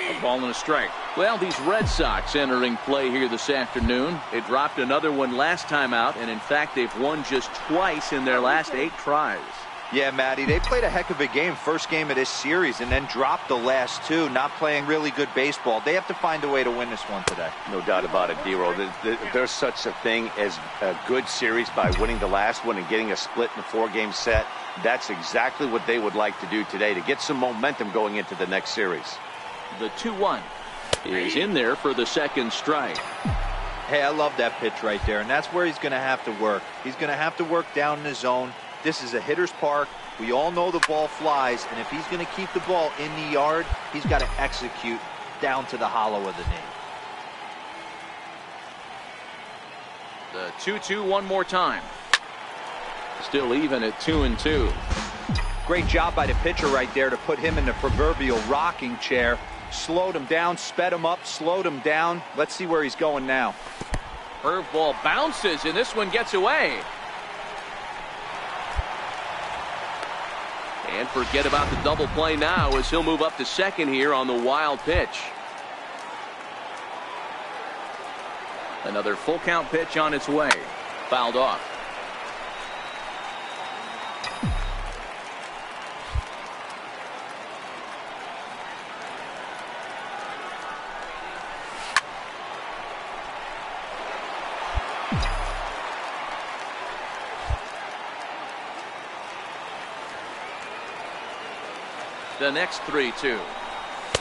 A ball and a strike. Well, these Red Sox entering play here this afternoon. They dropped another one last time out, and in fact, they've won just twice in their last 8 tries. Yeah, Matty, they played a heck of a game, first game of this series, and then dropped the last 2, not playing really good baseball. They have to find a way to win this one today. No doubt about it, D-Row. There's such a thing as a good series by winning the last one and getting a split in a 4-game set. That's exactly what they would like to do today to get some momentum going into the next series. The 2-1 is in there for the 2nd strike. Hey, I love that pitch right there, and that's where he's going to have to work. He's going to have to work down in the zone. This is a hitter's park. We all know the ball flies, and if he's going to keep the ball in the yard, he's got to execute down to the hollow of the knee. The 2-2 one more time. Still even at 2-2. Great job by the pitcher right there to put him in the proverbial rocking chair. Slowed him down, sped him up, slowed him down. Let's see where he's going now. Curveball bounces, and this one gets away. And forget about the double play now as he'll move up to second here on the wild pitch. Another full count pitch on its way. Fouled off. The next 3-2.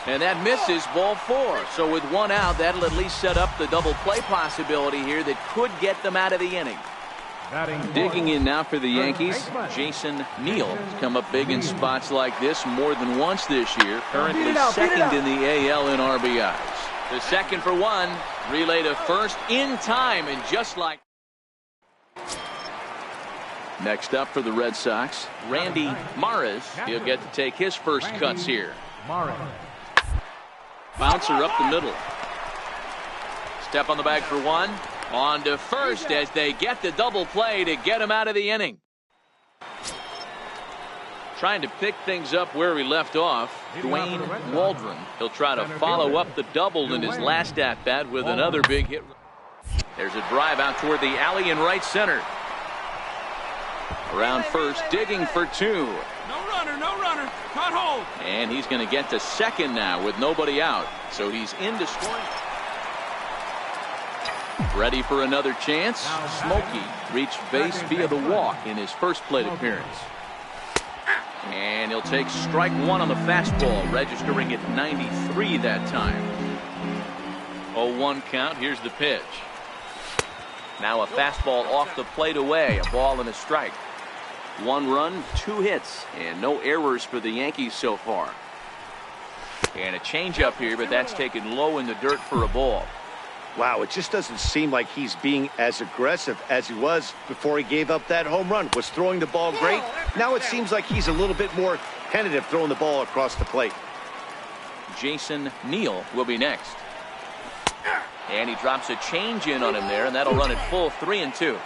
And that misses, ball 4. So with 1 out, that'll at least set up the double play possibility here that could get them out of the inning. Digging in now for the Yankees, Jason Neal has come up big in spots like this more than once this year. Currently second in the AL in RBIs. The second for 1. Relay to first in time, and just like. Next up for the Red Sox, Randy Maris. He'll get to take his first cuts here. Bouncer up the middle. Step on the bag for 1. On to first as they get the double play to get him out of the inning. Trying to pick things up where we left off, Dwayne Waldron. He'll try to follow up the double in his last at-bat with another big hit. There's a drive out toward the alley in right center. Around first, digging for 2. No runner, no runner. Not hold. And he's going to get to second now with nobody out. So he's into scoring. Ready for another chance. Smokey reached base via the walk in his first plate appearance. And he'll take strike 1 on the fastball, registering at 93 that time. 0-1 count. Here's the pitch. Now a fastball off the plate away. A ball and a strike. 1 run, 2 hits, and no errors for the Yankees so far. And a changeup here, but that's taken low in the dirt for a ball. Wow, it just doesn't seem like he's being as aggressive as he was before he gave up that home run. Was throwing the ball great. Now it seems like he's a little bit more tentative throwing the ball across the plate. Jason Neal will be next. And he drops a change in on him there, and that'll run it full 3-2.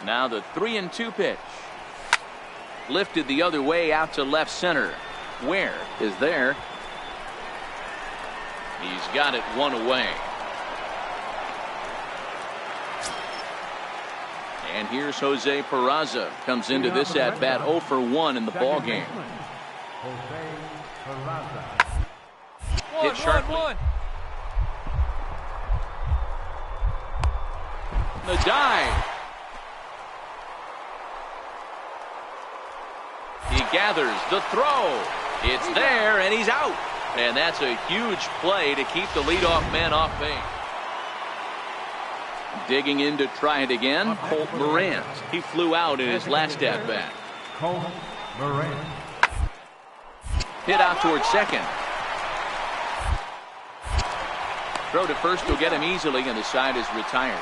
Now the 3-2 pitch. Lifted the other way out to left center. Where is there? He's got it 1 away. And here's Jose Peraza. Comes into this at bat 0 for 1 in the ball game. Hit sharply. The dive. He gathers the throw. It's there, and he's out. And that's a huge play to keep the leadoff man off base. Digging in to try it again, Colt Moran. He flew out in his last at-bat. Colt Moran. Hit out towards second. Throw to first will get him easily, and the side is retired.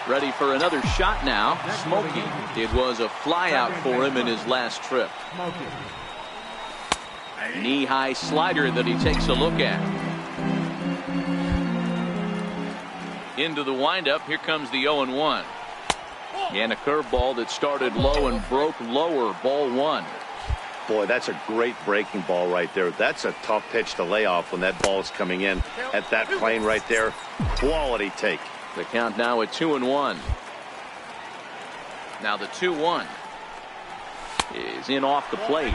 Ready for another shot now. Smokey. It was a flyout for him in his last trip. Knee-high slider that he takes a look at. Into the windup. Here comes the 0-1. And a curveball that started low and broke lower. Ball one. Boy, that's a great breaking ball right there. That's a tough pitch to lay off when that ball is coming in at that plane right there. Quality take. The count now at 2-1. Now the 2-1 is in off the plate.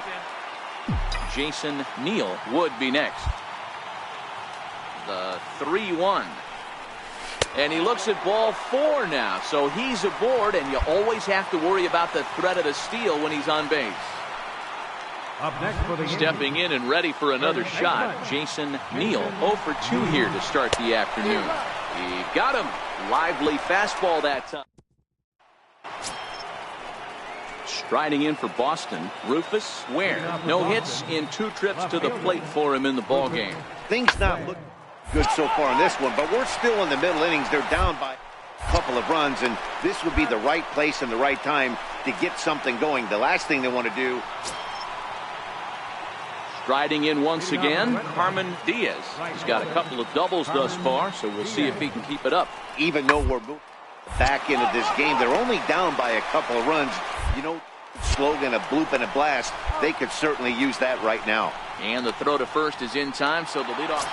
Jason Neal would be next. The 3-1. And he looks at ball four now. So he's aboard, and you always have to worry about the threat of the steal when he's on base. Up next for the Stepping in and ready for another shot, Jason Neal. 0 for 2 here to start the afternoon. He got him. Lively fastball that time. Striding in for Boston, Rufus Ware. No hits in 2 trips to the plate for him in the ballgame. Things not look good so far in this one, but we're still in the middle innings. They're down by a couple of runs, and this would be the right place and the right time to get something going. The last thing they want to do. Striding in once again, Carmen Diaz. He's got a couple of doubles thus far, so we'll see if he can keep it up. Even though we're back into this game, they're only down by a couple of runs. You know, slogan, a bloop and a blast, they could certainly use that right now. And the throw to first is in time, so the leadoff.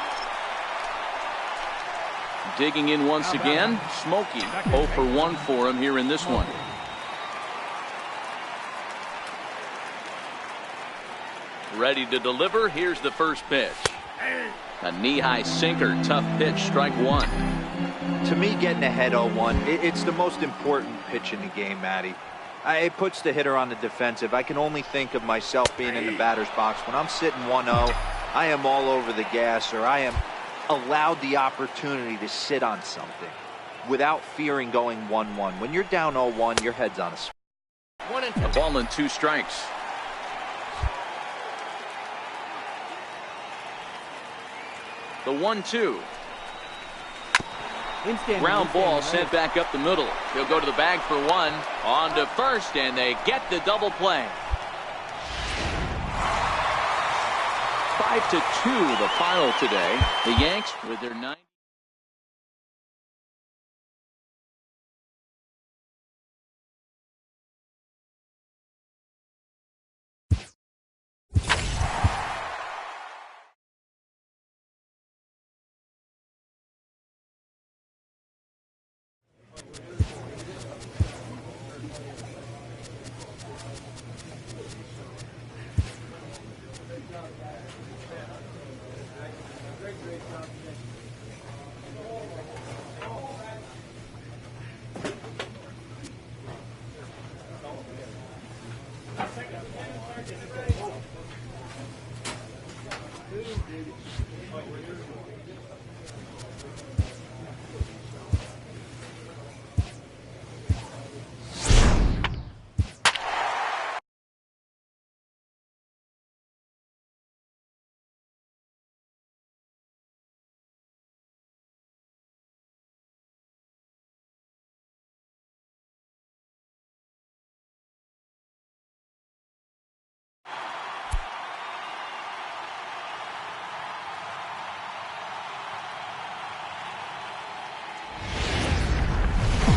Digging in once again, Smokey. 0 for 1 for him here in this one. Ready to deliver. Here's the first pitch. A knee-high sinker. Tough pitch. Strike one. To me, getting ahead 0-1, it's the most important pitch in the game, Matty. It puts the hitter on the defensive. I can only think of myself being in the batter's box. When I'm sitting 1-0, I am all over the gas, or I am allowed the opportunity to sit on something without fearing going 1-1. When you're down 0-1, your head's on a swing. A ball and 2 strikes. The 1-2. Ground ball sent back up the middle. He'll go to the bag for one. On to first, and they get the double play. 5-2 the final today. The Yanks with their 9.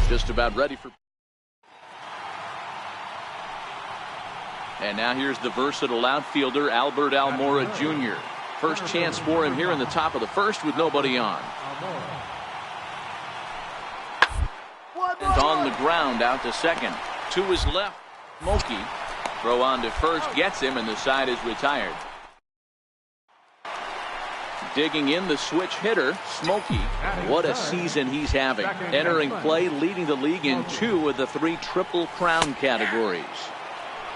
Just about ready for. And now here's the versatile outfielder, Albert Almora Jr. First chance for him here in the top of the first with nobody on. And on the ground out to second. To his left, Smokey. Throw on to first, gets him, and the side is retired. Digging in the switch hitter, Smokey. What a season he's having. Entering play, leading the league in 2 of the 3 Triple Crown categories.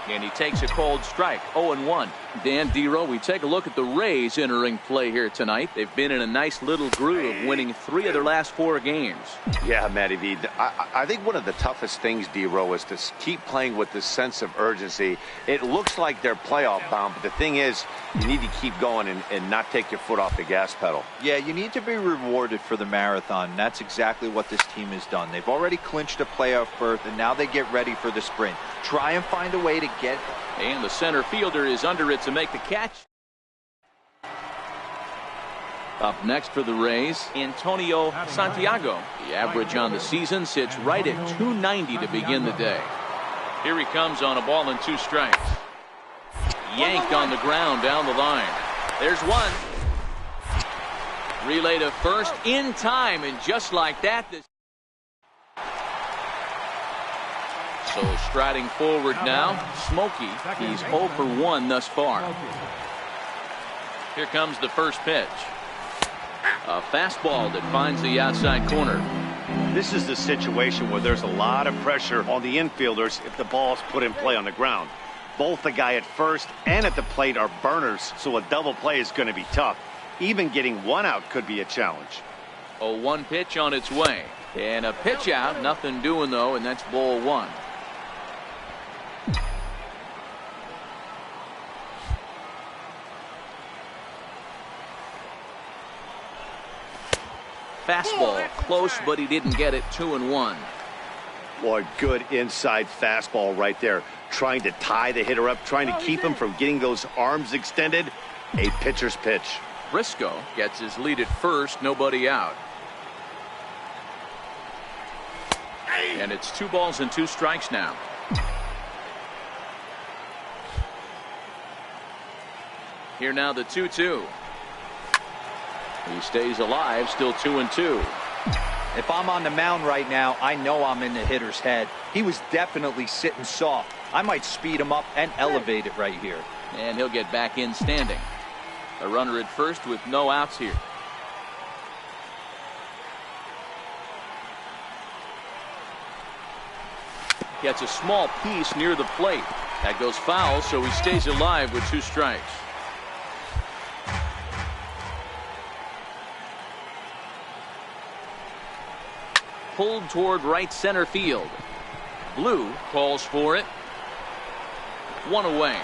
And he takes a cold strike. 0-1. Dan Dero, we take a look at the Rays entering play here tonight. They've been in a nice little groove, winning 3 of their last 4 games. Yeah, Matty V. I think one of the toughest things, Dero, is to keep playing with this sense of urgency. It looks like they're playoff bound, but the thing is, you need to keep going and not take your foot off the gas pedal. Yeah, you need to be rewarded for the marathon. And that's exactly what this team has done. They've already clinched a playoff berth, and now they get ready for the sprint. Try and find a way to get. And the center fielder is under it to make the catch. Up next for the Rays, Antonio Santiago. The average on the season sits right at 290 to begin the day. Here he comes on a ball and 2 strikes. Yanked on the ground down the line. There's one. Relay to first in time, and just like that, so striding forward now, Smokey. He's 0 for 1 thus far. Here comes the first pitch. A fastball that finds the outside corner. This is the situation where there's a lot of pressure on the infielders if the ball's put in play on the ground. Both the guy at first and at the plate are burners, so a double play is going to be tough. Even getting 1 out could be a challenge. A 1 pitch on its way. And a pitch out, nothing doing though, and that's ball 1. Fastball close, but he didn't get it. 2-1. Boy, good inside fastball right there. Trying to tie the hitter up, trying to keep him from getting those arms extended. A pitcher's pitch. Briscoe gets his lead at first, nobody out. And it's 2 balls and 2 strikes now. Here now the 2-2. He stays alive, still 2-2. If I'm on the mound right now, I know I'm in the hitter's head. He was definitely sitting soft. I might speed him up and elevate it right here. And he'll get back in standing. A runner at first with no outs here. Gets a small piece near the plate. That goes foul, so he stays alive with 2 strikes. Pulled toward right center field. Blue calls for it. 1 away.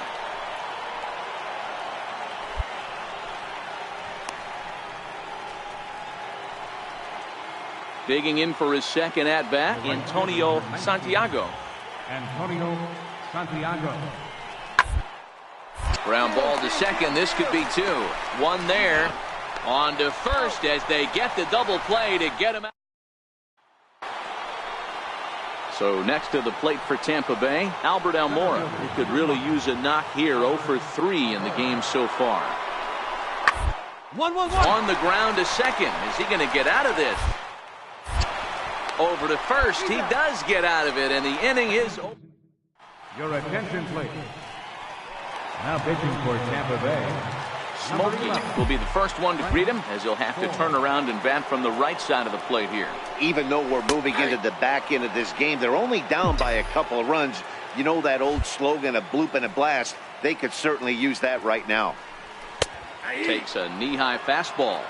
Digging in for his second at bat, Antonio Santiago. Antonio Santiago. Ground ball to second. This could be 2. 1 there. On to first as they get the double play to get him out. So next to the plate for Tampa Bay, Albert Almora. He could really use a knock here. 0 for 3 in the game so far. 1-1-1. On the ground to second. Is he going to get out of this? Over to first. He does get out of it, and the inning is over. Your attention, please. Now pitching for Tampa Bay. Smokey will be the first one to greet him, as he'll have to turn around and bat from the right side of the plate here. Even though we're moving into the back end of this game, they're only down by a couple of runs. You know that old slogan, a bloop and a blast. They could certainly use that right now. Takes a knee-high fastball.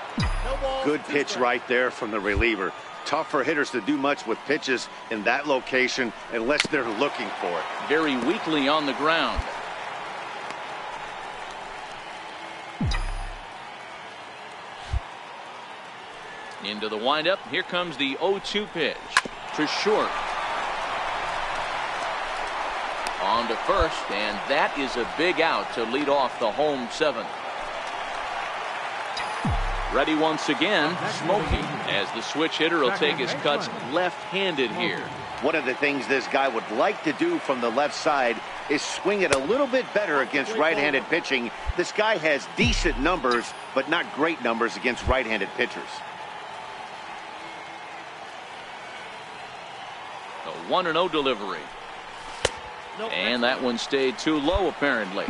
Good pitch right there from the reliever. Tough for hitters to do much with pitches in that location unless they're looking for it. Very weakly on the ground. Into the windup. Here comes the 0-2 pitch to short. On to first, and that is a big out to lead off the home 7th. Ready once again, Smokey, as the switch hitter will take his cuts left-handed here. One of the things this guy would like to do from the left side is swing it a little bit better against right-handed pitching. This guy has decent numbers, but not great numbers against right-handed pitchers. A 1-0 delivery. And that one stayed too low, apparently.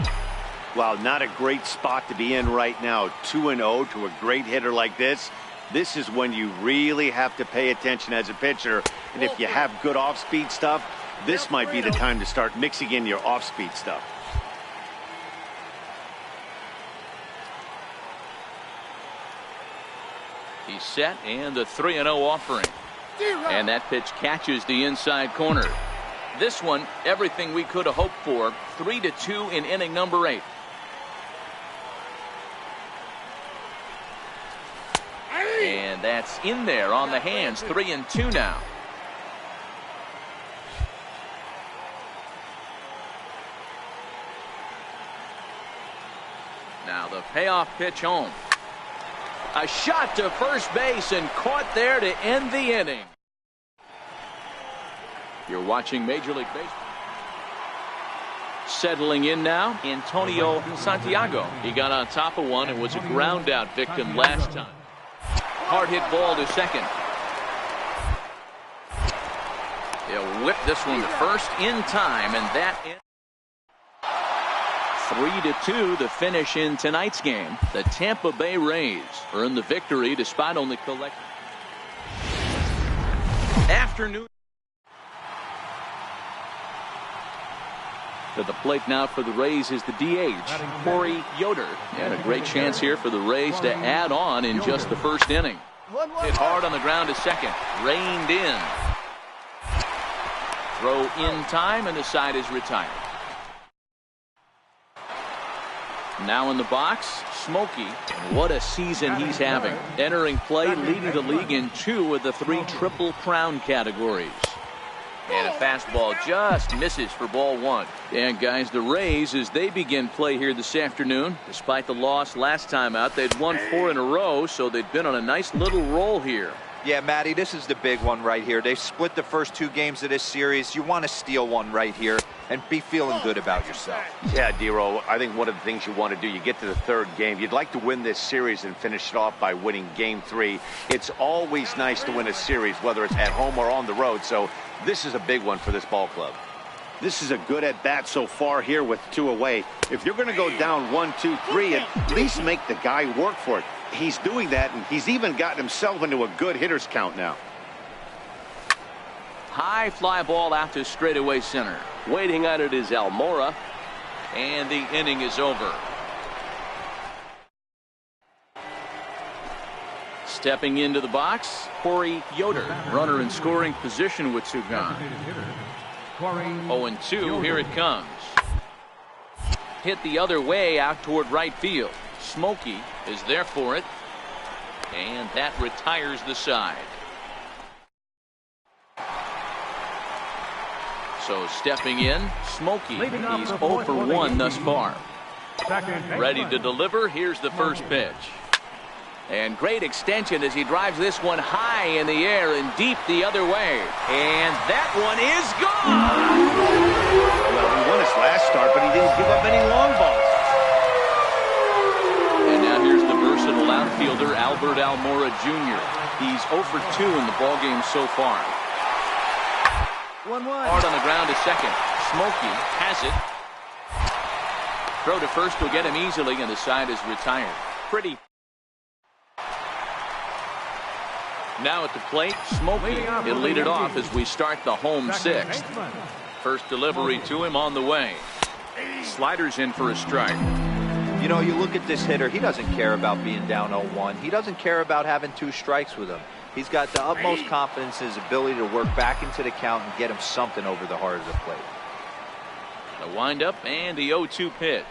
Wow, not a great spot to be in right now. 2-0 to a great hitter like this. This is when you really have to pay attention as a pitcher. And if you have good off-speed stuff, This might be the time to start mixing in your off-speed stuff. He's set, and the 3-0 offering. And that pitch catches the inside corner. This one, everything we could have hoped for. 3-2 in inning number 8. And that's in there on the hands. 3-2 now. Now the payoff pitch home. A shot to first base and caught there to end the inning. You're watching Major League Baseball. Settling in now, Antonio Santiago. He got on top of one and was a ground out victim last time. Hard hit ball to second. They'll whip this one to first in time, and that ends. 3-2 the finish in tonight's game. The Tampa Bay Rays earned the victory despite only collecting. Afternoon. To the plate now for the Rays is the DH, Corey Yoder. And a great chance here for the Rays to add on in just the first inning. Hit hard on the ground to second. Reined in. Throw in time, and the side is retired. Now in the box, Smokey. What a season he's having. Entering play, leading the league in 2 of the 3 Triple Crown categories. And a fastball just misses for ball 1. And guys, the Rays, as they begin play here this afternoon, despite the loss last time out, they'd won 4 in a row, so they've been on a nice little roll here. Yeah, Matty, this is the big one right here. They've split the first 2 games of this series. You want to steal one right here and be feeling good about yourself. Yeah, D-Roll, I think one of the things you want to do, you get to the 3rd game, you'd like to win this series and finish it off by winning game 3. It's always nice to win a series, whether it's at home or on the road, so this is a big one for this ball club. This is a good at-bat so far here with 2 away. If you're going to go down 1, 2, 3, at least make the guy work for it. He's doing that, and he's even gotten himself into a good hitter's count now. High fly ball out to straightaway center. Waiting on it is Almora, and the inning is over. Stepping into the box, Corey Yoder. Runner in scoring position with 2 gone. 0-2, here it comes. Hit the other way out toward right field. Smokey is there for it, and that retires the side. So stepping in, Smokey. He's 0 for 1 thus far. Ready to deliver. Here's the first pitch. And great extension as he drives this one high in the air and deep the other way. And that one is gone! Well, he won his last start, but he didn't give up any long balls. And now here's the versatile outfielder, Albert Almora Jr. He's 0 for 2 in the ballgame so far. 1-1. Hard on the ground to second. Smokey has it. Throw to first will get him easily, and the side is retired. Pretty. Now at the plate, Smokey. He'll lead it off as we start the home 6th. First delivery to him on the way. Sliders in for a strike. You know, you look at this hitter, he doesn't care about being down 0-1. He doesn't care about having 2 strikes with him. He's got the utmost confidence in his ability to work back into the count and get him something over the heart of the plate. The windup and the 0-2 pitch.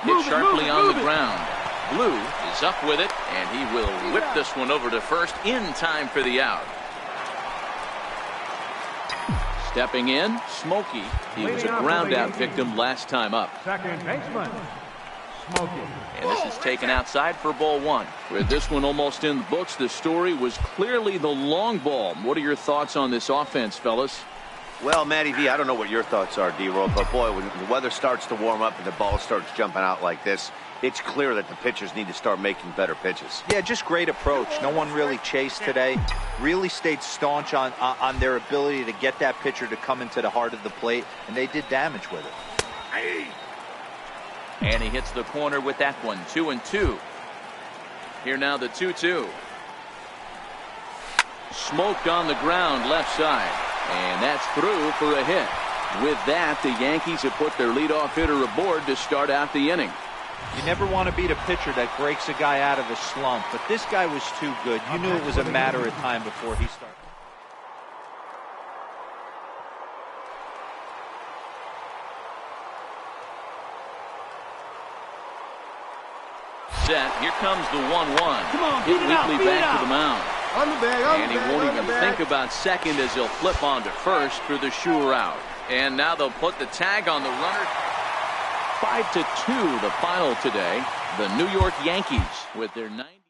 Hit sharply on the ground. Blue is up with it, and he will whip this one over to first in time for the out. Stepping in, Smokey. He was a ground out victim last time up. Second baseman, Smokey. And this is taken outside for ball 1. With this one almost in the books, the story was clearly the long ball. What are your thoughts on this offense, fellas? Well, Matty V, I don't know what your thoughts are, D-Roll, but boy, when the weather starts to warm up and the ball starts jumping out like this, it's clear that the pitchers need to start making better pitches. Yeah, just great approach. No one really chased today. Really stayed staunch on their ability to get that pitcher to come into the heart of the plate, and they did damage with it. And he hits the corner with that one. 2-2. Here now the 2-2. Smoked on the ground left side. And that's through for a hit. With that, the Yankees have put their leadoff hitter aboard to start out the inning. You never want to beat a pitcher that breaks a guy out of a slump, but this guy was too good. You knew it was a matter of time before he started. Set. Here comes the 1-1. Come on, Hit beat it out, weakly beat it back to out. the mound. On the bag, And he won't even think about second as he'll flip onto first for the sure out. And now they'll put the tag on the runner. 5-2 the final today. The New York Yankees with their 90.